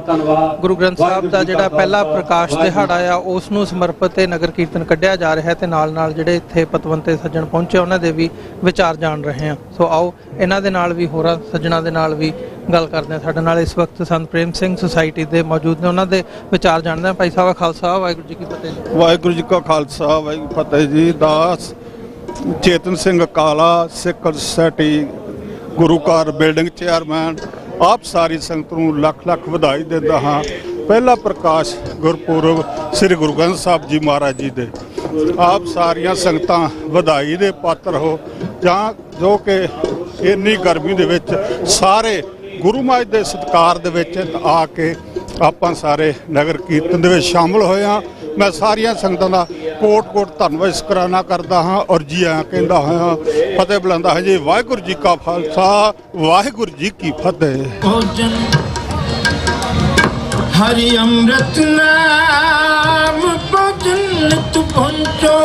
ਗੁਰੂ ਗ੍ਰੰਥ ਸਾਹਿਬ ਦਾ ਜਿਹੜਾ ਪਹਿਲਾ ਪ੍ਰਕਾਸ਼ ਦਿਹਾੜਾ ਆ ਉਸ ਨੂੰ ਸਮਰਪਿਤ ਇਹ ਨਗਰ ਕੀਰਤਨ ਕੱਢਿਆ ਜਾ ਰਿਹਾ ਹੈ ਤੇ ਨਾਲ ਨਾਲ ਜਿਹੜੇ ਇੱਥੇ ਪਤਵੰਤੇ ਸੱਜਣ ਪਹੁੰਚੇ ਉਹਨਾਂ ਦੇ ਵੀ ਵਿਚਾਰ ਜਾਣ ਰਹੇ ਹਾਂ। ਸੋ ਆਓ ਇਹਨਾਂ ਦੇ ਨਾਲ ਵੀ ਹੋਰਾਂ ਸੱਜਣਾ ਦੇ ਨਾਲ ਵੀ ਗੱਲ ਕਰਦੇ ਹਾਂ। ਸਾਡੇ ਨਾਲ ਇਸ ਵਕਤ ਸੰਤ ਪ੍ਰੇਮ ਸਿੰਘ ਸੁਸਾਇਟੀ ਦੇ ਮੌਜੂਦ ਨੇ, ਉਹਨਾਂ ਦੇ ਵਿਚਾਰ ਜਾਣਦੇ ਹਾਂ। ਭਾਈ ਸਾਹਿਬ ਖਾਲਸਾ, ਵਾਹਿਗੁਰੂ ਜੀ ਕੀ ਫਤਿਹ। ਵਾਹਿਗੁਰੂ ਜੀ ਕਾ ਖਾਲਸਾ, ਵਾਹਿਗੁਰੂ ਫਤਿਹ ਜੀ। ਦਾਸ ਚੇਤਨ ਸਿੰਘ ਕਾਲਾ, ਸਿੱਖ ਸੁਸਾਇਟੀ ਗੁਰੂ ਘਰ ਬਿਲਡਿੰਗ ਚੇਅਰਮੈਨ, ਆਪ ਸਾਰੀ ਸੰਗਤ ਨੂੰ ਲੱਖ ਲੱਖ ਵਧਾਈ ਦਿੰਦਾ ਹਾਂ। ਪਹਿਲਾ ਪ੍ਰਕਾਸ਼ ਗੁਰਪੁਰਬ ਸ੍ਰੀ ਗੁਰੂ ਗ੍ਰੰਥ ਸਾਹਿਬ ਜੀ ਮਹਾਰਾਜ ਜੀ ਦੇ। ਆਪ ਸਾਰੀਆਂ ਸੰਗਤਾਂ ਵਧਾਈ ਦੇ ਪਾਤਰ ਹੋ, ਜਾਂ ਜੋ ਕਿ ਇੰਨੀ ਗਰਮੀ ਦੇ ਵਿੱਚ ਸਾਰੇ ਗੁਰੂ ਮਹਾਰਾਜ ਦੇ ਸਤਿਕਾਰ ਦੇ ਵਿੱਚ ਆ ਕੇ ਆਪਾਂ ਸਾਰੇ ਨਗਰ ਕੀਰਤਨ ਦੇ ਵਿੱਚ ਸ਼ਾਮਲ ਹੋਏ ਹਾਂ। ਮੈਂ ਸਾਰੀਆਂ ਸੰਗਤਾਂ ਦਾ ਕੋਟ ਕੋਟ ਧੰਨਵਾਦ ਸ਼ੁਕਰਾਨਾ ਕਰਦਾ ਹਾਂ ਔਰ ਜੀ ਆਇਆਂ ਕਹਿੰਦਾ ਹੋਇਆ ਫਤਿਹ ਬੁਲਾਉਂਦਾ ਹਾਂ ਜੀ। ਵਾਹਿਗੁਰੂ ਜੀ ਕਾ ਖਾਲਸਾ, ਵਾਹਿਗੁਰੂ ਜੀ ਕੀ ਫਤਿਹ। हरि अमृत नाम भजन नित पहुँचो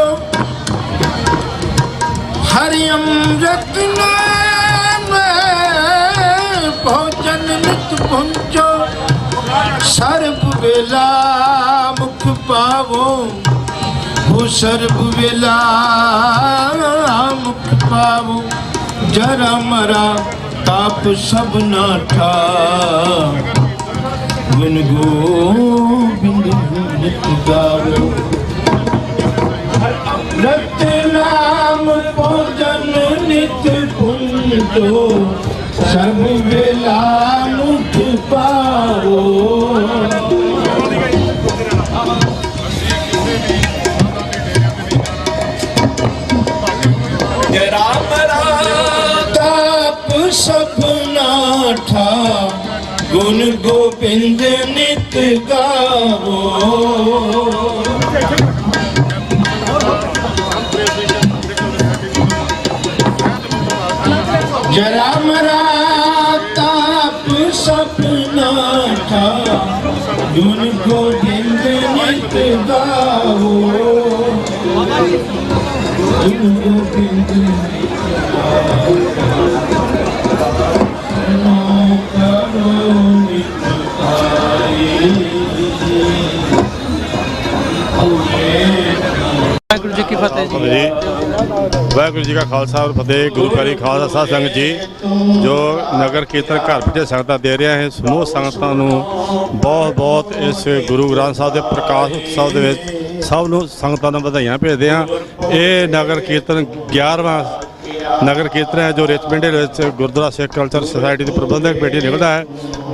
हरि अमृत नाम भजन नित पहुँचो सर्व वेला मुख पावो हो सर्व वेला मुख पावो जरा मरा ताप सब नाठा गुण गोविंद नित गावो अमृत नाम भोजन नित पुंजो सब वेला मुख पावो ताप सब नाठा गुण गोविंद नित गावो जरा मरा ताप सब नाठा गुण गोविंद नित गावो गुण गोविंद ਵਾਹਿਗੁਰੂ ਜੀ ਕੀ ਫਤਿਹ ਜੀ। ਵਾਹਿਗੁਰੂ ਜੀ ਕਾ ਖਾਲਸਾ ਔਰ ਫਤਿਹ। ਗੁਰੂ ਪਿਆਰੀ ਖਾਲਸਾ ਸਾਧ ਸੰਗਤ ਜੀ, ਜੋ ਨਗਰ ਕੀਰਤਨ ਘਰ ਬੈਠੇ ਸੰਗਤਾਂ ਦੇ ਰਿਹਾ ਹੈ, ਸਮੂਹ ਸੰਗਤਾਂ ਨੂੰ ਬਹੁਤ ਬਹੁਤ ਇਸ ਗੁਰੂ ਗ੍ਰੰਥ ਸਾਹਿਬ ਦੇ ਪ੍ਰਕਾਸ਼ ਉਤਸਵ ਦੇ ਵਿੱਚ ਸਭ ਨੂੰ ਸੰਗਤਾਂ ਨੂੰ ਵਧਾਈਆਂ ਭੇਜਦੇ ਹਾਂ। ਇਹ ਨਗਰ ਕੀਰਤਨ 11ਵਾਂ ਨਗਰ ਕੀਰਤਨ ਹੈ ਜੋ ਰਿਚਮੰਡ ਦੇ ਵਿੱਚ ਗੁਰਦੁਆਰਾ ਸਿੱਖ ਕਲਚਰ ਸੁਸਾਇਟੀ ਦੀ ਪ੍ਰਬੰਧਕ ਕਮੇਟੀ ਨਿਕਲਦਾ ਹੈ।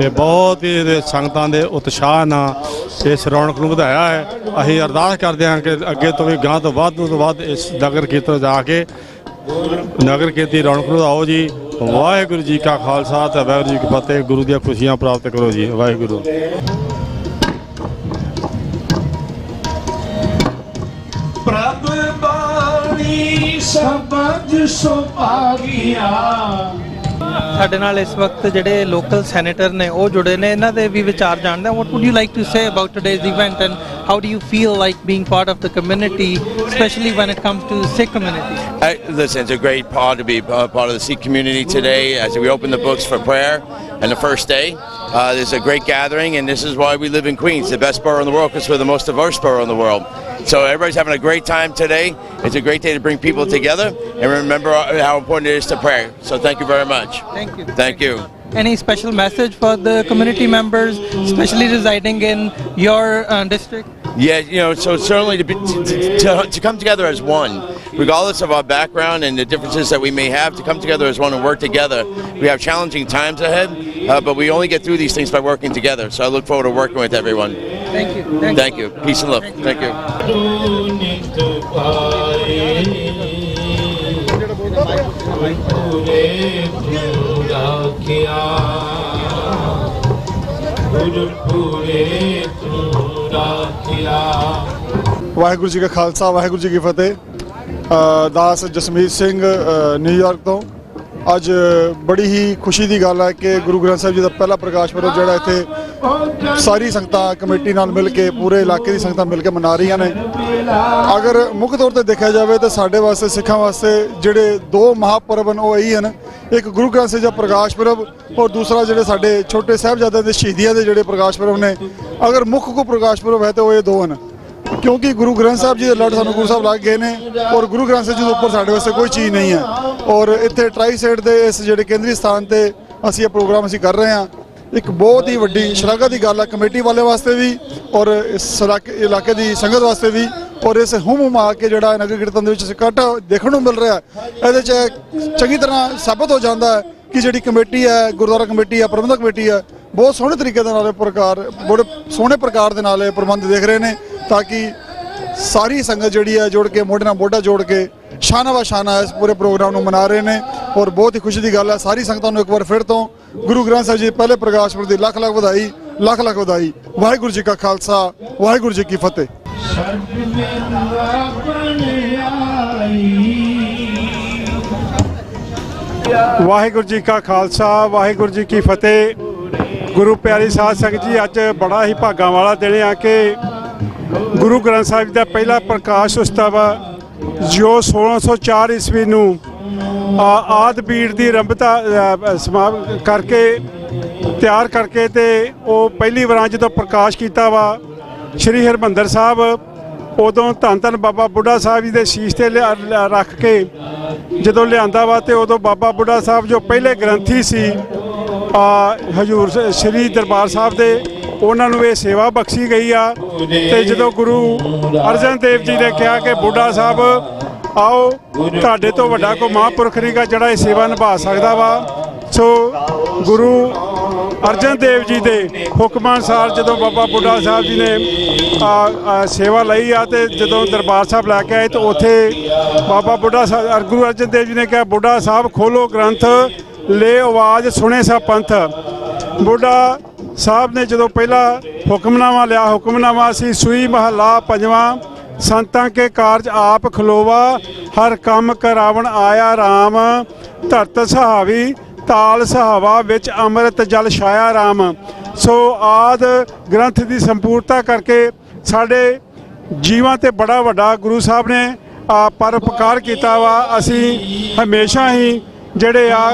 ਇਹ ਬਹੁਤ ਹੀ ਸੰਗਤਾਂ ਦੇ ਉਤਸ਼ਾਹ ਨਾਲ ਇਸ ਰੌਣਕ ਨੂੰ ਵਧਾਇਆ ਹੈ। ਅਸੀਂ ਅਰਦਾਸ ਕਰਦੇ ਹਾਂ ਕਿ ਅੱਗੇ ਤੋਂ ਵੀ ਗਾਂ ਤੋਂ ਵੱਧ ਇਸ ਨਗਰ ਕੀਰਤਨ ਜਾ ਕੇ ਨਗਰ ਕੀਰਤਨ ਦੀ ਰੌਣਕ ਨੂੰ ਵਧਾਓ ਜੀ। ਵਾਹਿਗੁਰੂ ਜੀ ਕਾ ਖਾਲਸਾ ਤੇ ਵਾਹਿਗੁਰੂ ਜੀ ਕੀ ਫਤਿਹ। ਗੁਰੂ ਦੀਆਂ ਖੁਸ਼ੀਆਂ ਪ੍ਰਾਪਤ ਕਰੋ ਜੀ। ਵਾਹਿਗੁਰੂ। ਪ੍ਰਭ ਬਾਣੀ ਸਬਦ ਸੁਭਾਗਿਆ ਸਾਡੇ ਨਾਲ ਇਸ ਵਕਤ ਜਿਹੜੇ ਲੋਕਲ ਸੈਨੇਟਰ ਨੇ ਉਹ ਜੁੜੇ ਨੇ, ਇਹਨਾਂ ਦੇ ਵੀ ਵਿਚਾਰ ਜਾਣਦੇ ਹਾਂ। What would you like to say about today's event and how do you feel like being part of the community, especially when it comes to Sikh community? Listen, it's a great part to be part of the Sikh community today as we open the books for prayer and the first day. There's a great gathering, and this is why we live in Queens, the best borough in the world, because we're the most diverse borough in the world. So everybody's having a great time today. It's a great day to bring people together and remember how important it is to pray. So thank you very much. Thank you. Thank you. Any special message for the community members, especially residing in your district? Yeah, you know, so certainly to come together as one, regardless of our background and the differences that we may have, to come together as one and work together. We have challenging times ahead, but we only get through these things by working together. So I look forward to working with everyone. Thank you. Thank you. Peace and love. Thank you. Waheguru ji ਕਾ ਖਾਲਸਾ ਵਾਹਿਗੁਰੂ ਜੀ ਕੀ ਫਤਿਹ। ਦਾਸ Jasmeet Singh New York ਤੋਂ। ਅੱਜ ਬੜੀ ਹੀ ਖੁਸ਼ੀ ਦੀ ਗੱਲ ਹੈ ਕਿ ਗੁਰੂ ਗ੍ਰੰਥ ਸਾਹਿਬ ਜੀ ਦਾ ਪਹਿਲਾ ਪ੍ਰਕਾਸ਼ ਪੁਰਬ ਜਿਹੜਾ ਇੱਥੇ ਸਾਰੀ ਸੰਗਤਾਂ ਕਮੇਟੀ ਨਾਲ ਮਿਲ ਕੇ ਪੂਰੇ ਇਲਾਕੇ ਦੀ ਸੰਗਤਾਂ ਮਿਲ ਕੇ ਮਨਾ ਰਹੀਆਂ ਨੇ। ਅਗਰ ਮੁੱਖ ਤੌਰ ਤੇ ਦੇਖਿਆ ਜਾਵੇ ਤਾਂ ਸਾਡੇ ਵਾਸਤੇ ਸਿੱਖਾਂ ਵਾਸਤੇ ਜਿਹੜੇ ਦੋ ਮਹਾਪੁਰਬ ਹਨ ਉਹ ਇਹੀ ਹਨ, ਇੱਕ ਗੁਰੂ ਗ੍ਰੰਥ ਸਾਹਿਬ ਜੀ ਦਾ ਪ੍ਰਕਾਸ਼ ਪੁਰਬ ਔਰ ਦੂਸਰਾ ਜਿਹੜੇ ਸਾਡੇ ਛੋਟੇ ਸਾਹਿਬਜ਼ਾਦਿਆਂ ਦੇ ਸ਼ਹੀਦੀਆਂ ਦੇ ਜਿਹੜੇ ਪ੍ਰਕਾਸ਼ ਪੁਰਬ ਨੇ। ਅਗਰ ਮੁੱਖ ਕੋ ਪ੍ਰਕਾਸ਼ ਪੁਰਬ ਹੈ ਤਾਂ ਉਹ ਇਹ ਦੋ ਹਨ, ਕਿਉਂਕਿ ਗੁਰੂ ਗ੍ਰੰਥ ਸਾਹਿਬ ਜੀ ਦੇ ਲੜ ਸਾਨੂੰ ਗੁਰੂ ਸਾਹਿਬ ਲੱਗ ਗਏ ਨੇ ਔਰ ਗੁਰੂ ਗ੍ਰੰਥ ਸਾਹਿਬ ਜੀ ਦੇ ਉੱਪਰ ਸਾਡੇ ਵਾਸਤੇ ਕੋਈ ਚੀਜ਼ ਨਹੀਂ ਹੈ। ਔਰ ਇੱਥੇ ਟਰਾਈ ਸਾਈਡ ਦੇ ਇਸ ਜਿਹੜੇ ਕੇਂਦਰੀ ਸਥਾਨ ਤੇ ਅਸੀਂ ਇਹ ਪ੍ਰੋਗਰਾਮ ਅਸੀਂ ਕਰ ਰਹੇ ਹਾਂ। ਇੱਕ ਬਹੁਤ ਹੀ ਵੱਡੀ ਸ਼ਲਾਘਾ ਦੀ ਗੱਲ ਹੈ ਕਮੇਟੀ ਵਾਲੇ ਵਾਸਤੇ ਵੀ ਔਰ ਇਸ ਇਲਾਕੇ ਦੀ ਸੰਗਤ ਵਾਸਤੇ ਵੀ। ਔਰ ਇਸ ਹੁਮ ਕੇ ਜਿਹੜਾ ਨਗਰ ਕੀਰਤਨ ਦੇ ਵਿੱਚ ਇਕੱਠ ਦੇਖਣ ਨੂੰ ਮਿਲ ਰਿਹਾ, ਇਹਦੇ 'ਚ ਚੰਗੀ ਤਰ੍ਹਾਂ ਸਾਬਤ ਹੋ ਜਾਂਦਾ ਹੈ ਕਿ ਜਿਹੜੀ ਕਮੇਟੀ ਹੈ, ਗੁਰਦੁਆਰਾ ਕਮੇਟੀ ਹੈ, ਪ੍ਰਬੰਧਕ ਕਮੇਟੀ ਹੈ, ਬਹੁਤ ਸੋਹਣੇ ਤਰੀਕੇ ਦੇ ਨਾਲ ਬੜੇ ਸੋਹਣੇ ਪ੍ਰਕਾਰ ਦੇ ਨਾਲ ਇਹ ਪ੍ਰਬੰਧ ਦੇਖ ਰਹੇ ਨੇ, ਤਾਂ ਕਿ ਸਾਰੀ ਸੰਗਤ ਜਿਹੜੀ ਹੈ ਜੁੜ ਕੇ ਮੋਢੇ ਨਾਲ ਮੋਢਾ ਜੋੜ ਕੇ ਸ਼ਾਨਾ ਵਾ ਸ਼ਾਨਾ ਇਸ ਪੂਰੇ ਪ੍ਰੋਗਰਾਮ ਨੂੰ ਮਨਾ ਰਹੇ ਨੇ। ਔਰ ਬਹੁਤ ਹੀ ਖੁਸ਼ੀ ਦੀ ਗੱਲ ਹੈ। ਸਾਰੀ ਸੰਗਤਾਂ ਨੂੰ ਇੱਕ ਵਾਰ ਫਿਰ ਤੋਂ ਗੁਰੂ ਗ੍ਰੰਥ ਸਾਹਿਬ ਜੀ ਪਹਿਲੇ ਪ੍ਰਕਾਸ਼ ਪੁਰਬ ਦੀ ਲੱਖ ਲੱਖ ਵਧਾਈ, ਲੱਖ ਲੱਖ ਵਧਾਈ। ਵਾਹਿਗੁਰੂ ਜੀ ਕਾ ਖਾਲਸਾ, ਵਾਹਿਗੁਰੂ ਜੀ ਕੀ ਫਤਿਹ। ਵਾਹਿਗੁਰੂ ਜੀ ਕਾ ਖਾਲਸਾ, ਵਾਹਿਗੁਰੂ ਜੀ ਕੀ ਫਤਿਹ। ਗੁਰੂ ਪਿਆਰੀ ਸਾਧ ਸੰਗਤ ਜੀ, ਅੱਜ ਬੜਾ ਹੀ ਭਾਗਾਂ ਵਾਲਾ ਦਿਨ ਆ ਕਿ ਗੁਰੂ ਗ੍ਰੰਥ ਸਾਹਿਬ ਜੀ ਦਾ ਪਹਿਲਾ ਪ੍ਰਕਾਸ਼ ਉਤਸਵ ਜੋ 1604 ਈਸਵੀ ਨੂੰ ਆਦਿ ਬੀੜ ਦੀ ਆਰੰਭਤਾ ਸਮਾਪਤ ਕਰਕੇ ਤਿਆਰ ਕਰਕੇ ਤੇ ਉਹ ਪਹਿਲੀ ਵਾਰ ਜਦੋਂ ਪ੍ਰਕਾਸ਼ ਕੀਤਾ ਵਾ ਸ਼੍ਰੀ ਹਰਿਮੰਦਰ ਸਾਹਿਬ, ਉਦੋਂ ਧੰਨ ਧੰਨ ਬਾਬਾ ਬੁੱਢਾ ਸਾਹਿਬ ਜੀ ਦੇ ਸ਼ੀਸ਼ ਤੇ ਰੱਖ ਕੇ ਜਦੋਂ ਲਿਆਂਦਾ ਵਾ ਤੇ ਉਦੋਂ ਬਾਬਾ ਬੁੱਢਾ ਸਾਹਿਬ ਜੋ ਪਹਿਲੇ ਗ੍ਰੰਥੀ ਸੀ ਹਜ਼ੂਰ ਸ਼੍ਰੀ ਦਰਬਾਰ ਸਾਹਿਬ ਦੇ, ਉਹਨਾਂ ਨੂੰ ਇਹ ਸੇਵਾ ਬਖਸ਼ੀ ਗਈ ਆ। ਤੇ ਜਦੋਂ ਗੁਰੂ ਅਰਜਨ ਦੇਵ ਜੀ ਨੇ ਕਿਹਾ ਕਿ ਬੁੱਢਾ ਸਾਹਿਬ ਆਓ, ਤੁਹਾਡੇ ਤੋਂ ਵੱਡਾ ਕੋਈ ਮਹਾਂਪੁਰਖ ਨਹੀਂਗਾ ਜਿਹੜਾ ਇਹ ਸੇਵਾ ਨਿਭਾ ਸਕਦਾ ਵਾ। ਸੋ ਗੁਰੂ ਅਰਜਨ ਦੇਵ ਜੀ ਦੇ ਹੁਕਮ ਅਨੁਸਾਰ ਜਦੋਂ ਬਾਬਾ ਬੁੱਢਾ ਸਾਹਿਬ ਜੀ ਨੇ ਸੇਵਾ ਲਈ ਆ ਤੇ ਜਦੋਂ ਦਰਬਾਰ ਸਾਹਿਬ ਲੈ ਕੇ ਆਏ ਤਾਂ ਉੱਥੇ ਬਾਬਾ ਬੁੱਢਾ ਸਾਹਿਬ ਗੁਰੂ ਅਰਜਨ ਦੇਵ ਜੀ ਨੇ ਕਿਹਾ, ਬੁੱਢਾ ਸਾਹਿਬ ਖੋਲੋ ਗ੍ਰੰਥ, ਲੈ ਆਵਾਜ਼ ਸੁਣੇ ਸਭ ਪੰਥ। ਬੁੱਢਾ ਸਾਹਿਬ ਨੇ ਜਦੋਂ ਪਹਿਲਾ ਹੁਕਮਨਾਮਾ ਲਿਆ, ਹੁਕਮਨਾਮਾ ਸੀ ਸੂਈ ਮਹੱਲਾ ਪੰਜਵਾਂ, ਸੰਤਾਂ ਕੇ ਕਾਰਜ ਆਪ ਖਲੋਵਾ, ਹਰ ਕੰਮ ਕਰਾਵਣ ਆਇਆ ਰਾਮ, ਧਰਤ ਸਹਾਵੀ ਤਾਲ ਸਹਾਵਾ ਵਿੱਚ ਅੰਮ੍ਰਿਤ ਜਲ ਛਾਇਆ ਰਾਮ। ਸੋ ਆਦ ਗ੍ਰੰਥ ਦੀ ਸੰਪੂਰਨਤਾ ਕਰਕੇ ਸਾਡੇ ਜੀਵਾਂ ਤੇ ਬੜਾ ਵੱਡਾ ਗੁਰੂ ਸਾਹਿਬ ਨੇ ਪਰਉਪਕਾਰ ਕੀਤਾ ਵਾ। ਅਸੀਂ ਹਮੇਸ਼ਾ ਹੀ ਜਿਹੜੇ ਆ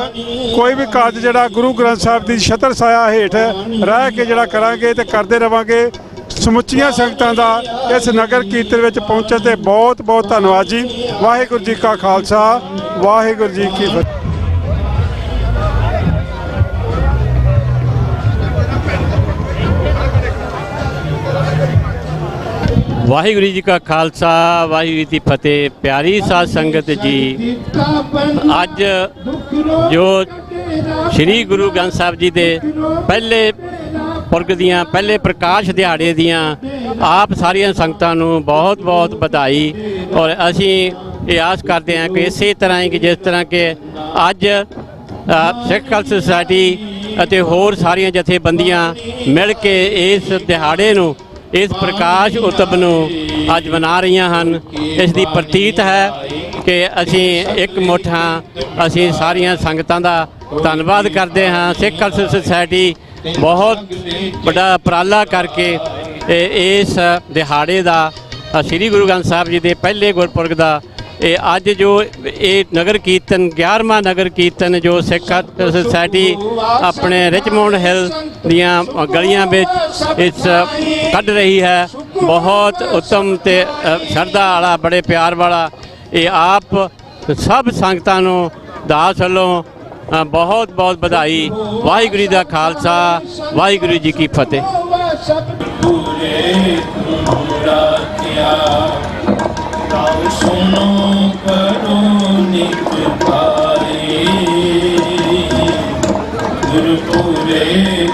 ਕੋਈ ਵੀ ਕਾਰਜ ਜਿਹੜਾ ਗੁਰੂ ਗ੍ਰੰਥ ਸਾਹਿਬ ਦੀ ਛਤਰ ਛਾਇਆ ਹੇਠ ਰਹਿ ਕੇ ਜਿਹੜਾ ਕਰਾਂਗੇ ਤੇ ਕਰਦੇ ਰਵਾਂਗੇ। ਸਮੁੱਚੀਆਂ ਸੰਗਤਾਂ ਦਾ ਇਸ ਨਗਰ ਕੀਰਤਨ ਵਿੱਚ ਪਹੁੰਚਣ ਤੇ ਬਹੁਤ ਬਹੁਤ ਧੰਨਵਾਦ ਜੀ। ਵਾਹਿਗੁਰੂ ਜੀ ਕਾ ਖਾਲਸਾ, ਵਾਹਿਗੁਰੂ ਜੀ ਕੀ ਫਤਿਹ। ਵਾਹਿਗੁਰੂ ਜੀ ਕਾ ਖਾਲਸਾ, ਵਾਹਿਗੁਰੂ ਜੀ ਦੀ ਫਤਿਹ। ਪਿਆਰੀ ਸਾਧ ਸੰਗਤ ਜੀ, ਅੱਜ ਜੋ ਸ੍ਰੀ ਗੁਰੂ ਗ੍ਰੰਥ ਸਾਹਿਬ ਜੀ ਦੇ ਪਹਿਲੇ ਪੁਰਬ ਦੀਆਂ ਪਹਿਲੇ ਪ੍ਰਕਾਸ਼ ਦਿਹਾੜੇ ਦੀਆਂ ਆਪ ਸਾਰੀਆਂ ਸੰਗਤਾਂ ਨੂੰ ਬਹੁਤ ਬਹੁਤ ਵਧਾਈ। ਔਰ ਅਸੀਂ ਇਹ ਆਸ ਕਰਦੇ ਹਾਂ ਕਿ ਇਸੇ ਤਰ੍ਹਾਂ ਹੀ ਕਿ ਜਿਸ ਤਰ੍ਹਾਂ ਕਿ ਅੱਜ ਸਿੱਖ ਕਲਚ ਸੁਸਾਇਟੀ ਅਤੇ ਹੋਰ ਸਾਰੀਆਂ ਜਥੇਬੰਦੀਆਂ ਮਿਲ ਕੇ ਇਸ ਦਿਹਾੜੇ ਨੂੰ, ਇਸ ਪ੍ਰਕਾਸ਼ ਉਤਸਵ ਨੂੰ ਅੱਜ ਮਨਾ ਰਹੀਆਂ ਹਨ। ਇਸ ਦੀ ਪ੍ਰਤੀਤ ਹੈ ਕਿ ਅਸੀਂ ਇੱਕ ਮੁੱਠ ਹਾਂ। ਅਸੀਂ ਸਾਰੀਆਂ ਸੰਗਤਾਂ ਦਾ ਧੰਨਵਾਦ ਕਰਦੇ ਹਾਂ। ਸਿੱਖ ਕਲਚ ਸੁਸਾਇਟੀ ਬਹੁਤ ਵੱਡਾ ਉਪਰਾਲਾ ਕਰਕੇ ਇਸ ਦਿਹਾੜੇ ਦਾ, ਸ੍ਰੀ ਗੁਰੂ ਗ੍ਰੰਥ ਸਾਹਿਬ ਜੀ ਦੇ ਪਹਿਲੇ ਗੁਰਪੁਰਬ ਦਾ ਇਹ ਅੱਜ ਜੋ ਇਹ ਨਗਰ ਕੀਰਤਨ 11ਵਾਂ ਨਗਰ ਕੀਰਤਨ ਜੋ ਸਿੱਖ ਸੁਸਾਇਟੀ ਆਪਣੇ ਰਿਚਮੌਂਡ ਹਿੱਲ ਦੀਆਂ ਗਲੀਆਂ ਵਿੱਚ ਇਸ ਕੱਢ ਰਹੀ ਹੈ, ਬਹੁਤ ਉੱਤਮ ਤੇ ਸ਼ਰਧਾ ਵਾਲਾ, ਬੜੇ ਪਿਆਰ ਵਾਲਾ। ਇਹ ਆਪ ਸਭ ਸੰਗਤਾਂ ਨੂੰ ਦਾਸ ਵੱਲੋਂ ਬਹੁਤ ਬਹੁਤ ਵਧਾਈ। ਵਾਹਿਗੁਰੂ ਜੀ ਦਾ ਖਾਲਸਾ, ਵਾਹਿਗੁਰੂ ਜੀ ਕੀ ਫਤਿਹ। ਸੁਨੋ ਕਰੋ ਨਿਤ ਭਾਈ, ਗੁਰਪੁਰੇ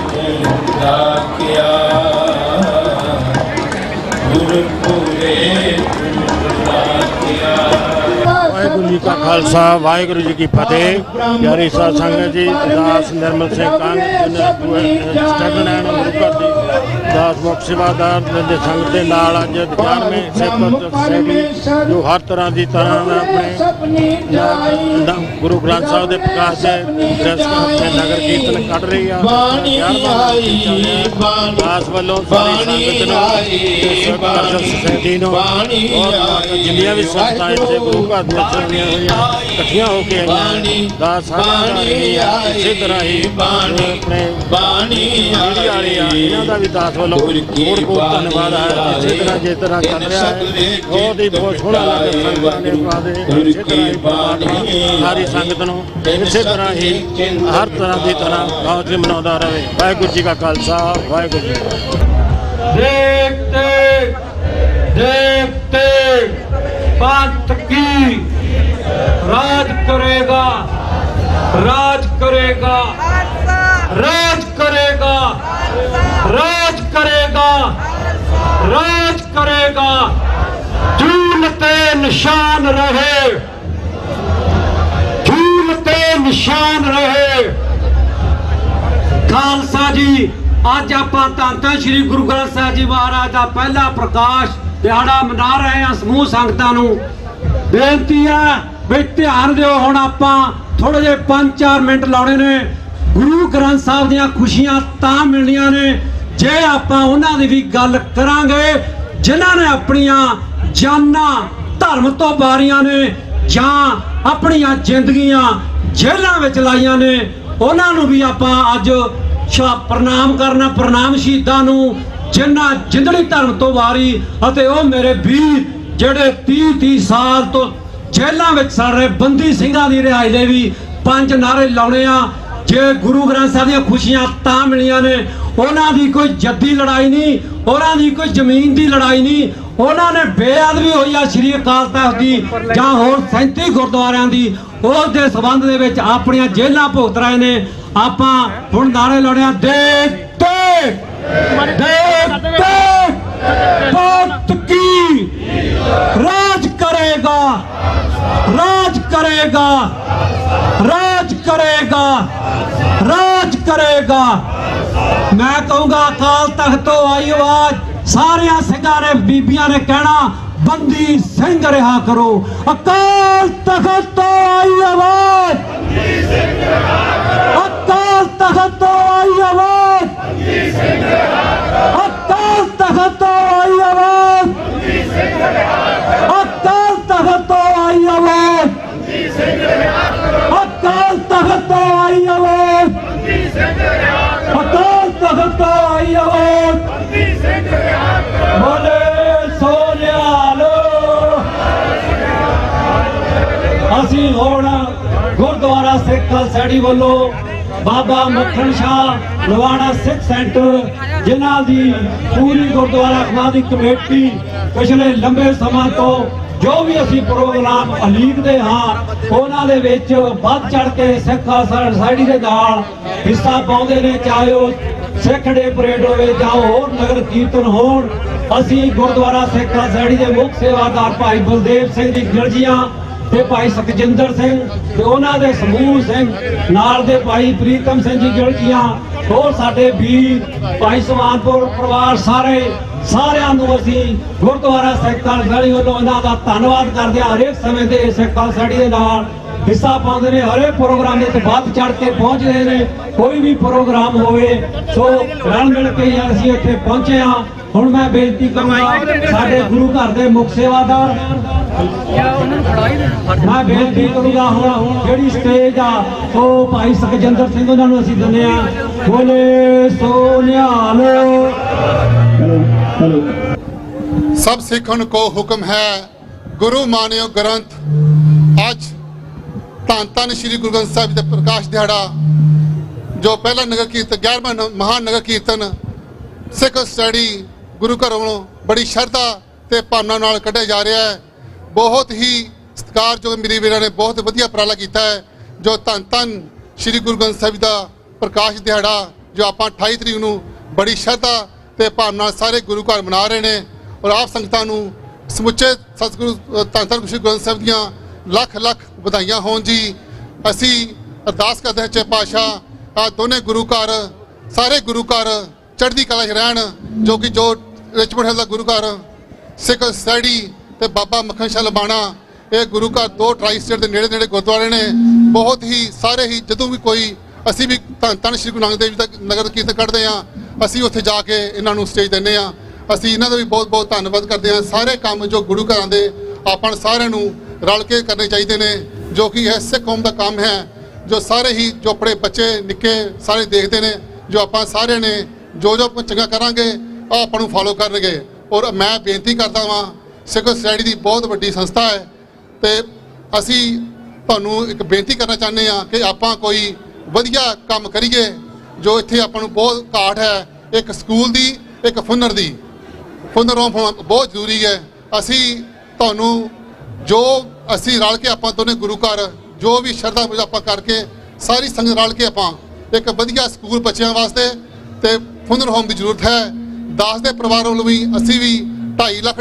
ਤੁਮਰਾ ਕਿਆ, ਗੁਰਪੁਰੇ ਤੁਮਰਾ ਕਿਆ। ਵਾਹਿਗੁਰੂ ਜੀ ਕਾ ਖਾਲਸਾ, ਵਾਹਿਗੁਰੂ ਜੀ ਕੀ ਫਤਿਹ। ਪਿਆਰੀ ਸਾਧ ਸੰਗਤ ਜੀ, ਦਾਸ ਨਿਰਮਲ ਸਿੰਘ ਕੰਗ ਸਟੈਗਨੈਨ ਗੁਰੂਘਰ ਦੀ ਦਾਸ ਮੁੱਖ ਸੇਵਾਦਾਰ ਦੇ ਸੰਗਤ ਦੇ ਨਾਲ ਅੱਜ 11ਵੇਂ ਸਿੱਖ ਸੁਸਾਇਟੀ ਜੋ ਹਰ ਤਰ੍ਹਾਂ ਦੀ ਤਰ੍ਹਾਂ ਆਪਣੇ ਗੁਰੂ ਗ੍ਰੰਥ ਸਾਹਿਬ ਦੇ ਪ੍ਰਕਾਸ਼ ਦੇ ਨਗਰ ਕੀਰਤਨ ਕੱਢ ਰਹੀ ਆ। ਦਾਸ ਵੱਲੋਂ ਸਾਰੀ ਸੰਗਤ ਨੂੰ, ਸੁਸਾਇਟੀ ਨੂੰ, ਜਿੰਨੀਆਂ ਵੀ ਸੰਸਥਾਵਾਂ ਇੱਥੇ ਗੁਰੂ ਘਰ ਦੇ ਇਕੱਠੀਆਂ ਹੋ ਕੇ ਆਈਆਂ, ਦਾਸ ਸਾਰਿਆਂ ਦਾ ਇਸੇ ਤਰ੍ਹਾਂ ਹੀ ਆਪਣੇ ਮੀਡੀਆ ਵਾਲੇ ਆ, ਇਹਨਾਂ ਦਾ ਵੀ ਦਾਸ ਵੱਲੋਂ ਬਹੁਤ ਬਹੁਤ ਧੰਨਵਾਦ ਹੈ। ਇਸੇ ਤਰ੍ਹਾਂ ਜਿਸ ਤਰ੍ਹਾਂ ਚੱਲ ਰਿਹਾ ਹੈ, ਬਹੁਤ ਹੀ ਬਹੁਤ ਸੋਹਣਾ ਲੱਗਦਾ। ਸੰਗਤਾਂ ਨੇ ਪਾਦੇ ਇਸੇ ਤਰ੍ਹਾਂ ਹੀ ਪਰਮਾਤਮਾ ਸਾਰੀ ਸੰਗਤ ਨੂੰ ਇਸੇ ਤਰ੍ਹਾਂ ਹੀ ਹਰ ਤਰ੍ਹਾਂ ਦੀ ਤਰ੍ਹਾਂ ਬਹੁਤ ਹੀ ਮਨਾਉਂਦਾ ਰਹੇ। ਵਾਹਿਗੁਰੂ ਜੀ ਕਾ ਖਾਲਸਾ, ਵਾਹਿਗੁਰੂ ਜੀ। देखते देखते पंथ की राज करेगा, राज करेगा, राज करेगा, राज करेगा, राज करेगा। झूलते निशान रहे, झूलते निशान रहे। खालसा जी, ਅੱਜ ਆਪਾਂ ਧੰਨ ਸ਼੍ਰੀ ਗੁਰੂ ਗ੍ਰੰਥ ਸਾਹਿਬ ਜੀ ਮਹਾਰਾਜ ਦਾ ਪਹਿਲਾ ਪ੍ਰਕਾਸ਼ ਦਿਹਾੜਾ ਮਨਾ ਰਹੇ ਹਾਂ। ਸਮੂਹ ਸੰਗਤਾਂ ਨੂੰ ਬੇਨਤੀ ਹੈ ਵੀ ਧਿਆਨ ਦਿਓ। ਹੁਣ ਆਪਾਂ ਥੋੜੇ ਜਿਹੇ 5-4 ਮਿੰਟ ਲਾਉਣੇ ਨੇ ਗੁਰੂ ਗ੍ਰੰਥ ਸਾਹਿਬ ਦੀਆਂ ਖੁਸ਼ੀਆਂ ਤਾਂ ਮਿਲਣੀਆਂ ਨੇ ਜੇ ਆਪਾਂ ਉਹਨਾਂ ਦੀ ਵੀ ਗੱਲ ਕਰਾਂਗੇ ਜਿਨ੍ਹਾਂ ਨੇ ਆਪਣੀਆਂ ਜਾਨਾਂ ਧਰਮ ਤੋਂ ਵਾਰੀਆਂ ਨੇ ਜਾਂ ਆਪਣੀਆਂ ਜ਼ਿੰਦਗੀਆਂ ਜੇਲ੍ਹਾਂ ਵਿੱਚ ਲਾਈਆਂ ਨੇ। ਉਹਨਾਂ ਨੂੰ ਵੀ ਆਪਾਂ ਅੱਜ ਪ੍ਰਣਾਮ ਕਰਨਾ, ਪ੍ਰਣਾਮ ਸ਼ਹੀਦਾਂ ਨੂੰ ਜਿਨ੍ਹਾਂ ਜਿੰਦੜੀ ਧਰਮ ਤੋਂ ਵਾਰੀ ਅਤੇ ਉਹ ਮੇਰੇ ਵੀਰ ਜਿਹੜੇ 30 ਸਾਲ ਤੋਂ ਜੇਲ੍ਹਾਂ ਵਿੱਚ ਸੜ ਰਹੇ ਬੰਦੀ ਸਿੰਘਾਂ ਦੀ ਰਿਹਾਈ ਦੇ ਵੀ 5 ਨਾਅਰੇ ਲਾਉਣੇ ਆ। ਜੇ ਗੁਰੂ ਗ੍ਰੰਥ ਸਾਹਿਬ ਦੀਆਂ ਖੁਸ਼ੀਆਂ ਤਾਂ ਮਿਲੀਆਂ ਨੇ, ਉਹਨਾਂ ਦੀ ਕੋਈ ਜੱਦੀ ਲੜਾਈ ਨਹੀਂ, ਉਹਨਾਂ ਦੀ ਕੋਈ ਜ਼ਮੀਨ ਦੀ ਲੜਾਈ ਨਹੀਂ, ਉਹਨਾਂ ਨੇ ਬੇਅਦਬੀ ਹੋਈ ਆ ਸ਼੍ਰੀ ਅਕਾਲ ਤਖਤ ਦੀ ਜਾਂ ਹੋਰ 37 ਗੁਰਦੁਆਰਿਆਂ ਦੀ, ਉਸ ਦੇ ਸਬੰਧ ਦੇ ਵਿੱਚ ਆਪਣੀਆਂ ਜੇਲ੍ਹਾਂ ਭੁਗਤ ਰਹੇ ਨੇ। ਆਪਾਂ ਹੁਣ ਨਾਅਰੇ ਲਾਉਣੇ ਦੇਖ ਭਗਤ ਕੀ ਰਾਜ ਕਰੇਗਾ, ਰਾਜ ਕਰੇਗਾ, ਰਾਜ ਕਰੇਗਾ, ਰਾਜ ਕਰੇਗਾ। ਮੈਂ ਕਹੂੰਗਾ ਅਕਾਲ ਤਖਤ ਤੋਂ ਆਈ ਆਵਾਜ਼ ਸਾਰਿਆਂ ਸਿੰਘਾਂ ਨੇ ਬੀਬੀਆਂ ਨੇ ਕਹਿਣਾ ਬੰਦੀ ਸਿੰਘ ਰਿਹਾ ਕਰੋ। ਅਕਾਲ ਤਖਤ ਤੋਂ ਆਈ ਆਵਾਜ਼, ਅਕਾਲ ਤਖਤ ਤੋਂ ਆਈ ਆਵਾਜ਼, ਅਕਾਲ ਤਖਤ ਤੋਂ ਆਈ ਆਵਾਜ਼, ਅਕਾਲ ਤਖਤ ਤੋਂ ਆਈ ਆਵਾਜ਼, ਅਕਾਲ ਤਖਤ ਤੋਂ ਆਈ ਆਵਾਜ਼, ਅਕਾਲ ਤਖਤ ਤੋਂ ਆਈ ਆਵਾਜ਼। ਬੋਲੇ ਸੋ ਨਿਹਾਲ। ਅਸੀਂ ਹੁਣ ਗੁਰਦੁਆਰਾ ਸਿੱਖ ਖਾਲਸਾੜੀ ਵੱਲੋਂ ਬਾਬਾ ਮੱਖਣ ਸ਼ਾਹ ਲਵਾਣਾ ਸਿੱਖ ਸੈਂਟਰ ਜਿਨ੍ਹਾਂ ਦੀ ਪੂਰੀ ਗੁਰਦੁਆਰਾ ਖਵਾਦੀ ਕਮੇਟੀ ਪਿਛਲੇ ਲੰਬੇ ਸਮਾਂ ਤੋਂ ਜੋ ਵੀ ਅਸੀਂ ਪ੍ਰੋਗਰਾਮ ਉਲੀਕਦੇ ਹਾਂ ਉਹਨਾਂ ਦੇ ਵਿੱਚ ਵੱਧ ਚੜ ਕੇ ਸਿੱਖ ਖਾਲਸਾ ਸੋਸਾਇਟੀ ਦੇ ਨਾਲ ਹਿੱਸਾ ਪਾਉਂਦੇ ਨੇ, ਚਾਹੇ ਉਹ ਸਿੱਖ ਡੇ ਪਰੇਡ ਹੋਵੇ ਜਾਂ ਹੋਰ ਨਗਰ ਕੀਰਤਨ ਹੋਣ। ਅਸੀਂ ਗੁਰਦੁਆਰਾ ਸਿੱਖ ਖਾਲਸਾੜੀ ਦੇ ਮੁੱਖ ਸੇਵਾਦਾਰ ਭਾਈ ਬਲਦੇਵ ਸਿੰਘ ਜੀ ਗਿਲਜੀਆਂ ਤੇ ਭਾਈ ਸੁਖਜਿੰਦਰ ਸਿੰਘ ਤੇ ਉਹਨਾਂ ਦੇ ਸਮੂਹ ਸਿੰਘ ਨਾਲ ਦੇ ਭਾਈ ਪ੍ਰੀਤਮ ਸਿੰਘ ਜੀ ਗਿਲਜੀਆਂ, ਹੋਰ ਸਾਡੇ ਵੀਰ ਭਾਈ ਸੁਮਾਨਪੁਰ ਪਰਿਵਾਰ ਸਾਰਿਆਂ ਨੂੰ ਅਸੀਂ ਗੁਰਦੁਆਰਾ ਸਿੱਖ ਖਾਲਸਾੜੀ ਵੱਲੋਂ ਇਹਨਾਂ ਦਾ ਧੰਨਵਾਦ ਕਰਦੇ ਹਾਂ। ਹਰੇਕ ਸਮੇਂ ਦੇ ਸਿੱਖ ਖਾਲਸਾੜੀ ਦੇ ਨਾਲ ਹਿੱਸਾ ਪਾਉਂਦੇ ਨੇ, ਹਰੇਕ ਪ੍ਰੋਗਰਾਮ ਵਿੱਚ ਵੱਧ ਚੜ ਕੇ ਪਹੁੰਚਦੇ ਨੇ। ਕੋਈ ਵੀ ਪ੍ਰੋਗਰਾਮ ਹੋਵੇ ਸੋ ਰਲ ਮਿਲ ਕੇ ਅਸੀਂ ਇੱਥੇ ਪਹੁੰਚੇ ਹਾਂ। ਹੁਣ ਮੈਂ ਬੇਨਤੀ ਕਰਾਂਗਾ ਸਾਡੇ ਗੁਰੂ ਘਰ ਦੇ ਮੁੱਖ ਸੇਵਾਦਾਰ, ਮੈਂ ਬੇਨਤੀ ਕਰੂੰਗਾ ਹੁਣ ਜਿਹੜੀ ਸਟੇਜ ਆ ਉਹ ਭਾਈ ਸੁਖਜਿੰਦਰ ਸਿੰਘ ਉਹਨਾਂ ਨੂੰ ਅਸੀਂ ਦਿੰਦੇ ਆ। ਬੋਲੇ ਸੋ ਨਿਹਾਲ। सब सिखन को हुक्म है गुरु मानियो ग्रंथ। आज धन धन श्री गुरु ग्रंथ साहिब का प्रकाश दिहाड़ा जो पहला नगर कीर्तन 11वां महान नगर कीर्तन सिख स्टडी गुरु घरों बड़ी श्रद्धा ते भावना नाल कढ़िया जा रहा है। बहुत ही सत्कारयोग मेरे वीरां ने बहुत वधिया उपराला किया है जो धन धन श्री गुरु ग्रंथ साहिब का प्रकाश दिहाड़ा जो आप 28 तरीक नूं बड़ी श्रद्धा ते भावना नाल सारे गुरु घर मना रहे हैं। और आप संगतां नूं समुचे सतगुरु धन धन श्री गुरु ग्रंथ साहिब दीआं लख लख ਵਧਾਈਆਂ होण जी। असीं अरदास करदे हां चे पातशाह आ दोने गुरु घर सारे गुरु घर चढ़दी कला च रहण जो कि जो रिचमंड हिल दा गुरु घर सिख सोसाइटी ते बाबा मक्खन शाह लबाणा ये गुरु घर दो ट्राई स्टेट के नेड़े नेड़े गुरुद्वारे ने। बहुत ही सारे ही जदों भी कोई असीं भी धन धन श्री गुरु नानक देव जी दा नगर कीर्तन कढ़दे हां असीं उत्थे जाके इन्हां नूं स्टेज दिंदे हां। ਅਸੀਂ ਇਹਨਾਂ ਦਾ ਵੀ ਬਹੁਤ ਬਹੁਤ ਧੰਨਵਾਦ ਕਰਦੇ ਹਾਂ। ਸਾਰੇ ਕੰਮ ਜੋ ਗੁਰੂ ਘਰਾਂ ਦੇ ਆਪਾਂ ਸਾਰਿਆਂ ਨੂੰ ਰਲ ਕੇ ਕਰਨੇ ਚਾਹੀਦੇ ਨੇ ਜੋ ਕਿ ਇਹ ਸਿੱਖ ਕੌਮ ਦਾ ਕੰਮ ਹੈ ਜੋ ਸਾਰੇ ਹੀ ਜੋ ਆਪਣੇ ਬੱਚੇ ਨਿੱਕੇ ਸਾਰੇ ਦੇਖਦੇ ਨੇ ਜੋ ਆਪਾਂ ਸਾਰਿਆਂ ਨੇ ਜੋ ਚੰਗਾ ਕਰਾਂਗੇ ਆ ਆਪਾਂ ਨੂੰ ਫਾਲੋ ਕਰਨਗੇ। ਔਰ ਮੈਂ ਬੇਨਤੀ ਕਰਦਾ ਵਾਂ ਸਿੱਖ ਸੋਸਾਇਟੀ ਦੀ ਬਹੁਤ ਵੱਡੀ ਸੰਸਥਾ ਹੈ ਤੇ ਅਸੀਂ ਤੁਹਾਨੂੰ ਇੱਕ ਬੇਨਤੀ ਕਰਨਾ ਚਾਹੁੰਦੇ ਹਾਂ ਕਿ ਆਪਾਂ ਕੋਈ ਵਧੀਆ ਕੰਮ ਕਰੀਏ ਜੋ ਇੱਥੇ ਆਪਾਂ ਨੂੰ ਬਹੁਤ ਘਾਟ ਹੈ। ਇੱਕ ਸਕੂਲ ਦੀ ਇੱਕ ਫੁੰਨਰ ਦੀ ਫੁੰਨਰ ਬਹੁਤ ਜ਼ਰੂਰੀ ਹੈ। ਅਸੀਂ ਤੁਹਾਨੂੰ ਜੋ ਅਸੀਂ ਰਲ ਕੇ ਆਪਾਂ ਦੋਨੇ ਗੁਰੂ ਘਰ ਜੋ ਵੀ ਸ਼ਰਧਾ ਪੂਜਾ ਆਪਾਂ ਕਰਕੇ ਸਾਰੀ ਸੰਗਤ ਰਲ ਕੇ ਆਪਾਂ ਇੱਕ ਵਧੀਆ ਸਕੂਲ ਬੱਚਿਆਂ ਵਾਸਤੇ ਤੇ ਫੁੰਨਰ ਹੋਮ ਦੀ ਜ਼ਰੂਰਤ ਹੈ। ਦਾਸ ਦੇ ਪਰਿਵਾਰ ਵੱਲੋਂ ਵੀ ਅਸੀਂ ਵੀ $2.5 ਲੱਖ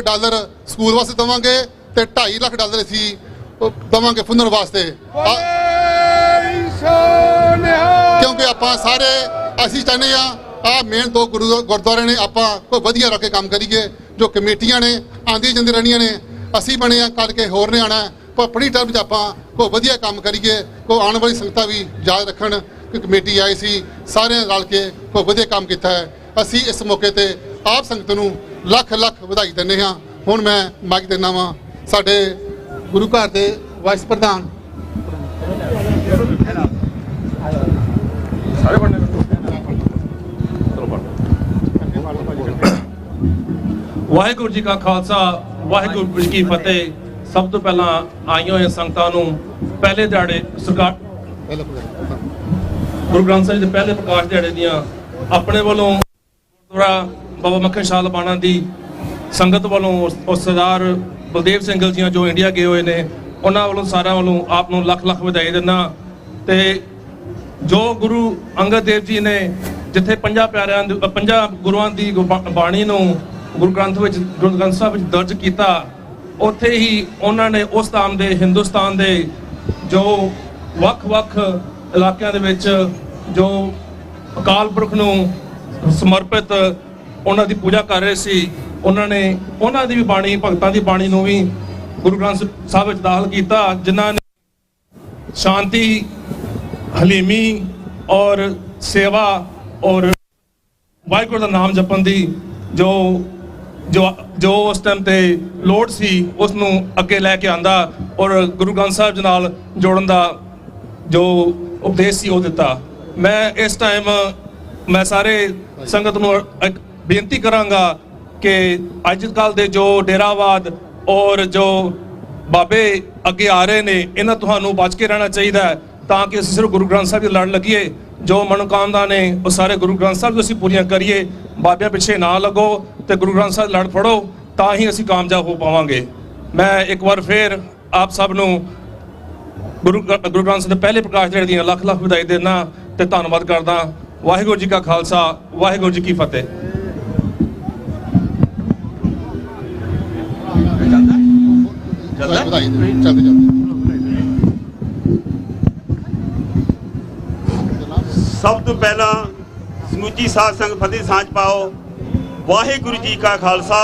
ਸਕੂਲ ਵਾਸਤੇ ਦੇਵਾਂਗੇ ਤੇ $2.5 ਲੱਖ ਅਸੀਂ ਦੇਵਾਂਗੇ ਫੁੰਨਰ ਵਾਸਤੇ ਕਿਉਂਕਿ ਆਪਾਂ ਸਾਰੇ ਅਸੀਂ ਚਾਹੁੰਦੇ ਹਾਂ ਆ ਮੇਨ ਦੋ ਗੁਰਦੁਆਰੇ ਨੇ ਆਪਾਂ ਕੋਈ ਵਧੀਆ ਰੱਖ ਕੇ ਕੰਮ ਕਰੀਏ ਜੋ ਕਮੇਟੀਆਂ ਨੇ ਆਂਦੀਆਂ ਜਾਂਦੀਆਂ ਰਹਿਣੀਆਂ ਨੇ ਅਸੀਂ ਬਣੇ ਆ ਕਰਕੇ ਹੋਰ ਨੇ ਆਣਾ ਪਰ ਆਪਣੀ ਟਰਮ 'ਚ ਆਪਾਂ ਕੋਈ ਵਧੀਆ ਕੰਮ ਕਰੀਏ ਕੋਈ ਆਉਣ ਵਾਲੀ ਸੰਗਤਾਂ ਵੀ ਯਾਦ ਰੱਖਣ ਕਮੇਟੀ ਆਈ ਸੀ, ਸਾਰਿਆਂ ਨੇ ਰਲ ਕੇ ਬਹੁਤ ਵਧੀਆ ਕੰਮ ਕੀਤਾ ਹੈ। ਅਸੀਂ ਇਸ ਮੌਕੇ ਤੇ ਆਪ ਸੰਗਤ ਨੂੰ ਲੱਖ ਲੱਖ ਵਧਾਈ ਦਿੰਦੇ ਹਾਂ। ਹੁਣ ਮੈਂ ਮਾਈਕ ਦਿੰਦਾ ਵਾਂ ਸਾਡੇ ਗੁਰੂ ਘਰ ਦੇ ਵਾਈਸ ਪ੍ਰਧਾਨ ਵਾਹਿਗੁਰੂ ਜੀ ਕਾ ਖਾਲਸਾ ਵਾਹਿਗੁਰੂ ਜੀ ਕੀ ਫਤਿਹ। ਸਭ ਤੋਂ ਪਹਿਲਾਂ ਆਈਆਂ ਹੋਈਆਂ ਸੰਗਤਾਂ ਨੂੰ ਪਹਿਲੇ ਦਿਹਾੜੇ ਸਰਕਾਰ ਗੁਰੂ ਗ੍ਰੰਥ ਸਾਹਿਬ ਦੇ ਪਹਿਲੇ ਪ੍ਰਕਾਸ਼ ਦਿਹਾੜੇ ਦੀਆਂ ਆਪਣੇ ਵੱਲੋਂ ਗੁਰਦੁਆਰਾ ਬਾਬਾ ਮੱਖਣ ਸ਼ਾਹ ਲਬਾਣਾ ਦੀ ਸੰਗਤ ਵੱਲੋਂ ਔਰ ਸਰਦਾਰ ਬਲਦੇਵ ਸਿੰਘ ਜੀਆਂ ਜੋ ਇੰਡੀਆ ਗਏ ਹੋਏ ਨੇ, ਉਹਨਾਂ ਵੱਲੋਂ ਸਾਰਿਆਂ ਵੱਲੋਂ ਆਪ ਨੂੰ ਲੱਖ ਲੱਖ ਵਧਾਈ ਦਿੰਦਾ। ਤੇ ਜੋ ਗੁਰੂ ਅੰਗਦ ਦੇਵ ਜੀ ਨੇ ਜਿੱਥੇ ਪੰਜਾਂ ਗੁਰੂਆਂ ਦੀ ਬਾਣੀ ਨੂੰ ਗੁਰੂ ਗ੍ਰੰਥ ਸਾਹਿਬ ਵਿੱਚ ਦਰਜ ਕੀਤਾ, ਉੱਥੇ ਹੀ ਉਹਨਾਂ ਨੇ ਉਸ ਟਾਈਮ ਦੇ ਹਿੰਦੁਸਤਾਨ ਦੇ ਜੋ ਵੱਖ-ਵੱਖ ਇਲਾਕਿਆਂ ਦੇ ਵਿੱਚ ਜੋ ਅਕਾਲ ਪੁਰਖ ਨੂੰ ਸਮਰਪਿਤ ਉਹਨਾਂ ਦੀ ਪੂਜਾ ਕਰ ਰਹੇ ਸੀ, ਉਹਨਾਂ ਨੇ ਉਹਨਾਂ ਦੀ ਵੀ ਬਾਣੀ, ਭਗਤਾਂ ਦੀ ਬਾਣੀ ਨੂੰ ਵੀ ਗੁਰੂ ਗ੍ਰੰਥ ਸਾਹਿਬ ਵਿੱਚ ਦਾਖਲ ਕੀਤਾ, ਜਿਨ੍ਹਾਂ ਨੇ ਸ਼ਾਂਤੀ, ਹਲੀਮੀ ਔਰ ਸੇਵਾ ਔਰ ਵਾਹਿਗੁਰੂ ਦਾ ਨਾਮ ਜਪਣ ਦੀ ਜੋ ਉਸ ਟਾਈਮ ਤੇ ਲੋੜ ਸੀ ਉਸ ਨੂੰ ਅੱਗੇ ਲੈ ਕੇ ਆਂਦਾ ਔਰ ਗੁਰੂ ਗ੍ਰੰਥ ਸਾਹਿਬ ਜੀ ਨਾਲ ਜੋੜਨ ਦਾ ਜੋ ਉਪਦੇਸ਼ ਸੀ ਉਹ ਦਿੱਤਾ। ਮੈਂ ਇਸ ਟਾਈਮ ਮੈਂ ਸਾਰੇ ਸੰਗਤ ਨੂੰ ਇੱਕ ਬੇਨਤੀ ਕਰਾਂਗਾ ਕਿ ਅੱਜ ਕੱਲ੍ਹ ਦੇ ਜੋ ਡੇਰਾਵਾਦ ਔਰ ਜੋ ਬਾਬੇ ਅੱਗੇ ਆ ਰਹੇ ਨੇ, ਇਹਨਾਂ ਤੁਹਾਨੂੰ ਬਚ ਕੇ ਰਹਿਣਾ ਚਾਹੀਦਾ ਹੈ ਤਾਂ ਕਿ ਅਸੀਂ ਸਿਰਫ ਗੁਰੂ ਗ੍ਰੰਥ ਸਾਹਿਬ ਦੀ ਲੜ ਲੱਗੀਏ। ਜੋ ਮਨੋਕਾਮਨਾ ਨੇ ਉਹ ਸਾਰੇ ਗੁਰੂ ਗ੍ਰੰਥ ਸਾਹਿਬ ਅਸੀਂ ਪੂਰੀਆਂ ਕਰੀਏ, ਬਾਬਿਆਂ ਪਿੱਛੇ ਨਾ ਲੱਗੋ ਤੇ ਗੁਰੂ ਗ੍ਰੰਥ ਸਾਹਿਬ ਲੜ ਫੜੋ, ਤਾਂ ਹੀ ਅਸੀਂ ਕਾਮਯਾਬ ਹੋ ਪਾਵਾਂਗੇ। ਮੈਂ ਇੱਕ ਵਾਰ ਫੇਰ ਆਪ ਸਭ ਨੂੰ ਗੁਰੂ ਗ੍ਰੰਥ ਸਾਹਿਬ ਦੇ ਪਹਿਲੇ ਪ੍ਰਕਾਸ਼ ਦਿਹਾੜੇ ਦੀਆਂ ਲੱਖ ਲੱਖ ਵਧਾਈ ਦਿੰਦਾ ਤੇ ਧੰਨਵਾਦ ਕਰਦਾ। ਵਾਹਿਗੁਰੂ ਜੀ ਕਾ ਖਾਲਸਾ, ਵਾਹਿਗੁਰੂ ਜੀ ਕੀ ਫਤਿਹ। ਸਭ ਤੋਂ ਪਹਿਲਾਂ ਸਮੁੱਚੀ ਸਾਧ ਸੰਗਤ ਫਤਿਹ ਸਾਂਝ ਪਾਓ। ਵਾਹਿਗੁਰੂ ਜੀ ਕਾ ਖਾਲਸਾ,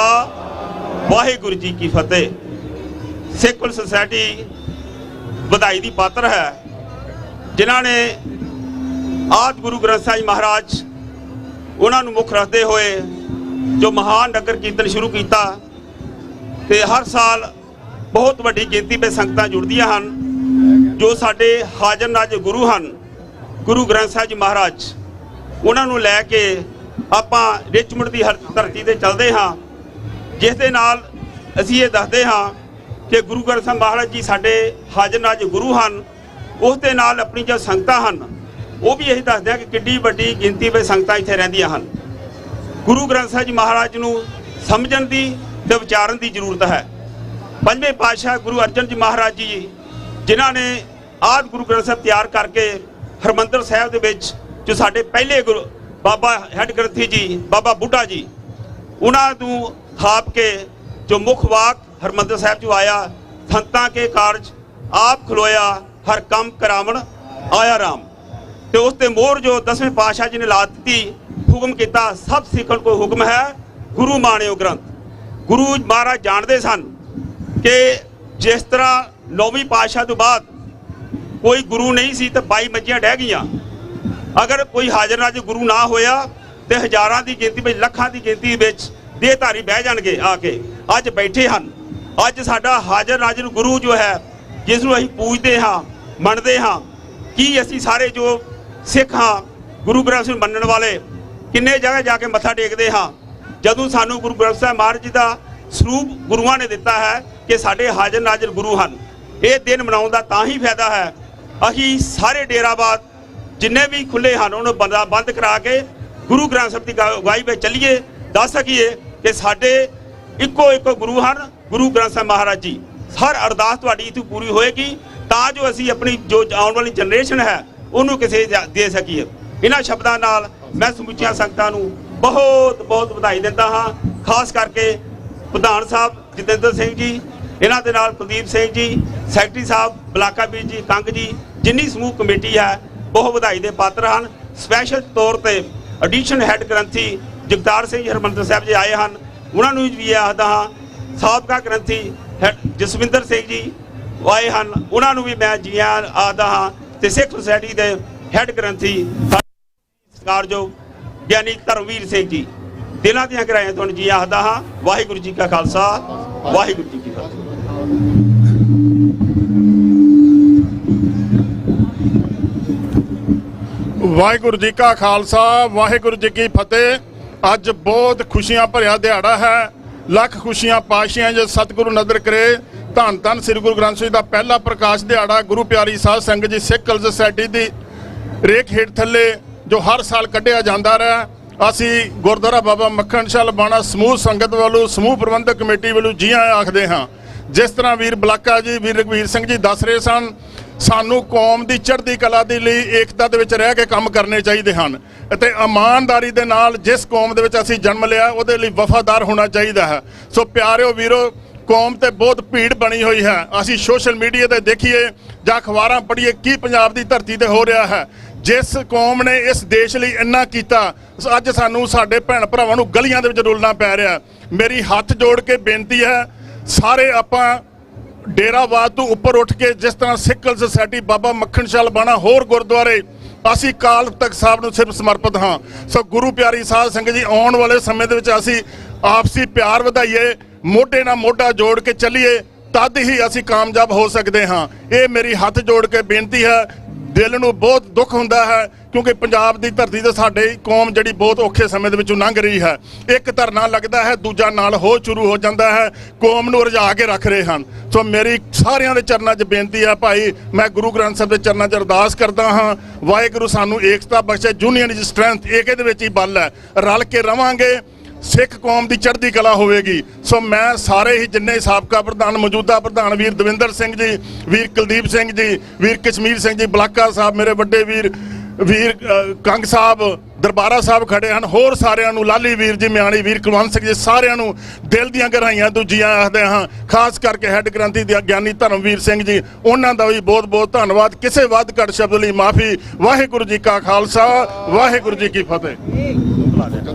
ਵਾਹਿਗੁਰੂ ਜੀ ਕੀ ਫਤਿਹ। ਸਿੱਖ ਸੁਸਾਇਟੀ ਵਧਾਈ ਦੀ ਪਾਤਰ ਹੈ ਜਿਨ੍ਹਾਂ ਨੇ ਆਦਿ ਗੁਰੂ ਗ੍ਰੰਥ ਸਾਹਿਬ ਮਹਾਰਾਜ ਉਹਨਾਂ ਨੂੰ ਮੁੱਖ ਰੱਖਦੇ ਹੋਏ ਜੋ ਮਹਾਨ ਨਗਰ ਕੀਰਤਨ ਸ਼ੁਰੂ ਕੀਤਾ ਤੇ ਹਰ ਸਾਲ ਬਹੁਤ ਵੱਡੀ ਗਿਣਤੀ ਵਿੱਚ ਸੰਗਤਾਂ ਜੁੜਦੀਆਂ ਹਨ। ਜੋ ਸਾਡੇ ਹਾਜ਼ਰ ਨਾਜ਼ਰ ਗੁਰੂ ਹਨ, ਗੁਰੂ ਗ੍ਰੰਥ ਸਾਹਿਬ ਜੀ ਮਹਾਰਾਜ, ਉਹਨਾਂ ਨੂੰ ਲੈ ਕੇ ਆਪਾਂ ਰਿਚਮੰਡ ਦੀ ਧਰਤੀ ਤੇ ਚੱਲਦੇ ਹਾਂ, ਜਿਸ ਦੇ ਨਾਲ ਅਸੀਂ ਇਹ ਦੱਸਦੇ ਹਾਂ ਕਿ ਗੁਰੂ ਗ੍ਰੰਥ ਸਾਹਿਬ ਮਹਾਰਾਜ ਜੀ ਸਾਡੇ ਹਾਜ਼ਰ ਨਾਜ਼ਰ ਗੁਰੂ ਹਨ। ਉਸ ਦੇ ਨਾਲ ਆਪਣੀ ਜੋ ਸੰਗਤਾਂ ਹਨ ਉਹ ਵੀ ਇਹੀ ਦੱਸਦੇ ਆ ਕਿ ਕਿੰਨੀ ਵੱਡੀ ਗਿਣਤੀ ਵਿੱਚ ਸੰਗਤਾਂ ਇੱਥੇ ਰਹਿੰਦੀਆਂ ਹਨ। ਗੁਰੂ ਗ੍ਰੰਥ ਸਾਹਿਬ ਜੀ ਮਹਾਰਾਜ ਨੂੰ ਸਮਝਣ ਦੀ ਤੇ ਵਿਚਾਰਨ ਦੀ ਜ਼ਰੂਰਤ ਹੈ। ਪੰਜਵੇਂ ਪਾਤਸ਼ਾਹ ਗੁਰੂ ਅਰਜਨ ਜੀ ਮਹਾਰਾਜ ਜੀ, ਜਿਨ੍ਹਾਂ ਨੇ ਆਦਿ ਗੁਰੂ ਗ੍ਰੰਥ ਸਾਹਿਬ ਤਿਆਰ ਕਰਕੇ ਹਰਿਮੰਦਰ ਸਾਹਿਬ ਦੇ ਵਿੱਚ ਜੋ ਸਾਡੇ ਪਹਿਲੇ ਗੁਰੂ ਬਾਬਾ ਹੈਡ ਗ੍ਰੰਥੀ ਜੀ ਬਾਬਾ ਬੁੱਢਾ ਜੀ, ਉਹਨਾਂ ਨੂੰ ਥਾਪ ਕੇ ਜੋ ਮੁੱਖ ਵਾਕ ਹਰਿਮੰਦਰ ਸਾਹਿਬ 'ਚ ਆਇਆ, ਸੰਤਾਂ ਕੇ ਕਾਰਜ ਆਪ ਖਲੋਇਆ, ਹਰ ਕੰਮ ਕਰਾਵਣ ਆਇਆ ਰਾਮ। ਤੇ ਉਸ ਤੇ ਮੋਹਰ ਜੋ 10ਵੇਂ ਪਾਤਸ਼ਾਹ ਜੀ ਨੇ ਲਾ ਦਿੱਤੀ, ਹੁਕਮ ਕੀਤਾ ਸਭ ਸਿੱਖਣ ਕੋ ਹੁਕਮ ਹੈ ਗੁਰੂ ਮਾਣਿਓ ਗ੍ਰੰਥ। ਗੁਰੂ ਮਹਾਰਾਜ ਜਾਣਦੇ ਸਨ ਕਿ ਜਿਸ ਤਰ੍ਹਾਂ 9ਵੀਂ ਪਾਤਸ਼ਾਹ ਤੋਂ ਬਾਅਦ ਕੋਈ ਗੁਰੂ ਨਹੀਂ ਸੀ ਤੇ 22 ਮੱਝੀਆਂ ਡਹਿ ਗਈਆਂ। ਅਗਰ ਕੋਈ ਹਾਜ਼ਰ ਨਾਜ਼ਰ ਗੁਰੂ ਨਾ ਹੋਇਆ ਤੇ ਹਜ਼ਾਰਾਂ ਦੀ ਗਿਣਤੀ ਵਿੱਚ, ਲੱਖਾਂ ਦੀ ਗਿਣਤੀ ਵਿੱਚ ਦੇਹਧਾਰੀ ਬਹਿ ਜਾਣਗੇ ਆ ਕੇ। ਅੱਜ ਬੈਠੇ ਹਨ। ਅੱਜ ਸਾਡਾ ਹਾਜ਼ਰ ਨਾਜ਼ਰ ਗੁਰੂ ਜੋ ਹੈ, ਜਿਸ ਨੂੰ ਅਸੀਂ ਪੂਜਦੇ ਹਾਂ, ਮੰਨਦੇ ਹਾਂ, ਕੀ ਅਸੀਂ ਸਾਰੇ ਜੋ ਸਿੱਖ ਹਾਂ, ਗੁਰੂ ਗ੍ਰੰਥ ਸਾਹਿਬ ਮੰਨਣ ਵਾਲੇ, ਕਿੰਨੇ ਜਗ੍ਹਾ ਜਾ ਕੇ ਮੱਥਾ ਟੇਕਦੇ ਹਾਂ। ਜਦੋਂ ਸਾਨੂੰ ਗੁਰੂ ਗ੍ਰੰਥ ਸਾਹਿਬ ਮਹਾਰਾਜ ਜੀ ਦਾ ਸਰੂਪ ਗੁਰੂਆਂ ਨੇ ਦਿੱਤਾ ਹੈ ਕਿ ਸਾਡੇ ਹਾਜ਼ਰ ਨਾਜ਼ਰ ਗੁਰੂ ਹਨ, ਇਹ ਦਿਨ ਮਨਾਉਣ ਦਾ ਤਾਂ ਹੀ ਫਾਇਦਾ ਹੈ। ਅਸੀਂ ਸਾਰੇ ਡੇਰਾਬਾਦ ਜਿੰਨੇ ਵੀ ਖੁੱਲੇ ਹਨ ਉਹਨੂੰ ਬੰਦ ਕਰਾ ਕੇ ਗੁਰੂ ਗ੍ਰੰਥ ਸਾਹਿਬ ਦੀ ਅਗਵਾਈ ਵਿੱਚ ਚੱਲੀਏ, ਦੱਸ ਸਕੀਏ ਕਿ ਸਾਡੇ ਇੱਕੋ ਗੁਰੂ ਹਨ, ਗੁਰੂ ਗ੍ਰੰਥ ਸਾਹਿਬ ਮਹਾਰਾਜ ਜੀ। ਹਰ ਅਰਦਾਸ ਤੁਹਾਡੀ ਇੱਥੇ ਪੂਰੀ ਹੋਏਗੀ ਤਾਂ ਜੋ ਅਸੀਂ ਆਪਣੀ ਜੋ ਆਉਣ ਵਾਲੀ ਜਨਰੇਸ਼ਨ ਹੈ ਉਹਨੂੰ ਕਿਸੇ ਦੇ ਸਕੀਏ। ਇਹਨਾਂ ਸ਼ਬਦਾਂ ਨਾਲ ਮੈਂ ਸਮੁੱਚੀਆਂ ਸੰਗਤਾਂ ਨੂੰ ਬਹੁਤ ਬਹੁਤ ਵਧਾਈ ਦਿੰਦਾ ਹਾਂ। ਖਾਸ ਕਰਕੇ ਪ੍ਰਧਾਨ ਸਾਹਿਬ ਜਤਿੰਦਰ ਸਿੰਘ ਜੀ, ਇਹਨਾਂ ਦੇ ਨਾਲ ਕੁਲਦੀਪ ਸਿੰਘ ਜੀ, ਸੈਕਟਰੀ ਸਾਹਿਬ ਬਲਾਕਾ ਵੀਰ ਜੀ, ਕੰਗ ਜੀ, ਜਿੰਨੀ ਸਮੂਹ ਕਮੇਟੀ ਹੈ ਬਹੁਤ ਵਧਾਈ ਦੇ ਪਾਤਰ ਹਨ। ਸਪੈਸ਼ਲ ਤੌਰ ਤੇ ਐਡੀਸ਼ਨ ਹੈੱਡ ਗ੍ਰੰਥੀ ਜਗਤਾਰ ਸਿੰਘ ਹਰਿਮੰਦਰ ਸਾਹਿਬ ਜੀ ਆਏ ਹਨ, ਉਹਨਾਂ ਨੂੰ ਵੀ ਆਖਦਾ ਹਾਂ। ਸਾਬਕਾ ਗ੍ਰੰਥੀ ਜਸਵਿੰਦਰ ਸਿੰਘ ਜੀ ਆਏ ਹਨ, ਉਹਨਾਂ ਨੂੰ ਵੀ ਮੈਂ ਜੀ ਆਖਦਾ ਹਾਂ। ਤੇ ਸਿੱਖ ਸੁਸਾਇਟੀ ਦੇ ਹੈੱਡ ਗ੍ਰੰਥੀ ਸਤਿਕਾਰਯੋਗ ਗਿਆਨੀ ਧਰਮਵੀਰ ਸਿੰਘ ਜੀ, ਦਿਲਾਂ ਦੀਆਂ ਗਹਿਰਾਈਆਂ ਤੋਂ ਜੀ ਆਖਦਾ ਹਾਂ। ਵਾਹਿਗੁਰੂ ਜੀ ਕਾ ਖਾਲਸਾ, ਵਾਹਿਗੁਰੂ ਜੀ ਕੀ ਫਤਿਹ। ਵਾਹਿਗੁਰੂ ਜੀ ਕਾ ਖਾਲਸਾ, ਵਾਹਿਗੁਰੂ ਜੀ ਕੀ ਫਤਿਹ। ਅੱਜ ਬਹੁਤ ਖੁਸ਼ੀਆਂ ਭਰਿਆ ਦਿਹਾੜਾ ਹੈ। ਲੱਖ ਖੁਸ਼ੀਆਂ ਪਾਸ਼ੀਆਂ ਜੇ ਸਤਿਗੁਰੂ ਨਦਰ ਕਰੇ। ਧੰਨ ਧੰਨ ਸ੍ਰੀ ਗੁਰੂ ਗ੍ਰੰਥ ਸਾਹਿਬ ਦਾ ਪਹਿਲਾ ਪ੍ਰਕਾਸ਼ ਦਿਹਾੜਾ ਗੁਰੂ ਪਿਆਰੀ ਸਾਧ ਸੰਗਤ ਜੀ ਸਿੱਖ ਕਲਚ ਸੁਸਾਇਟੀ ਦੀ ਰੇਖ ਹੇਠ ਥੱਲੇ ਜੋ ਹਰ ਸਾਲ ਕੱਢਿਆ ਜਾਂਦਾ ਰਿਹਾ। ਅਸੀਂ ਗੁਰਦੁਆਰਾ ਬਾਬਾ ਮੱਖਣ ਸ਼ਾਹ ਲਬਾਣਾ ਸਮੂਹ ਸੰਗਤ ਵੱਲੋਂ, ਸਮੂਹ ਪ੍ਰਬੰਧਕ ਕਮੇਟੀ ਵੱਲੋਂ ਜੀ ਆਇਆਂ ਆਖਦੇ ਹਾਂ। ਜਿਸ ਤਰ੍ਹਾਂ ਵੀਰ ਬਲਾਕਾ ਜੀ, ਵੀਰ ਰਘਵੀਰ ਸਿੰਘ ਜੀ ਦੱਸ ਰਹੇ ਸਨ, ਸਾਨੂੰ ਕੌਮ ਦੀ ਚੜ੍ਹਦੀ ਕਲਾ ਦੇ ਲਈ ਏਕਤਾ ਦੇ ਵਿੱਚ ਰਹਿ ਕੇ ਕੰਮ ਕਰਨੇ ਚਾਹੀਦੇ ਹਨ ਅਤੇ ਇਮਾਨਦਾਰੀ ਦੇ ਨਾਲ ਜਿਸ ਕੌਮ ਦੇ ਵਿੱਚ ਅਸੀਂ ਜਨਮ ਲਿਆ ਉਹਦੇ ਲਈ ਵਫਾਦਾਰ ਹੋਣਾ ਚਾਹੀਦਾ ਹੈ। ਸੋ ਪਿਆਰਿਓ ਵੀਰੋ, ਕੌਮ ਤੇ ਬਹੁਤ ਭੀੜ ਬਣੀ ਹੋਈ ਹੈ। ਅਸੀਂ ਸੋਸ਼ਲ ਮੀਡੀਆ ਤੇ ਦੇਖੀਏ ਜਾਂ ਅਖਬਾਰਾਂ ਪੜ੍ਹੀਏ ਕੀ ਪੰਜਾਬ ਦੀ ਧਰਤੀ ਤੇ ਹੋ ਰਿਹਾ ਹੈ। ਜਿਸ ਕੌਮ ਨੇ ਇਸ ਦੇਸ਼ ਲਈ ਇੰਨਾ ਕੀਤਾ, ਅੱਜ ਸਾਨੂੰ ਸਾਡੇ ਭੈਣ ਭਰਾਵਾਂ ਨੂੰ ਗਲੀਆਂ ਦੇ ਵਿੱਚ ਰੁਲਣਾ ਪੈ ਰਿਹਾ। ਮੇਰੀ ਹੱਥ ਜੋੜ ਕੇ ਬੇਨਤੀ ਹੈ, ਸਾਰੇ ਆਪਾਂ ਡੇਰਾਵਾਦ ਤੋਂ ਉੱਪਰ ਉੱਠ ਕੇ ਜਿਸ ਤਰ੍ਹਾਂ ਸਿੱਖ ਕਲਚ ਸੁਸਾਇਟੀ ਬਾਬਾ ਮੱਖਣ ਸ਼ਾਹ ਲਬਾਣਾ ਹੋਰ ਗੁਰਦੁਆਰੇ ਅਸੀਂ ਅਕਾਲ ਤਖਤ ਸਾਹਿਬ ਨੂੰ ਸਿਰਫ ਸਮਰਪਿਤ ਹਾਂ। ਸੋ ਗੁਰੂ ਪਿਆਰੀ ਸਾਧ ਸੰਗਤ ਜੀ, ਆਉਣ ਵਾਲੇ ਸਮੇਂ ਦੇ ਵਿੱਚ ਅਸੀਂ ਆਪਸੀ ਪਿਆਰ ਵਧਾਈਏ, ਮੋਢੇ ਨਾਲ ਮੋਢਾ ਜੋੜ ਕੇ ਚੱਲੀਏ, ਤਦ ਹੀ ਅਸੀਂ ਕਾਮਯਾਬ ਹੋ ਸਕਦੇ ਹਾਂ। ਇਹ ਮੇਰੀ ਹੱਥ ਜੋੜ ਕੇ ਬੇਨਤੀ ਹੈ। ਦਿਲ ਨੂੰ ਬਹੁਤ ਦੁੱਖ ਹੁੰਦਾ ਹੈ ਕਿਉਂਕਿ ਪੰਜਾਬ ਦੀ ਧਰਤੀ ਤੇ ਸਾਡੇ ਕੌਮ ਜਿਹੜੀ ਬਹੁਤ ਔਖੇ ਸਮੇਂ ਦੇ ਵਿੱਚੋਂ ਲੰਘ ਰਹੀ ਹੈ। ਇੱਕ ਧਰਨਾ ਲੱਗਦਾ ਹੈ, ਦੂਜਾ ਨਾਲ ਹੋ ਸ਼ੁਰੂ ਹੋ ਜਾਂਦਾ ਹੈ। ਕੌਮ ਨੂੰ ਰਜਾ ਕੇ ਰੱਖ ਰਹੇ ਹਨ। ਸੋ ਮੇਰੀ ਸਾਰਿਆਂ ਦੇ ਚਰਨਾਂ 'ਚ ਬੇਨਤੀ ਹੈ ਭਾਈ, ਮੈਂ ਗੁਰੂ ਗ੍ਰੰਥ ਸਾਹਿਬ ਦੇ ਚਰਨਾਂ 'ਚ ਅਰਦਾਸ ਕਰਦਾ ਹਾਂ, ਵਾਹਿਗੁਰੂ ਸਾਨੂੰ ਏਕਤਾ ਬਖਸ਼ੇ। ਯੂਨੀਅਨ ਇਜ਼ ਸਟਰੈਂਥ, ਏਕੇ ਦੇ ਵਿੱਚ ਹੀ ਬਲ ਹੈ। ਰਲ ਕੇ ਰਵਾਂਗੇ, ਸਿੱਖ ਕੌਮ ਦੀ ਚੜ੍ਹਦੀ ਕਲਾ ਹੋਵੇਗੀ। ਸੋ ਮੈਂ ਸਾਰੇ ਹੀ ਜਿੰਨੇ ਸਾਬਕਾ ਪ੍ਰਧਾਨ, ਮੌਜੂਦਾ ਪ੍ਰਧਾਨ ਵੀਰ ਦਵਿੰਦਰ ਸਿੰਘ ਜੀ, ਵੀਰ ਕੁਲਦੀਪ ਸਿੰਘ ਜੀ, ਵੀਰ ਕਸ਼ਮੀਰ ਸਿੰਘ ਜੀ ਬਲਾਕਾ ਸਾਹਿਬ, ਮੇਰੇ ਵੱਡੇ ਵੀਰ ਕੰਗ ਸਾਹਿਬ, ਦਰਬਾਰਾ ਸਾਹਿਬ ਖੜੇ ਹਨ, ਹੋਰ ਸਾਰਿਆਂ ਨੂੰ, ਲਾਲੀ ਵੀਰ ਜੀ, ਮਿਆਣੀ ਵੀਰ ਕੁਲਵੰਤ ਸਿੰਘ ਜੀ, ਸਾਰਿਆਂ ਨੂੰ ਦਿਲ ਦੀਆਂ ਗਹਿਰਾਈਆਂ ਤੋਂ ਜੀ ਆਖਦੇ ਹਾਂ। ਖਾਸ ਕਰਕੇ ਹੈੱਡ ਗ੍ਰੰਥੀ ਦੇ ਗਿਆਨੀ ਧਰਮਵੀਰ ਸਿੰਘ ਜੀ, ਉਹਨਾਂ ਦਾ ਵੀ ਬਹੁਤ ਬਹੁਤ ਧੰਨਵਾਦ। ਕਿਸੇ ਵੱਧ ਘੱਟ ਸ਼ਬਦ ਲਈ ਮਾਫੀ। ਵਾਹਿਗੁਰੂ ਜੀ ਕਾ ਖਾਲਸਾ, ਵਾਹਿਗੁਰੂ ਜੀ ਕੀ ਫਤਿਹ।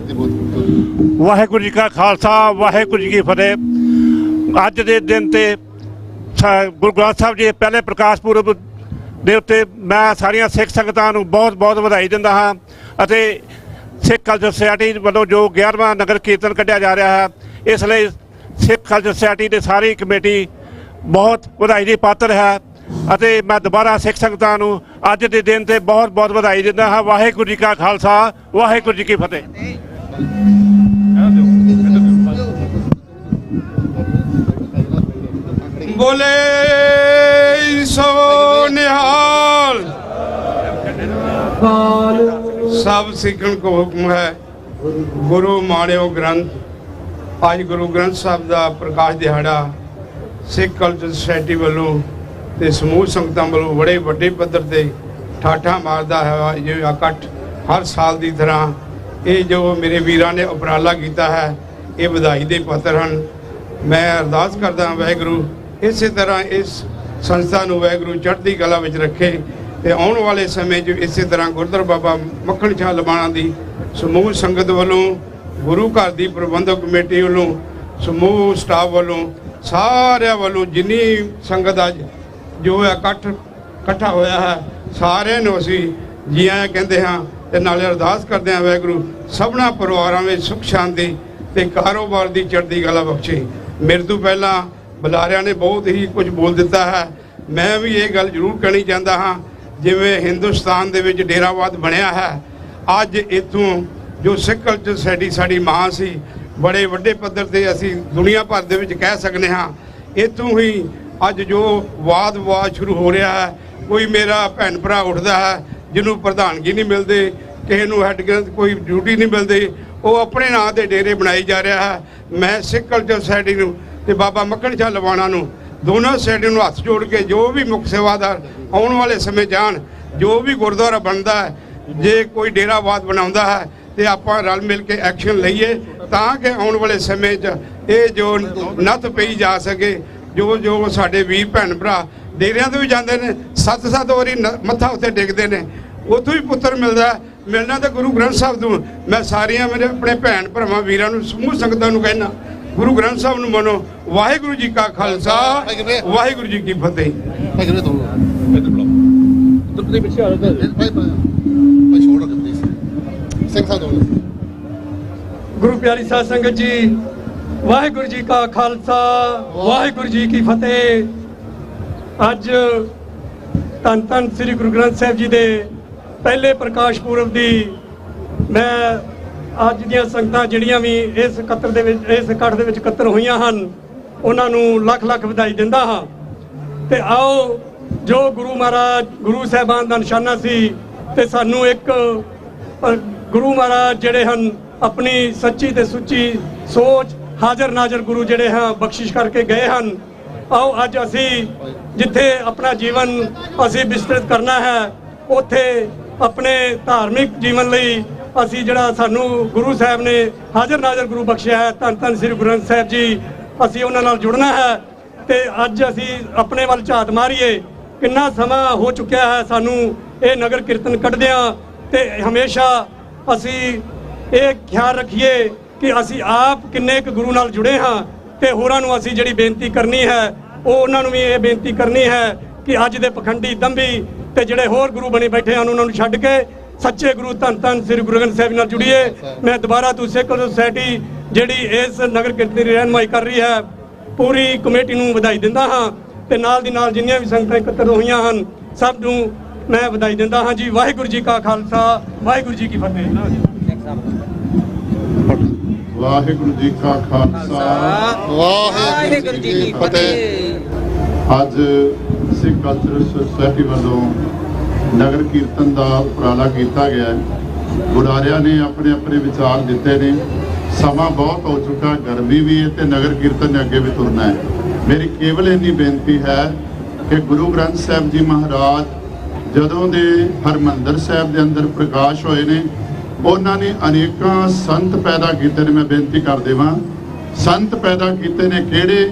ਵਾਹਿਗੁਰੂ ਜੀ ਕਾ ਖਾਲਸਾ, ਵਾਹਿਗੁਰੂ ਜੀ ਕੀ ਫਤਿਹ। ਅੱਜ ਦੇ ਦਿਨ ਤੇ ਗੁਰੂ ਗ੍ਰੰਥ ਸਾਹਿਬ ਜੀ ਦੇ ਪਹਿਲੇ ਪ੍ਰਕਾਸ਼ ਪੁਰਬ ਦੇ ਉੱਤੇ ਮੈਂ ਸਾਰੀਆਂ ਸਿੱਖ ਸੰਗਤਾਂ ਨੂੰ ਬਹੁਤ ਬਹੁਤ ਵਧਾਈ ਦਿੰਦਾ ਹਾਂ ਅਤੇ ਸਿੱਖ ਕਲਚ ਸੁਸਾਇਟੀ ਵੱਲੋਂ ਜੋ 11ਵਾਂ ਨਗਰ ਕੀਰਤਨ ਕੱਢਿਆ ਜਾ ਰਿਹਾ ਹੈ, ਇਸ ਲਈ ਸਿੱਖ ਕਲਚ ਸੁਸਾਇਟੀ ਦੇ ਸਾਰੀ ਕਮੇਟੀ ਬਹੁਤ ਵਧਾਈ ਦੀ ਪਾਤਰ ਹੈ ਅਤੇ ਮੈਂ ਦੁਬਾਰਾ ਸਿੱਖ ਸੰਗਤਾਂ ਨੂੰ ਅੱਜ ਦੇ ਦਿਨ ਤੇ ਬਹੁਤ ਬਹੁਤ ਵਧਾਈ ਦਿੰਦਾ ਹਾਂ। ਵਾਹਿਗੁਰੂ ਜੀ ਕਾ ਖਾਲਸਾ, ਵਾਹਿਗੁਰੂ ਜੀ ਕੀ ਫਤਿਹ। ਬੋਲੇ ਸੋ ਨਿਹਾਲ। ਸਭ ਸਿੱਖਣ ਕੋ ਹੁਕਮ ਹੈ, ਗੁਰੂ ਮਾਣਿਓ ਗ੍ਰੰਥ। ਅੱਜ ਗੁਰੂ ਗ੍ਰੰਥ ਸਾਹਿਬ ਦਾ ਪ੍ਰਕਾਸ਼ ਦਿਹਾੜਾ ਸਿੱਖ ਕਲਚ ਸੁਸਾਇਟੀ ਵੱਲੋਂ ਤੇ ਸਮੂਹ ਸੰਗਤਾਂ ਵੱਲੋਂ ਬੜੇ ਵੱਡੇ ਪੱਧਰ ਤੇ ਠਾਠਾ ਮਾਰਦਾ ਹੈ। ਜਿਵੇਂ ਇਕੱਠ ਹਰ ਸਾਲ ਦੀ ਤਰ੍ਹਾਂ ਇਹ ਜੋ ਮੇਰੇ ਵੀਰਾਂ ਨੇ ਉਪਰਾਲਾ ਕੀਤਾ ਹੈ, ਇਹ ਵਧਾਈ ਦੇ ਪਾਤਰ ਹਨ। ਮੈਂ ਅਰਦਾਸ ਕਰਦਾ ਹਾਂ ਵਾਹਿਗੁਰੂ ਇਸੇ ਤਰ੍ਹਾਂ ਇਸ ਸੰਸਥਾ ਨੂੰ ਵਾਹਿਗੁਰੂ ਚੜ੍ਹਦੀ ਕਲਾ ਵਿੱਚ ਰੱਖੇ ਤੇ ਆਉਣ ਵਾਲੇ ਸਮੇਂ 'ਚ ਇਸੇ ਤਰ੍ਹਾਂ ਗੁਰਦੁਆਰਾ ਬਾਬਾ ਮੱਖਣ ਸ਼ਾਹ ਲਬਾਣਾ ਦੀ ਸਮੂਹ ਸੰਗਤ ਵੱਲੋਂ, ਗੁਰੂ ਘਰ ਦੀ ਪ੍ਰਬੰਧਕ ਕਮੇਟੀ ਵੱਲੋਂ, ਸਮੂਹ ਸਟਾਫ ਵੱਲੋਂ, ਸਾਰਿਆਂ ਵੱਲੋਂ ਜਿੰਨੀ ਸੰਗਤ ਅੱਜ ਜੋ ਇਕੱਠਾ ਹੋਇਆ ਹੈ, ਸਾਰਿਆਂ ਨੂੰ ਅਸੀਂ ਜੀ ਆਇਆਂ ਕਹਿੰਦੇ ਹਾਂ ਤੇ ਨਾਲੇ ਅਰਦਾਸ ਕਰਦੇ ਹਾਂ ਵਾਹਿਗੁਰੂ ਸਭਨਾ ਪਰਿਵਾਰਾਂ ਵਿੱਚ ਸੁੱਖ ਸ਼ਾਂਤੀ ਤੇ ਕਾਰੋਬਾਰ ਦੀ ਚੜ੍ਹਦੀ ਕਲਾ ਬਖਸ਼ੇ। ਮੇਰੇ ਤੋਂ ਪਹਿਲਾਂ ਬੁਲਾਰਿਆਂ ਨੇ ਬਹੁਤ ਹੀ ਕੁਝ ਬੋਲ ਦਿੱਤਾ ਹੈ। ਮੈਂ ਵੀ ਇਹ ਗੱਲ ਜ਼ਰੂਰ ਕਹਿਣੀ ਚਾਹੁੰਦਾ ਹਾਂ, ਜਿਵੇਂ ਹਿੰਦੁਸਤਾਨ ਦੇ ਵਿੱਚ ਡੇਰਾਵਾਦ ਬਣਿਆ ਹੈ, ਅੱਜ ਇੱਥੋਂ ਜੋ ਸਿੱਖ ਕਲਚ ਸੁਸਾਇਟੀ ਸਾਡੀ ਮਾਂ ਸੀ, ਬੜੇ ਵੱਡੇ ਪੱਧਰ ਤੇ ਅਸੀਂ ਦੁਨੀਆ ਭਰ ਦੇ ਵਿੱਚ ਕਹਿ ਸਕਦੇ ਹਾਂ। ਇੱਥੋਂ ਹੀ ਅੱਜ ਜੋ ਵਾਦ ਸ਼ੁਰੂ ਹੋ ਰਿਹਾ ਹੈ, ਕੋਈ ਮੇਰਾ ਭੈਣ ਭਰਾ ਉੱਠਦਾ ਹੈ ਜਿਹਨੂੰ ਪ੍ਰਧਾਨਗੀ ਨਹੀਂ ਮਿਲਦੇ, ਕਿਸੇ ਨੂੰ ਹੈੱਡ ਗ੍ਰੰਥ ਕੋਈ ਡਿਊਟੀ ਨਹੀਂ ਮਿਲਦੀ, ਉਹ ਆਪਣੇ ਨਾਂ ਦੇ ਡੇਰੇ ਬਣਾਈ ਜਾ ਰਿਹਾ ਹੈ। ਮੈਂ ਸਿੱਖ ਕਲਚ ਸੁਸਾਇਟੀ ਨੂੰ ਤੇ ਬਾਬਾ ਮੱਖਣ ਸ਼ਾਹ ਲਬਾਣਾ ਨੂੰ, ਦੋਨੋਂ ਸੁਸਾਇਟੀ ਨੂੰ ਹੱਥ ਜੋੜ ਕੇ ਜੋ ਵੀ ਮੁੱਖ ਸੇਵਾਦਾਰ ਆਉਣ ਵਾਲੇ ਸਮੇਂ ਜਾਣ, ਜੋ ਵੀ ਗੁਰਦੁਆਰਾ ਬਣਦਾ ਹੈ, ਜੇ ਕੋਈ ਡੇਰਾਵਾਦ ਬਣਾਉਂਦਾ ਹੈ ਤੇ ਆਪਾਂ ਰਲ ਮਿਲ ਕੇ ਐਕਸ਼ਨ ਲਈਏ ਤਾਂ ਕਿ ਆਉਣ ਵਾਲੇ ਸਮੇਂ 'ਚ ਇਹ ਜੋ ਨੱਥ ਪਈ ਜਾ ਸਕੇ। ਜੋ ਸਾਡੇ ਵੀਰ ਭੈਣ ਭਰਾ ਡੇਰਿਆਂ ਤੋਂ ਵੀ ਜਾਂਦੇ ਨੇ, 7-7 ਵਾਰੀ ਮੱਥਾ ਉੱਤੇ ਟੇਕਦੇ ਨੇ, ਉੱਥੋਂ ਹੀ ਪੁੱਤਰ ਮਿਲਣਾ ਤਾਂ ਗੁਰੂ ਗ੍ਰੰਥ ਸਾਹਿਬ ਤੋਂ। ਮੈਂ ਸਾਰੀਆਂ ਮੇਰੇ ਆਪਣੇ ਭੈਣ ਭਰਾਵਾਂ ਵੀਰਾਂ ਨੂੰ, ਸਮੂਹ ਸੰਗਤਾਂ ਨੂੰ ਕਹਿਣਾ, ਗੁਰੂ ਗ੍ਰੰਥ ਸਾਹਿਬ ਨੂੰ ਮੰਨੋ। ਵਾਹਿਗੁਰੂ ਜੀ ਕਾ ਖਾਲਸਾ, ਵਾਹਿਗੁਰੂ ਜੀ ਕੀ ਫਤਿਹ। ਸਿੰਘ ਸਾਹਿਬ ਗੁਰੂ ਪਿਆਰੀ ਸਾਧ ਸੰਗਤ ਜੀ, ਵਾਹਿਗੁਰੂ ਜੀ ਕਾ ਖਾਲਸਾ, ਵਾਹਿਗੁਰੂ ਜੀ ਕੀ ਫਤਿਹ। ਅੱਜ ਧੰਨ ਧੰਨ ਸ੍ਰੀ ਗੁਰੂ ਗ੍ਰੰਥ ਸਾਹਿਬ ਜੀ ਦੇ ਪਹਿਲੇ ਪ੍ਰਕਾਸ਼ ਪੁਰਬ ਦੀ ਮੈਂ ਅੱਜ ਦੀਆਂ ਸੰਗਤਾਂ ਜਿਹੜੀਆਂ ਵੀ ਇਸ ਇਕੱਤਰ ਦੇ ਵਿੱਚ, ਇਸ ਇਕੱਠ ਦੇ ਵਿੱਚ ਇਕੱਤਰ ਹੋਈਆਂ ਹਨ, ਉਹਨਾਂ ਨੂੰ ਲੱਖ ਲੱਖ ਵਧਾਈ ਦਿੰਦਾ ਹਾਂ। ਤੇ ਆਓ ਜੋ ਗੁਰੂ ਮਹਾਰਾਜ, ਗੁਰੂ ਸਾਹਿਬਾਨ ਦਾ ਨਿਸ਼ਾਨਾ ਸੀ, ਤੇ ਸਾਨੂੰ ਇੱਕ ਗੁਰੂ ਮਹਾਰਾਜ ਜਿਹੜੇ ਹਨ ਆਪਣੀ ਸੱਚੀ ਤੇ ਸੁੱਚੀ ਸੋਚ, ਹਾਜ਼ਰ ਨਾਜ਼ਰ ਗੁਰੂ ਜਿਹੜੇ ਹਾਂ ਬਖਸ਼ਿਸ਼ ਕਰਕੇ ਗਏ ਹਨ। ਆਓ ਅੱਜ ਅਸੀਂ ਜਿੱਥੇ ਆਪਣਾ ਜੀਵਨ ਅਸੀਂ ਵਿਸਤ੍ਰਿਤ ਕਰਨਾ ਹੈ, ਉੱਥੇ ਆਪਣੇ ਧਾਰਮਿਕ ਜੀਵਨ ਲਈ ਅਸੀਂ ਜਿਹੜਾ ਸਾਨੂੰ ਗੁਰੂ ਸਾਹਿਬ ਨੇ ਹਾਜ਼ਰ ਨਾਜ਼ਰ ਗੁਰੂ ਬਖਸ਼ਿਆ ਹੈ, ਧੰਨ ਧੰਨ ਸ੍ਰੀ ਗੁਰੂ ਗ੍ਰੰਥ ਸਾਹਿਬ ਜੀ, ਅਸੀਂ ਉਹਨਾਂ ਨਾਲ ਜੁੜਨਾ ਹੈ। ਤੇ ਅੱਜ ਅਸੀਂ ਆਪਣੇ ਵੱਲ ਝਾਤ ਮਾਰੀਏ, ਕਿੰਨਾ ਸਮਾਂ ਹੋ ਚੁੱਕਿਆ ਹੈ ਸਾਨੂੰ ਇਹ ਨਗਰ ਕੀਰਤਨ ਕੱਢਦਿਆਂ, ਤੇ ਹਮੇਸ਼ਾ ਅਸੀਂ ਇਹ ਖਿਆਲ ਰੱਖੀਏ ਕਿ ਅਸੀਂ ਆਪ ਕਿੰਨੇ ਕੁ ਗੁਰੂ ਨਾਲ ਜੁੜੇ ਹਾਂ, ਤੇ ਹੋਰਾਂ ਨੂੰ ਅਸੀਂ ਜਿਹੜੀ ਬੇਨਤੀ ਕਰਨੀ ਹੈ ਉਹ ਉਹਨਾਂ ਨੂੰ ਵੀ ਇਹ ਬੇਨਤੀ ਕਰਨੀ ਹੈ ਕਿ ਅੱਜ ਦੇ ਪਖੰਡੀ ਦੰਭੀ ਤੇ ਜਿਹੜੇ ਹੋਰ ਗੁਰੂ ਬਣੇ ਬੈਠੇ ਹਨ ਉਹਨਾਂ ਨੂੰ ਛੱਡ ਕੇ ਸੱਚੇ ਗੁਰੂ ਧੰਨ ਧੰਨ ਸ੍ਰੀ ਗੁਰੂ ਗ੍ਰੰਥ ਸਾਹਿਬ ਨਾਲ ਜੁੜੀਏ। ਮੈਂ ਦੁਬਾਰਾ ਤੋਂ ਸਿੱਖ ਸੁਸਾਇਟੀ ਜਿਹੜੀ ਇਸ ਨਗਰ ਕੀਰਤਨ ਦੀ ਰਹਿਨੁਮਾਈ ਕਰ ਰਹੀ ਹੈ, ਪੂਰੀ ਕਮੇਟੀ ਨੂੰ ਵਧਾਈ ਦਿੰਦਾ ਹਾਂ, ਤੇ ਨਾਲ ਦੀ ਨਾਲ ਜਿੰਨੀਆਂ ਵੀ ਸੰਗਤਾਂ ਇਕੱਤਰ ਹੋਈਆਂ ਹਨ ਸਭ ਨੂੰ ਮੈਂ ਵਧਾਈ ਦਿੰਦਾ ਹਾਂ ਜੀ। ਵਾਹਿਗੁਰੂ ਜੀ ਕਾ ਖਾਲਸਾ, ਵਾਹਿਗੁਰੂ ਜੀ ਕੀ ਫਤਿਹ। ਵਾਹਿਗੁਰੂ ਜੀ ਕਾ ਖਾਲਸਾ, ਵਾਹਿਗੁਰੂ ਜੀ ਕੀ ਫਤਿਹ। ਅੱਜ ਸਿੱਖ ਕਲਚਰਲ ਸੁਸਾਇਟੀ ਵੱਲੋਂ ਨਗਰ ਕੀਰਤਨ ਦਾ ਉਪਰਾਲਾ ਕੀਤਾ ਗਿਆ ਹੈ। ਬੁਲਾਰਿਆਂ ਨੇ ਆਪਣੇ ਆਪਣੇ ਵਿਚਾਰ ਦਿੱਤੇ ਨੇ। ਸਮਾਂ ਬਹੁਤ ਹੋ ਚੁੱਕਾ, ਗਰਮੀ ਵੀ ਹੈ ਤੇ ਨਗਰ ਕੀਰਤਨ ਨੇ ਅੱਗੇ ਵੀ ਤੁਰਨਾ ਹੈ। ਮੇਰੀ ਕੇਵਲ ਇੰਨੀ ਬੇਨਤੀ ਹੈ ਕਿ ਗੁਰੂ ਗ੍ਰੰਥ ਸਾਹਿਬ ਜੀ ਮਹਾਰਾਜ ਜਦੋਂ ਦੇ ਹਰਮੰਦਰ ਸਾਹਿਬ ਦੇ ਅੰਦਰ ਪ੍ਰਕਾਸ਼ ਹੋਏ ਨੇ, ਉਹਨਾਂ ਨੇ ਅਨੇਕਾਂ ਸੰਤ ਪੈਦਾ ਕੀਤੇ ਨੇ। ਮੈਂ ਬੇਨਤੀ ਕਰ ਦੇਵਾਂ, ਸੰਤ ਪੈਦਾ ਕੀਤੇ ਨੇ ਕਿਹੜੇ?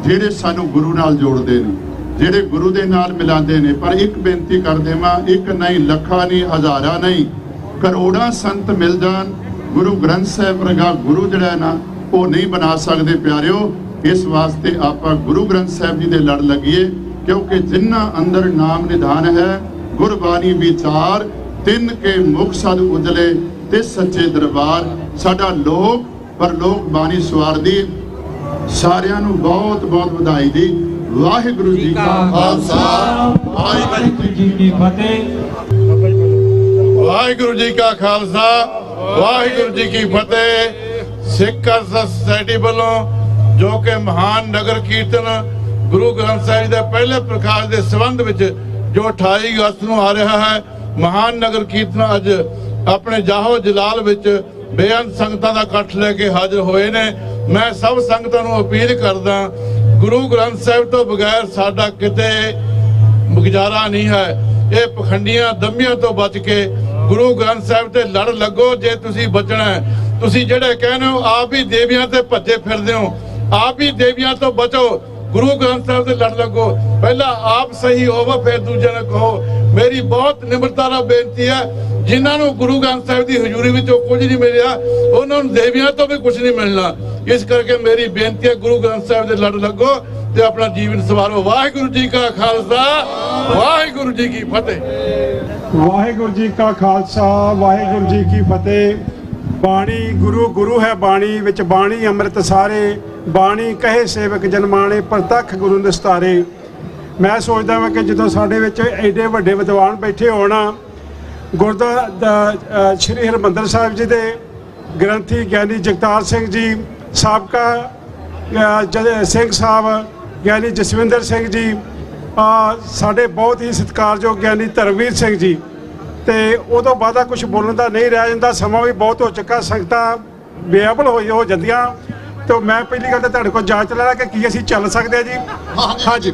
ਜਿਹੜੇ ਸਾਨੂੰ ਗੁਰੂ ਨਾਲ ਜੋੜਦੇ ਨੇ, ਜਿਹੜੇ ਗੁਰੂ ਦੇ ਨਾਲ ਮਿਲਾਉਂਦੇ ਨੇ। ਪਰ ਇੱਕ ਬੇਨਤੀ ਕਰ ਦੇਵਾਂ, ਇੱਕ ਨਹੀਂ, ਲੱਖਾਂ ਨਹੀਂ, ਹਜ਼ਾਰਾਂ ਨਹੀਂ, ਕਰੋੜਾਂ ਸੰਤ ਮਿਲ ਜਾਣ, ਗੁਰੂ ਗ੍ਰੰਥ ਸਾਹਿਬ ਵਰਗਾ ਗੁਰੂ ਜਿਹੜਾ ਹੈ ਨਾ ਉਹ ਨਹੀਂ ਬਣਾ ਸਕਦੇ ਪਿਆਰਿਓ। ਇਸ ਵਾਸਤੇ ਆਪਾਂ ਗੁਰੂ ਗ੍ਰੰਥ ਸਾਹਿਬ ਜੀ ਦੇ ਲੜ ਲੱਗੀਏ, ਕਿਉਂਕਿ ਜਿਨ੍ਹਾਂ ਅੰਦਰ ਨਾਮ ਨਿਧਾਨ ਹੈ, ਗੁਰਬਾਣੀ ਵਿਚਾਰ, ਤਿੰਨ ਕੇ ਮੁਖ ਸਦ ਉਜਲੇ ਤੇ ਸੱਚੇ ਦਰਬਾਰ। ਸਾਡਾ ਲੋਕ ਪਰਲੋਕ ਬਾਣੀ ਸਵਾਰਦੀ। ਸਾਰਿਆਂ ਨੂੰ ਬਹੁਤ ਬਹੁਤ ਵਧਾਈ ਦੀ। ਵਾਹਿਗੁਰੂ ਜੀ ਕਾ ਖਾਲਸਾ, ਵਾਹਿਗੁਰੂ ਜੀ ਕੀ ਫਤਿਹ। ਵਾਹਿਗੁਰੂ ਜੀ ਕਾ ਖਾਲਸਾ, ਵਾਹਿਗੁਰੂ ਜੀ ਕੀ ਫਤਿਹ। ਸਿੱਖ ਕਲਚਰਲ ਸੁਸਾਇਟੀ ਵੱਲੋਂ ਜੋ ਕਿ ਮਹਾਨ ਨਗਰ ਕੀਰਤਨ ਗੁਰੂ ਗ੍ਰੰਥ ਸਾਹਿਬ ਦੇ ਪਹਿਲੇ ਪ੍ਰਕਾਸ਼ ਦੇ ਸੰਬੰਧ ਵਿੱਚ ਜੋ 28 ਅਗਸਤ ਨੂੰ ਆ ਰਿਹਾ ਹੈ, ਮਹਾਨ ਨਗਰ ਕੀਰਤਨ ਅੱਜ ਆਪਣੇ ਜਾਹੋ ਜਲਾਲ ਵਿੱਚ ਬੇਅੰਤ ਸੰਗਤਾਂ ਦਾ ਇਕੱਠ ਲੈ ਕੇ ਹਾਜ਼ਰ ਹੋਏ ਨੇ। ਮੈਂ ਸਭ ਸੰਗਤਾਂ ਨੂੰ ਅਪੀਲ ਕਰਦਾ, ਗੁਰੂ ਗ੍ਰੰਥ ਸਾਹਿਬ ਤੋਂ ਬਗੈਰ ਸਾਡਾ ਕਿਤੇ ਗੁਜ਼ਾਰਾ ਨਹੀਂ ਹੈ। ਇਹ ਪਖੰਡੀਆਂ ਦੰਭੀਆਂ ਤੋਂ ਬਚ ਕੇ ਗੁਰੂ ਗ੍ਰੰਥ ਸਾਹਿਬ ਤੇ ਲੜ ਲੱਗੋ ਜੇ ਤੁਸੀਂ ਬਚਣਾ ਹੈ। ਤੁਸੀਂ ਜਿਹੜੇ ਕਹਿੰਦੇ ਹੋ ਆਪ ਹੀ ਦੇਵੀਆਂ ਤੇ ਭੱਜੇ ਫਿਰਦੇ ਹੋ, ਆਪ ਹੀ ਦੇਵੀਆਂ ਤੋਂ ਬਚੋ, ਗੁਰੂ ਗ੍ਰੰਥ ਸਾਹਿਬ ਤੇ ਲੜ ਲੱਗੋ। ਪਹਿਲਾਂ ਆਪ ਸਹੀ ਹੋਵੋ, ਫਿਰ ਦੂਜਿਆਂ ਨੂੰ ਕਹੋ। ਮੇਰੀ ਬਹੁਤ ਨਿਮਰਤਾ ਨਾਲ ਬੇਨਤੀ ਹੈ, ਜਿਨ੍ਹਾਂ ਨੂੰ ਗੁਰੂ ਗ੍ਰੰਥ ਸਾਹਿਬ ਦੀ ਹਜ਼ੂਰੀ ਵਿੱਚੋਂ ਕੁਝ ਨਹੀਂ ਮਿਲਿਆ, ਉਹਨਾਂ ਨੂੰ ਦੇਵੀਆਂ ਤੋਂ ਵੀ ਕੁਝ ਨਹੀਂ ਮਿਲਣਾ। ਇਸ ਕਰਕੇ ਮੇਰੀ ਬੇਨਤੀ ਹੈ, ਗੁਰੂ ਗ੍ਰੰਥ ਸਾਹਿਬ ਦੇ ਲੜ ਲੱਗੋ ਤੇ ਆਪਣਾ ਜੀਵਨ ਸਵਾਰੋ। ਵਾਹਿਗੁਰੂ ਜੀ ਕਾ ਖਾਲਸਾ, ਵਾਹਿਗੁਰੂ ਜੀ ਕੀ ਫਤਿਹ। ਵਾਹਿਗੁਰੂ ਜੀ ਕਾ ਖਾਲਸਾ, ਵਾਹਿਗੁਰੂ ਜੀ ਕੀ ਫਤਿਹ। ਬਾਣੀ ਗੁਰੂ, ਗੁਰੂ ਹੈ ਬਾਣੀ, ਵਿੱਚ ਬਾਣੀ ਅੰਮ੍ਰਿਤ ਸਾਰੇ, ਬਾਣੀ ਕਹੇ ਸੇਵਕ ਜਨਮਾਣੇ, ਪ੍ਰਤੱਖ ਗੁਰੂ ਨਿਸਤਾਰੇ। ਮੈਂ ਸੋਚਦਾ ਹਾਂ ਕਿ ਜਦੋਂ ਸਾਡੇ ਵਿੱਚ ਐਡੇ ਵੱਡੇ ਵਿਦਵਾਨ ਬੈਠੇ ਹੋਣ, ਗੁਰਦੁਆਰਾ ਸ਼੍ਰੀ ਹਰਿਮੰਦਰ ਸਾਹਿਬ ਜੀ ਦੇ ਗ੍ਰੰਥੀ ਗਿਆਨੀ ਜਗਤਾਰ ਸਿੰਘ ਜੀ, ਸਾਬਕਾ ਸਿੰਘ ਸਾਹਿਬ ਗਿਆਨੀ ਜਸਵਿੰਦਰ ਸਿੰਘ ਜੀ, ਸਾਡੇ ਬਹੁਤ ਹੀ ਸਤਿਕਾਰਯੋਗ ਗਿਆਨੀ ਧਰਮਵੀਰ ਸਿੰਘ ਜੀ, ਤੇ ਉਦੋਂ ਬਾਅਦ ਕੁਝ ਬੋਲਣ ਦਾ ਨਹੀਂ ਰਹਿ ਜਾਂਦਾ। ਸਮਾਂ ਵੀ ਬਹੁਤ ਹੋ ਚੁੱਕਾ, ਸੰਗਤਾਂ ਬੇਅਬਲ ਹੋ ਜਾਂਦੀਆਂ। तो मैं पहली गल तो को जांच लेना कि की असीं चल सकते हैं जी। हाँ जी,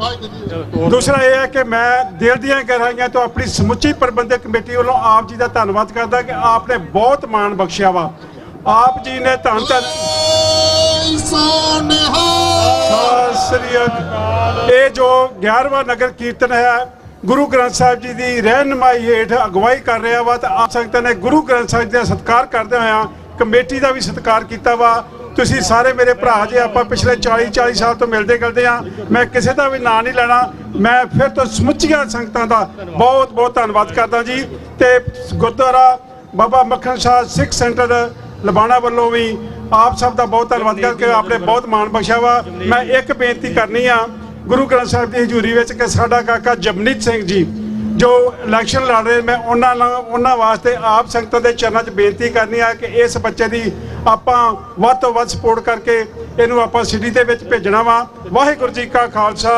दूसरा यह है कि मैं दिल दी गहराइयां तो अपनी समुची प्रबंधक कमेटी वालों आप जी का धन्यवाद करता कि आपने बहुत मान बख्शिया वा। आप जी ने धन धन ये जो 11वां नगर कीर्तन है गुरु ग्रंथ साहिब जी की रहनुमाई हेठ अगवाई कर रहा वा, तो आप संगतां ने गुरु ग्रंथ साहिब का सत्कार करते हुए कमेटी का भी सत्कार किया वा। तुसीं सारे मेरे भरा जे आप पिछले 40 साल तो मिलते गलते हाँ, मैं किसी का भी नाम नहीं लेना। मैं फिर तो समुचिया संगतां का बहुत बहुत धन्यवाद करदा जी। ते गुरुद्वारा ਬਾਬਾ ਮੱਖਣ ਸ਼ਾਹ ਸਿੱਖ ਸੈਂਟਰ ਲਬਾਣਾ ਵੱਲੋਂ ਵੀ ਆਪ ਸਭ ਦਾ ਬਹੁਤ ਧੰਨਵਾਦ ਕਰਕੇ ਆਪਣੇ ਬਹੁਤ ਮਾਣ ਬਖਸ਼ਿਆ ਵਾ। ਮੈਂ ਇੱਕ ਬੇਨਤੀ ਕਰਨੀ ਆ ਗੁਰੂ ਗ੍ਰੰਥ ਸਾਹਿਬ ਦੀ ਹਜ਼ੂਰੀ ਵਿੱਚ ਕਿ ਸਾਡਾ ਕਾਕਾ ਜਪਨੀਤ ਸਿੰਘ ਜੀ ਜੋ ਇਲੈਕਸ਼ਨ ਲੜ ਰਹੇ, ਮੈਂ ਉਹਨਾਂ ਵਾਸਤੇ ਆਪ ਸੰਗਤਾਂ ਦੇ ਚਰਨਾਂ 'ਚ ਬੇਨਤੀ ਕਰਨੀ ਆ ਕਿ ਇਸ ਬੱਚੇ ਦੀ ਆਪਾਂ ਵੱਧ ਤੋਂ ਵੱਧ ਸਪੋਰਟ ਕਰਕੇ ਇਹਨੂੰ ਆਪਾਂ ਸਿਟੀ ਦੇ ਵਿੱਚ ਭੇਜਣਾ ਵਾ। ਵਾਹਿਗੁਰੂ ਜੀ ਕਾ ਖਾਲਸਾ,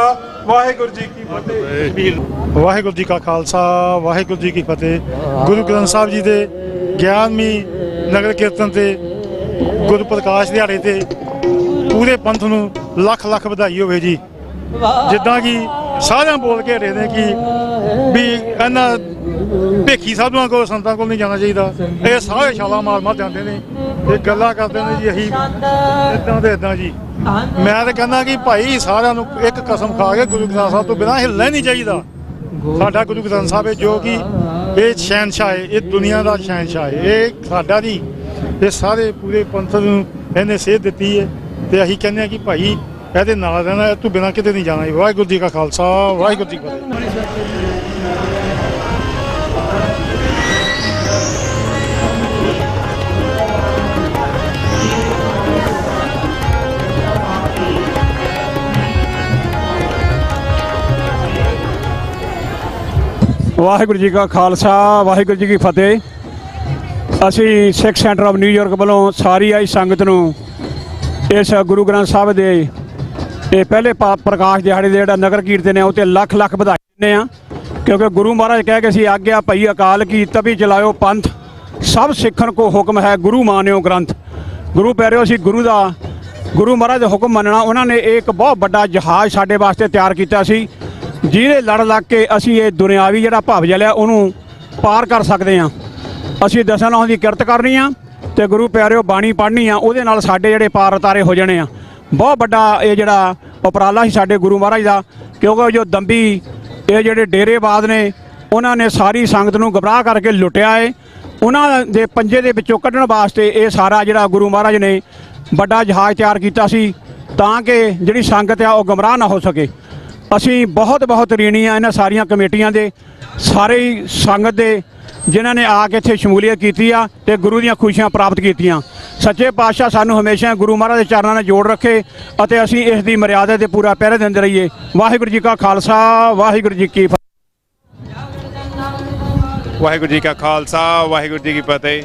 ਵਾਹਿਗੁਰੂ ਜੀ ਕੀ ਫਤਿਹ। ਵਾਹਿਗੁਰੂ ਜੀ ਕਾ ਖਾਲਸਾ, ਵਾਹਿਗੁਰੂ ਜੀ ਕੀ ਫਤਿਹ। ਗੁਰੂ ਗ੍ਰੰਥ ਸਾਹਿਬ ਜੀ ਦੇ 11ਵੀਂ ਨਗਰ ਕੀਰਤਨ ਤੇ ਗੁਰੂ ਪ੍ਰਕਾਸ਼ ਦਿਹਾੜੇ ਤੇ ਪੂਰੇ ਪੰਥ ਨੂੰ ਲੱਖ ਲੱਖ ਵਧਾਈ ਹੋਵੇ ਜੀ। ਜਿੱਦਾਂ ਕਿ ਸਾਰਿਆਂ ਬੋਲ ਕੇ ਹਟੇ ਨੇ ਕਿ ਵੀ ਇਹਨਾਂ ਭੇਖੀ ਸਾਧੂਆਂ ਕੋਲ ਸੰਤਾਂ ਕੋਲ ਨਹੀਂ ਜਾਣਾ ਚਾਹੀਦਾ। ਇਹ ਸਾਰੇ ਛਾਲਾਂ ਮਾਰ ਜਾਂਦੇ ਨੇ, ਇਹ ਗੱਲਾਂ ਕਰਦੇ ਨੇ ਜੀ ਅਸੀਂ ਇੱਦਾਂ ਤੇ ਇੱਦਾਂ ਜੀ। ਮੈਂ ਤਾਂ ਕਹਿੰਦਾ ਕਿ ਭਾਈ ਸਾਰਿਆਂ ਨੂੰ ਇੱਕ ਕਸਮ ਖਾ ਕੇ ਗੁਰੂ ਗ੍ਰੰਥ ਸਾਹਿਬ ਤੋਂ ਬਿਨਾਂ ਹਿੱਲਣਾ ਨਹੀਂ ਚਾਹੀਦਾ। ਸਾਡਾ ਗੁਰੂ ਗ੍ਰੰਥ ਸਾਹਿਬ ਹੈ ਜੋ ਕਿ ਇਹ ਸ਼ਹਿਨਸ਼ਾਹ ਹੈ, ਇਹ ਦੁਨੀਆ ਦਾ ਸ਼ਹਿਨਸ਼ਾਹ ਹੈ, ਇਹ ਸਾਡਾ ਨਹੀਂ, ਇਹ ਸਾਰੇ ਪੂਰੇ ਪੰਥ ਨੂੰ ਇਹਨੇ ਸੇਧ ਦਿੱਤੀ ਹੈ। ਤੇ ਅਸੀਂ ਕਹਿੰਦੇ ਹਾਂ ਕਿ ਭਾਈ ਇਹਦੇ ਨਾਲ ਰਹਿਣਾ, ਇਹ ਤੋਂ ਬਿਨਾਂ ਕਿਤੇ ਨਹੀਂ ਜਾਣਾ। ਵਾਹਿਗੁਰੂ ਜੀ ਕਾ ਖਾਲਸਾ, ਵਾਹਿਗੁਰੂ ਜੀ ਕੀ ਫਤਿਹ। ਵਾਹਿਗੁਰੂ ਜੀ ਕਾ ਖਾਲਸਾ, ਵਾਹਿਗੁਰੂ ਜੀ ਕੀ ਫਤਿਹ। ਅਸੀਂ ਸਿੱਖ ਸੈਂਟਰ ਆਫ ਨਿਊਯਾਰਕ ਵੱਲੋਂ ਸਾਰੀ ਆਈ ਸੰਗਤ ਨੂੰ ਇਸ ਗੁਰੂ ਗ੍ਰੰਥ ਸਾਹਿਬ ਦੇ ਇਹ ਪਹਿਲੇ ਪ੍ਰਕਾਸ਼ ਦਿਹਾੜੇ ਦੇ ਜਿਹੜਾ ਨਗਰ ਕੀਰਤਨ ਹੈ ਉਹ 'ਤੇ ਲੱਖ ਲੱਖ ਵਧਾਈ ਦਿੰਦੇ ਹਾਂ, ਕਿਉਂਕਿ ਗੁਰੂ ਮਹਾਰਾਜ ਕਹਿ ਕੇ ਸੀ ਆਗਿਆ ਭਈ ਅਕਾਲ ਕੀ ਤਭੀ ਚਲਾਇਓ ਪੰਥ, ਸਭ ਸਿੱਖਣ ਕੋ ਹੁਕਮ ਹੈ ਗੁਰੂ ਮਾਨਿਓ ਗ੍ਰੰਥ। ਗੁਰੂ ਪਿਆਰਿਓ, ਅਸੀਂ ਗੁਰੂ ਮਹਾਰਾਜ ਦਾ ਹੁਕਮ ਮੰਨਣਾ। ਉਹਨਾਂ ਨੇ ਇੱਕ ਬਹੁਤ ਵੱਡਾ ਜਹਾਜ਼ ਸਾਡੇ ਵਾਸਤੇ ਤਿਆਰ ਕੀਤਾ ਸੀ, ਜਿਹਦੇ ਲੜ ਲੱਗ ਕੇ ਅਸੀਂ ਇਹ ਦੁਨਿਆਵੀ ਜਿਹੜਾ ਭਵ ਜਲਿਆ ਉਹਨੂੰ ਪਾਰ ਕਰ ਸਕਦੇ ਹਾਂ। ਅਸੀਂ ਦਸਾਂ ਨੌਂ ਦੀ ਕਿਰਤ ਕਰਨੀ ਆ ਤੇ ਗੁਰੂ ਪਿਆਰਿਓ ਬਾਣੀ ਪੜ੍ਹਨੀ ਆ, ਉਹਦੇ ਨਾਲ ਸਾਡੇ ਜਿਹੜੇ ਪਾਰ ਉਤਾਰੇ ਹੋ ਜਾਣੇ ਆ। ਬਹੁਤ ਵੱਡਾ ਇਹ ਜਿਹੜਾ ਉਪਰਾਲਾ ਸੀ ਸਾਡੇ ਗੁਰੂ ਮਹਾਰਾਜ ਦਾ, ਕਿਉਂਕਿ ਜੋ ਦੰਬੀ ਇਹ ਜਿਹੜੇ ਡੇਰੇਬਾਜ਼ ਨੇ ਉਹਨਾਂ ਨੇ ਸਾਰੀ ਸੰਗਤ ਨੂੰ ਗਮਰਾਹ ਕਰਕੇ ਲੁੱਟਿਆ ਏ। ਉਹਨਾਂ ਦੇ ਪੰਜੇ ਦੇ ਵਿੱਚੋਂ ਕੱਢਣ ਵਾਸਤੇ ਇਹ ਸਾਰਾ ਜਿਹੜਾ ਗੁਰੂ ਮਹਾਰਾਜ ਨੇ ਵੱਡਾ ਜਹਾਜ਼ ਤਿਆਰ ਕੀਤਾ ਸੀ ਤਾਂ ਕਿ ਜਿਹੜੀ ਸੰਗਤ ਆ ਉਹ ਗਮਰਾਹ ਨਾ ਹੋ ਸਕੇ। ਅਸੀਂ ਬਹੁਤ ਬਹੁਤ ਰੀਣੀ ਆ ਇਹਨਾਂ ਸਾਰੀਆਂ ਕਮੇਟੀਆਂ ਦੇ, ਸਾਰੇ ਹੀ ਸੰਗਤ ਦੇ ਜਿਨ੍ਹਾਂ ਨੇ ਆ ਕੇ ਇੱਥੇ ਸ਼ਮੂਲੀਅਤ ਕੀਤੀ ਆ ਤੇ ਗੁਰੂ ਦੀਆਂ ਖੁਸ਼ੀਆਂ ਪ੍ਰਾਪਤ ਕੀਤੀਆਂ। ਸੱਚੇ ਪਾਤਸ਼ਾਹ ਸਾਨੂੰ ਹਮੇਸ਼ਾ ਗੁਰੂ ਮਹਾਰਾਜ ਦੇ ਚਰਨਾਂ ਨਾਲ ਜੋੜ ਰੱਖੇ ਅਤੇ ਅਸੀਂ ਇਸ ਦੀ ਮਰਿਆਦਾ ਤੇ ਪੂਰਾ ਪਹਿਰਾ ਦਿੰਦੇ ਰਹੀਏ। ਵਾਹਿਗੁਰੂ ਜੀ ਕਾ ਖਾਲਸਾ, ਵਾਹਿਗੁਰੂ ਜੀ ਕੀ ਫਤਿਹ। ਵਾਹਿਗੁਰੂ ਜੀ ਕਾ ਖਾਲਸਾ, ਵਾਹਿਗੁਰੂ ਜੀ ਕੀ ਫਤਿਹ।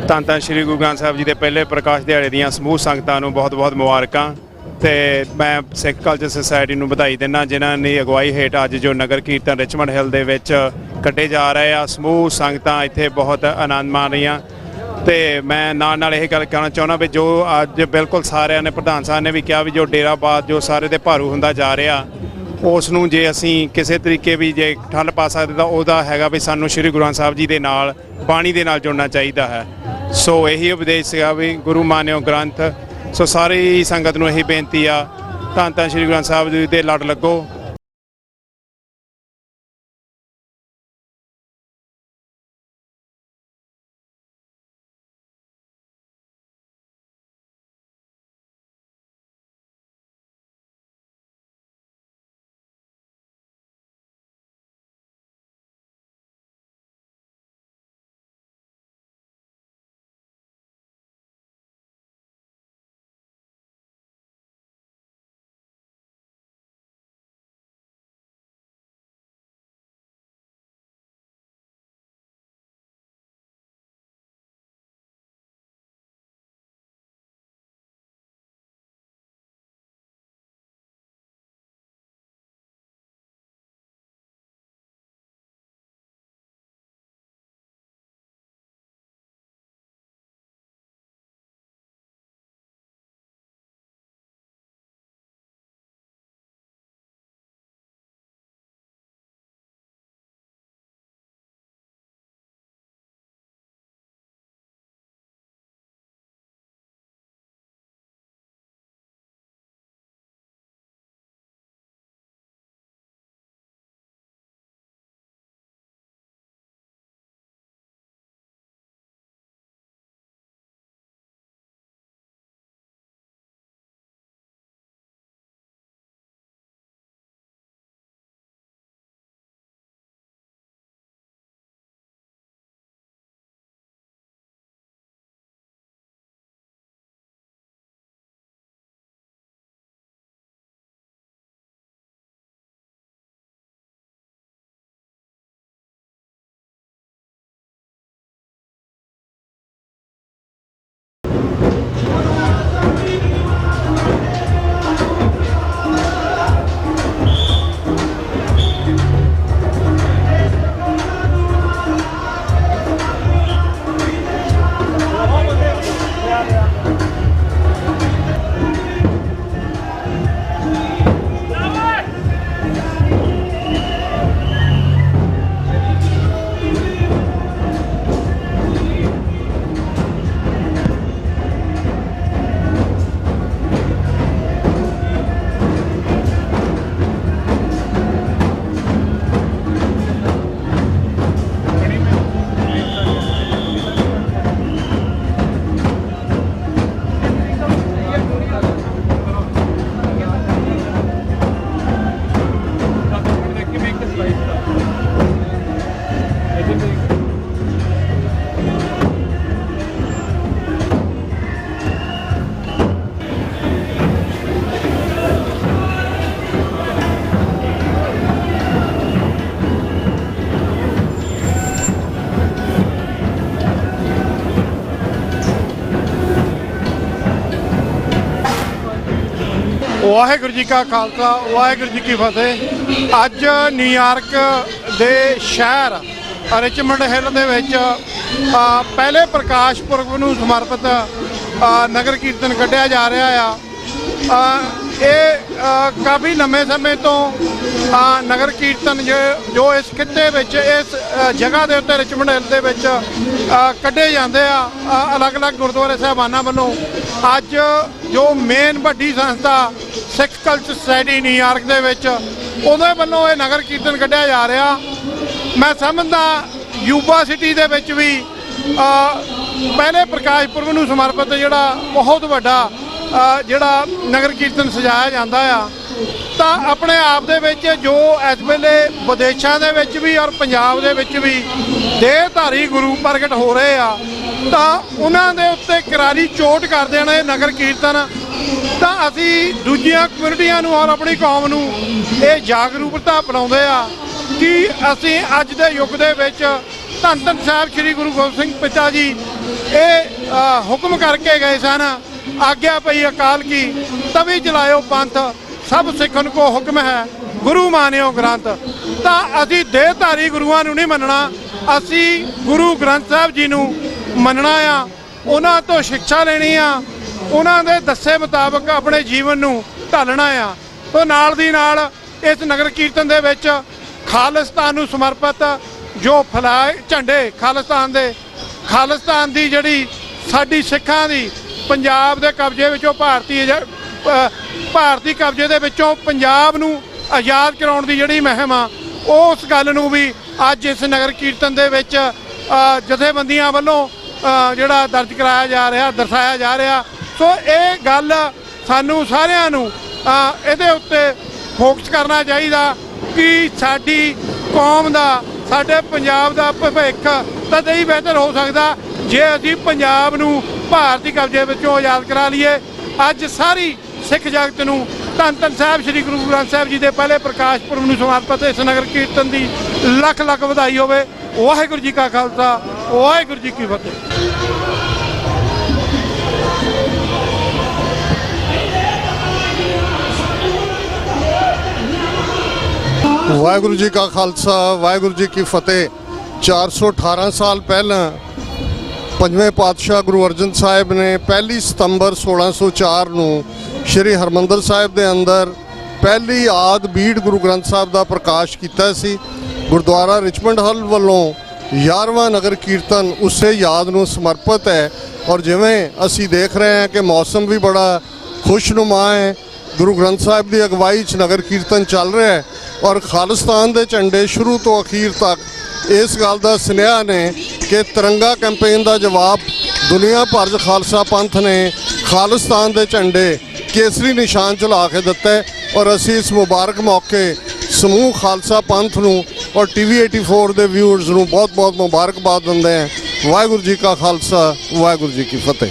ਧੰਨ ਧੰਨ ਸ਼੍ਰੀ ਗੁਰੂ ਗ੍ਰੰਥ ਸਾਹਿਬ ਜੀ ਦੇ ਪਹਿਲੇ ਪ੍ਰਕਾਸ਼ ਦਿਹਾੜੇ ਦੀਆਂ ਸਮੂਹ ਸੰਗਤਾਂ ਨੂੰ ਬਹੁਤ ਬਹੁਤ ਮੁਬਾਰਕਾਂ। ਤੇ ਮੈਂ ਸਿੱਖ ਕਲਚਰ ਸੁਸਾਇਟੀ ਨੂੰ ਵਧਾਈ ਦਿੰਦਾ ਜਿਨ੍ਹਾਂ ਨੇ ਅਗਵਾਈ ਹੇਠ ਅੱਜ ਜੋ ਨਗਰ ਕੀਰਤਨ ਰਿਚਮੰਡ ਹਿੱਲ ਦੇ ਵਿੱਚ ਕੱਢੇ ਜਾ ਰਹੇ ਆ। ਸਮੂਹ ਸੰਗਤਾਂ ਇੱਥੇ ਬਹੁਤ ਆਨੰਦ ਮਾਣ ਰਹੀਆਂ ਤੇ ਮੈਂ ਨਾਲ ਇਹ ਗੱਲ ਕਹਿਣਾ ਚਾਹੁੰਦਾ ਵੀ ਜੋ ਅੱਜ ਬਿਲਕੁਲ ਸਾਰਿਆਂ ਨੇ ਪ੍ਰਧਾਨ ਸਾਹਿਬ ਨੇ ਵੀ ਕਿਹਾ ਵੀ ਜੋ ਡੇਰਾਬਾਦ ਜੋ ਸਾਰੇ ਦੇ ਭਾਰੂ ਹੁੰਦਾ ਜਾ ਰਿਹਾ ਉਸ ਨੂੰ ਜੇ ਅਸੀਂ ਕਿਸੇ ਤਰੀਕੇ ਵੀ ਜੇ ਠੱਲ ਪਾ ਸਕਦੇ ਤਾਂ ਉਹਦਾ ਹੈਗਾ ਵੀ ਸਾਨੂੰ ਸ਼੍ਰੀ ਗੁਰੂ ਗ੍ਰੰਥ ਸਾਹਿਬ ਜੀ ਦੇ ਨਾਲ ਬਾਣੀ ਦੇ ਨਾਲ ਜੁੜਨਾ ਚਾਹੀਦਾ ਹੈ। ਸੋ ਇਹੀ ਉਪਦੇਸ਼ ਸੀਗਾ ਵੀ ਗੁਰੂ ਮਾਨਿਓ ਗ੍ਰੰਥ। ਸੋ ਸਾਰੀ ਸੰਗਤ ਨੂੰ ਇਹੀ ਬੇਨਤੀ ਆ, ਧੰਨ ਧੰਨ ਸ਼੍ਰੀ ਗੁਰੂ ਗ੍ਰੰਥ ਸਾਹਿਬ ਜੀ ਦੇ ਲੜ ਲੱਗੋ। ਵਾਹਿਗੁਰੂ ਜੀ ਕਾ ਖਾਲਸਾ ਵਾਹਿਗੁਰੂ ਜੀ ਕੀ ਫਤਿਹ। ਅੱਜ ਨਿਊਯਾਰਕ ਦੇ ਸ਼ਹਿਰ ਰਿਚਮੰਡ ਹਿੱਲ ਦੇ ਵਿੱਚ ਪਹਿਲੇ ਪ੍ਰਕਾਸ਼ ਪੁਰਬ ਨੂੰ ਸਮਰਪਿਤ ਨਗਰ ਕੀਰਤਨ ਕੱਢਿਆ ਜਾ ਰਿਹਾ ਆ। ਇਹ ਕਾਫੀ ਲੰਮੇ ਸਮੇਂ ਤੋਂ ਨਗਰ ਕੀਰਤਨ ਜੋ ਇਸ ਖਿੱਤੇ ਵਿੱਚ ਇਸ ਜਗ੍ਹਾ ਦੇ ਉੱਤੇ ਰਿਚਮੰਡ ਹਿੱਲ ਦੇ ਵਿੱਚ ਕੱਢੇ ਜਾਂਦੇ ਆ ਅਲੱਗ-ਅਲੱਗ ਗੁਰਦੁਆਰੇ ਸਾਹਿਬਾਨਾਂ ਵੱਲੋਂ। ਅੱਜ ਜੋ ਮੇਨ ਵੱਡੀ ਸੰਸਥਾ ਸਿੱਖ ਕਲਚਰ ਸੁਸਾਇਟੀ ਨਿਊਯਾਰਕ ਦੇ ਵਿੱਚ ਉਹਦੇ ਵੱਲੋਂ ਇਹ ਨਗਰ ਕੀਰਤਨ ਕੱਢਿਆ ਜਾ ਰਿਹਾ। ਮੈਂ ਸਮਝਦਾ ਯੂਬਾ ਸਿਟੀ ਦੇ ਵਿੱਚ ਵੀ ਪਹਿਲੇ ਪ੍ਰਕਾਸ਼ ਪੁਰਬ ਨੂੰ ਸਮਰਪਿਤ ਜਿਹੜਾ ਬਹੁਤ ਵੱਡਾ ਜਿਹੜਾ ਨਗਰ ਕੀਰਤਨ ਸਜਾਇਆ ਜਾਂਦਾ ਆ। ਤਾਂ ਆਪਣੇ ਆਪ ਦੇ ਵਿੱਚ ਜੋ ਇਸ ਵੇਲੇ ਵਿਦੇਸ਼ਾਂ ਦੇ ਵਿੱਚ ਵੀ ਔਰ ਪੰਜਾਬ ਦੇ ਵਿੱਚ ਵੀ ਦੇਹਧਾਰੀ ਗੁਰੂ ਪ੍ਰਗਟ ਹੋ ਰਹੇ ਆ, ਤਾਂ ਉਹਨਾਂ ਦੇ ਉੱਤੇ ਕਰਾਰੀ ਚੋਟ ਕਰ ਦੇਣਾ ਇਹ ਨਗਰ ਕੀਰਤਨ। ਤਾਂ ਅਸੀਂ ਦੂਜੀਆਂ ਕਮਿਊਨਿਟੀਆਂ ਨੂੰ ਔਰ ਆਪਣੀ ਕੌਮ ਨੂੰ ਇਹ ਜਾਗਰੂਕਤਾ ਬਣਾਉਂਦੇ ਆ ਕਿ ਅਸੀਂ ਅੱਜ ਦੇ ਯੁੱਗ ਦੇ ਵਿੱਚ ਧੰਨ ਧੰਨ ਸਾਹਿਬ ਸ੍ਰੀ ਗੁਰੂ ਗੋਬਿੰਦ ਸਿੰਘ ਪਿਤਾ ਜੀ ਇਹ ਹੁਕਮ ਕਰਕੇ ਗਏ ਸਨ, ਆਗਿਆ ਪਈ ਅਕਾਲ ਕੀ ਤਵੀ ਚਲਾਇਓ ਪੰਥ ਸਭ ਸਿੱਖਨ ਕੋ ਹੁਕਮ ਹੈ ਗੁਰੂ ਮਾਨਿਓ ਗ੍ਰੰਥ। ਤਾਂ ਅਸੀਂ ਦੇਹਧਾਰੀ ਗੁਰੂਆਂ ਨੂੰ ਨਹੀਂ ਮੰਨਣਾ, ਅਸੀਂ ਗੁਰੂ ਗ੍ਰੰਥ ਸਾਹਿਬ ਜੀ ਨੂੰ ਮੰਨਣਾ ਆ, ਉਹਨਾਂ ਤੋਂ ਸਿੱਖਿਆ ਲੈਣੀ ਆ, ਉਹਨਾਂ ਦੇ ਦੱਸੇ ਮੁਤਾਬਕ ਆਪਣੇ ਜੀਵਨ ਨੂੰ ਢਾਲਣਾ ਆ। ਤੋਂ ਨਾਲ ਦੀ ਨਾਲ ਇਸ ਨਗਰ ਕੀਰਤਨ ਦੇ ਵਿੱਚ ਖਾਲਿਸਤਾਨ ਨੂੰ ਸਮਰਪਿਤ ਜੋ ਫਲਾਏ ਝੰਡੇ ਖਾਲਿਸਤਾਨ ਦੀ ਜਿਹੜੀ ਸਾਡੀ ਸਿੱਖਾਂ ਦੀ ਪੰਜਾਬ ਦੇ ਕਬਜ਼ੇ ਵਿੱਚੋਂ ਭਾਰਤੀ ਕਬਜ਼ੇ ਦੇ ਵਿੱਚੋਂ ਪੰਜਾਬ ਨੂੰ ਆਜ਼ਾਦ ਕਰਾਉਣ ਦੀ ਜਿਹੜੀ ਮੁਹਿੰਮ ਆ, ਉਸ ਗੱਲ ਨੂੰ ਵੀ ਅੱਜ ਇਸ ਨਗਰ ਕੀਰਤਨ ਦੇ ਵਿੱਚ ਜਥੇਬੰਦੀਆਂ ਵੱਲੋਂ ਜਿਹੜਾ ਦਰਜ ਕਰਾਇਆ ਜਾ ਰਿਹਾ, ਦਰਸਾਇਆ ਜਾ ਰਿਹਾ। ਸੋ ਇਹ ਗੱਲ ਸਾਨੂੰ ਸਾਰਿਆਂ ਨੂੰ ਇਹਦੇ ਉੱਤੇ ਫੋਕਸ ਕਰਨਾ ਚਾਹੀਦਾ ਕਿ ਸਾਡੀ ਕੌਮ ਦਾ, ਸਾਡੇ ਪੰਜਾਬ ਦਾ ਭਵਿੱਖ ਤਦ ਹੀ ਬਿਹਤਰ ਹੋ ਸਕਦਾ ਜੇ ਅਸੀਂ ਪੰਜਾਬ ਨੂੰ ਭਾਰਤੀ ਕਬਜ਼ੇ ਵਿੱਚੋਂ ਆਜ਼ਾਦ ਕਰਾ ਲਈਏ। ਅੱਜ ਸਾਰੀ ਸਿੱਖ ਜਗਤ ਨੂੰ ਧੰਨ ਧੰਨ ਸਾਹਿਬ ਸ੍ਰੀ ਗੁਰੂ ਗ੍ਰੰਥ ਸਾਹਿਬ ਜੀ ਦੇ ਪਹਿਲੇ ਪ੍ਰਕਾਸ਼ ਪੁਰਬ ਨੂੰ ਸਮਰਪਿਤ ਇਸ ਨਗਰ ਕੀਰਤਨ ਦੀ ਲੱਖ ਲੱਖ ਵਧਾਈ ਹੋਵੇ। ਵਾਹਿਗੁਰੂ ਜੀ ਕਾ ਖਾਲਸਾ ਵਾਹਿਗੁਰੂ ਜੀ ਕੀ ਫਤਿਹ। ਵਾਹਿਗੁਰੂ ਜੀ ਕਾ ਖਾਲਸਾ ਵਾਹਿਗੁਰੂ ਜੀ ਕੀ ਫਤਿਹ। 418 ਸਾਲ ਪਹਿਲਾਂ ਪੰਜਵੇਂ ਪਾਤਸ਼ਾਹ ਗੁਰੂ ਅਰਜਨ ਸਾਹਿਬ ਨੇ 1 ਸਤੰਬਰ 1604 ਨੂੰ ਸ਼੍ਰੀ ਹਰਮੰਦਰ ਸਾਹਿਬ ਦੇ ਅੰਦਰ ਪਹਿਲੀ ਆਦ ਬੀੜ ਗੁਰੂ ਗ੍ਰੰਥ ਸਾਹਿਬ ਦਾ ਪ੍ਰਕਾਸ਼ ਕੀਤਾ ਸੀ। ਗੁਰਦੁਆਰਾ ਰਿਚਮੰਡ ਹਿੱਲ ਵੱਲੋਂ 11ਵਾਂ ਨਗਰ ਕੀਰਤਨ ਉਸੇ ਯਾਦ ਨੂੰ ਸਮਰਪਿਤ ਹੈ। ਔਰ ਜਿਵੇਂ ਅਸੀਂ ਦੇਖ ਰਹੇ ਹਾਂ ਕਿ ਮੌਸਮ ਵੀ ਬੜਾ ਖੁਸ਼ਨੁਮਾ ਹੈ, ਗੁਰੂ ਗ੍ਰੰਥ ਸਾਹਿਬ ਦੀ ਅਗਵਾਈ 'ਚ ਨਗਰ ਕੀਰਤਨ ਚੱਲ ਰਿਹਾ ਹੈ ਔਰ ਖਾਲਿਸਤਾਨ ਦੇ ਝੰਡੇ ਸ਼ੁਰੂ ਤੋਂ ਅਖੀਰ ਤੱਕ ਇਸ ਗੱਲ ਦਾ ਸੁਨੇਹਾ ਨੇ ਕਿ ਤਿਰੰਗਾ ਕੈਂਪੇਨ ਦਾ ਜਵਾਬ ਦੁਨੀਆ ਭਰ 'ਚ ਖਾਲਸਾ ਪੰਥ ਨੇ ਖਾਲਿਸਤਾਨ ਦੇ ਝੰਡੇ ਕੇਸਰੀ ਨਿਸ਼ਾਨ ਚਲਾ ਕੇ ਦਿੱਤਾ ਹੈ। ਔਰ ਅਸੀਂ ਇਸ ਮੁਬਾਰਕ ਮੌਕੇ ਸਮੂਹ ਖਾਲਸਾ ਪੰਥ ਨੂੰ ਔਰ TV 84 ਦੇ ਵਿਊਅਰਸ ਨੂੰ ਬਹੁਤ ਬਹੁਤ ਮੁਬਾਰਕਬਾਦ ਦਿੰਦੇ ਹਾਂ। ਵਾਹਿਗੁਰੂ ਜੀ ਕਾ ਖਾਲਸਾ ਵਾਹਿਗੁਰੂ ਜੀ ਕੀ ਫਤਿਹ।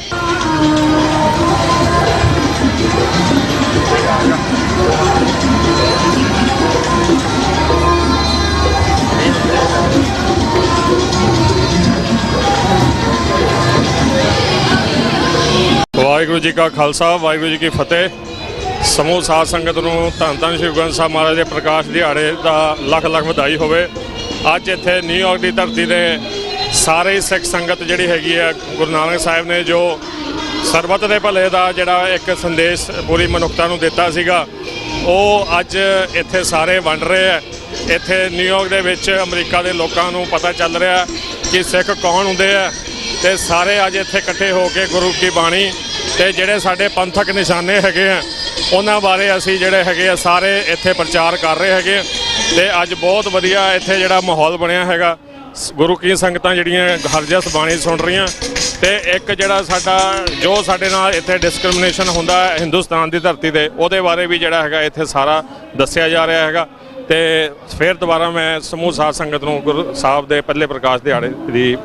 ਵਾਹਿਗੁਰੂ ਜੀ ਕਾ ਖਾਲਸਾ ਵਾਹਿਗੁਰੂ ਜੀ ਕੀ ਫਤਿਹ। ਸਮੂਹ ਸਾਧ ਸੰਗਤ ਨੂੰ ਧੰਨ ਧੰਨ ਸ਼੍ਰੀ ਗੁਰੂ ਗ੍ਰੰਥ ਸਾਹਿਬ ਮਹਾਰਾਜ ਦੇ ਪ੍ਰਕਾਸ਼ ਦਿਹਾੜੇ ਦਾ ਲੱਖ ਲੱਖ ਵਧਾਈ ਹੋਵੇ। ਅੱਜ ਇੱਥੇ ਨਿਊਯਾਰਕ ਦੀ ਧਰਤੀ ਤੇ ਸਾਰੇ ਸਿੱਖ ਸੰਗਤ ਜਿਹੜੀ ਹੈਗੀ ਹੈ, ਗੁਰੂ ਨਾਨਕ ਸਾਹਿਬ ਨੇ ਜੋ ਸਰਬੱਤ ਦੇ ਭਲੇ ਦਾ ਜਿਹੜਾ ਇੱਕ ਸੰਦੇਸ਼ ਪੂਰੀ ਮਨੁੱਖਤਾ ਨੂੰ ਦਿੱਤਾ ਸੀਗਾ, ਉਹ ਅੱਜ ਇੱਥੇ ਸਾਰੇ ਵੰਡ ਰਹੇ ਆ। ਇੱਥੇ ਨਿਊਯਾਰਕ ਦੇ ਵਿੱਚ ਅਮਰੀਕਾ ਦੇ ਲੋਕਾਂ ਨੂੰ ਪਤਾ ਚੱਲ ਰਿਹਾ ਕਿ ਸਿੱਖ ਕੌਣ ਹੁੰਦੇ ਆ, ਤੇ ਸਾਰੇ ਅੱਜ ਇੱਥੇ ਇਕੱਠੇ ਹੋ ਕੇ ਗੁਰੂ ਕੀ ਬਾਣੀ ਤੇ ਜਿਹੜੇ ਸਾਡੇ ਪੰਥਕ ਨਿਸ਼ਾਨੇ ਹੈਗੇ ਆ ਉਹਨਾਂ ਬਾਰੇ ਅਸੀਂ ਜਿਹੜੇ ਹੈਗੇ ਆ ਸਾਰੇ ਇੱਥੇ ਪ੍ਰਚਾਰ ਕਰ ਰਹੇ ਹੈਗੇ। ਤੇ ਅੱਜ ਬਹੁਤ ਵਧੀਆ ਇੱਥੇ ਜਿਹੜਾ ਮਾਹੌਲ ਬਣਿਆ ਹੈਗਾ, ਗੁਰੂ ਕੀ ਸੰਗਤਾਂ ਜਿਹੜੀਆਂ ਹਰਜਸ ਬਾਣੀ ਸੁਣ ਰਹੀਆਂ, ਤੇ ਇੱਕ ਜਿਹੜਾ ਸਾਡਾ ਜੋ ਸਾਡੇ ਨਾਲ ਇੱਥੇ ਡਿਸਕ੍ਰਿਮੀਨੇਸ਼ਨ ਹੁੰਦਾ ਹਿੰਦੁਸਤਾਨ ਦੀ ਧਰਤੀ ਤੇ, ਉਹਦੇ ਬਾਰੇ ਵੀ ਜਿਹੜਾ ਹੈਗਾ ਇੱਥੇ ਸਾਰਾ ਦੱਸਿਆ ਜਾ ਰਿਹਾ ਹੈਗਾ। ਤੇ ਫਿਰ ਦੁਬਾਰਾ ਮੈਂ ਸਮੂਹ ਸਾਧ ਸੰਗਤ ਨੂੰ ਗੁਰੂ ਸਾਹਿਬ ਦੇ ਪਹਿਲੇ ਪ੍ਰਕਾਸ਼ ਦਿਹਾੜੇ ਦੀ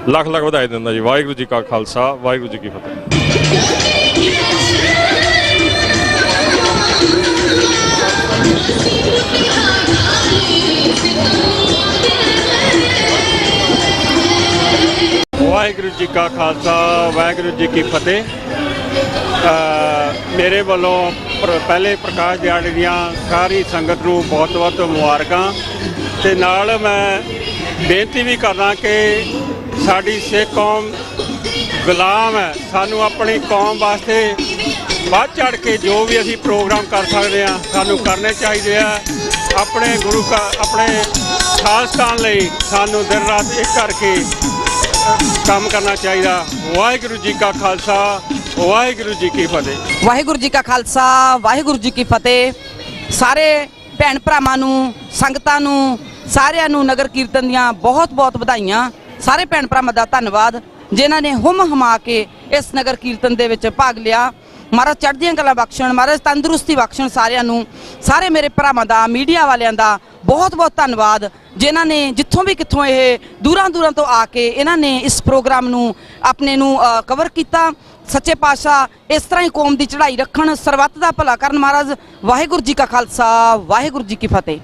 ਲੱਖ ਲੱਖ ਵਧਾਈ ਦਿੰਦਾ ਜੀ। ਵਾਹਿਗੁਰੂ ਜੀ ਕਾ ਖਾਲਸਾ ਵਾਹਿਗੁਰੂ ਜੀ ਕੀ ਫਤਿਹ। ਵਾਹਿਗੁਰੂ ਜੀ ਕਾ ਖਾਲਸਾ ਵਾਹਿਗੁਰੂ ਜੀ ਕੀ ਫਤਿਹ। ਮੇਰੇ ਵੱਲੋਂ ਪਹਿਲੇ ਪ੍ਰਕਾਸ਼ ਦਿਹਾੜੇ ਦੀਆਂ ਸਾਰੀ ਸੰਗਤ ਨੂੰ ਬਹੁਤ ਬਹੁਤ ਮੁਬਾਰਕਾਂ ਤੇ ਨਾਲ ਮੈਂ ਬੇਨਤੀ ਵੀ ਕਰਦਾ ਕਿ ਸਾਡੀ ਸਿੱਖ ਕੌਮ ਗੁਲਾਮ ਹੈ। ਸਾਨੂੰ ਆਪਣੀ ਕੌਮ ਵਾਸਤੇ ਵੱਧ ਚੜ੍ਹ ਕੇ ਜੋ ਵੀ ਅਸੀਂ ਪ੍ਰੋਗਰਾਮ ਕਰ ਸਕਦੇ ਹਾਂ ਸਾਨੂੰ ਕਰਨੇ ਚਾਹੀਦੇ ਆ। ਆਪਣੇ ਆਪਣੇ ਖਾਲਸਤਾਨ ਲਈ ਸਾਨੂੰ ਦਿਨ ਰਾਤ ਇੱਕ ਕਰਕੇ ਕੰਮ ਕਰਨਾ ਚਾਹੀਦਾ। ਵਾਹਿਗੁਰੂ ਜੀ ਕਾ ਖਾਲਸਾ ਵਾਹਿਗੁਰੂ ਜੀ ਕੀ ਫਤਿਹ। ਵਾਹਿਗੁਰੂ ਜੀ ਕਾ ਖਾਲਸਾ ਵਾਹਿਗੁਰੂ ਜੀ ਕੀ ਫਤਿਹ। ਸਾਰੇ ਭੈਣ ਭਰਾਵਾਂ ਨੂੰ ਸੰਗਤਾਂ ਨੂੰ ਸਾਰਿਆਂ ਨੂੰ ਨਗਰ ਕੀਰਤਨ ਦੀਆਂ ਬਹੁਤ ਬਹੁਤ ਵਧਾਈਆਂ। ਸਾਰੇ ਭੈਣ ਭਰਾਵਾਂ ਦਾ ਧੰਨਵਾਦ ਜਿਨ੍ਹਾਂ ਨੇ ਹੁਮ ਹਮਾ ਕੇ ਇਸ ਨਗਰ ਕੀਰਤਨ ਦੇ ਵਿੱਚ ਭਾਗ ਲਿਆ। ਮਹਾਰਾਜ ਚੜ੍ਹਦੀਆਂ ਕਲਾਂ ਬਖਸ਼ਣ, ਮਹਾਰਾਜ ਤੰਦਰੁਸਤੀ ਬਖਸ਼ਣ ਸਾਰਿਆਂ ਨੂੰ। ਸਾਰੇ ਮੇਰੇ ਭਰਾਵਾਂ ਦਾ ਮੀਡੀਆ ਵਾਲਿਆਂ ਦਾ ਬਹੁਤ ਬਹੁਤ ਧੰਨਵਾਦ ਜਿਨ੍ਹਾਂ ਨੇ ਜਿੱਥੋਂ ਵੀ ਕਿੱਥੋਂ ਇਹ ਦੂਰਾਂ ਦੂਰਾਂ ਤੋਂ ਆ ਕੇ ਇਹਨਾਂ ਨੇ ਇਸ ਪ੍ਰੋਗਰਾਮ ਨੂੰ ਆਪਣੇ ਨੂੰ ਕਵਰ ਕੀਤਾ। ਸੱਚੇ ਪਾਤਸ਼ਾਹ ਇਸ ਤਰ੍ਹਾਂ ਹੀ ਕੌਮ ਦੀ ਚੜ੍ਹਾਈ ਰੱਖਣ, ਸਰਬੱਤ ਦਾ ਭਲਾ ਕਰਨ। ਮਹਾਰਾਜ ਵਾਹਿਗੁਰੂ ਜੀ ਕਾ ਖਾਲਸਾ ਵਾਹਿਗੁਰੂ ਜੀ ਕੀ ਫਤਿਹ।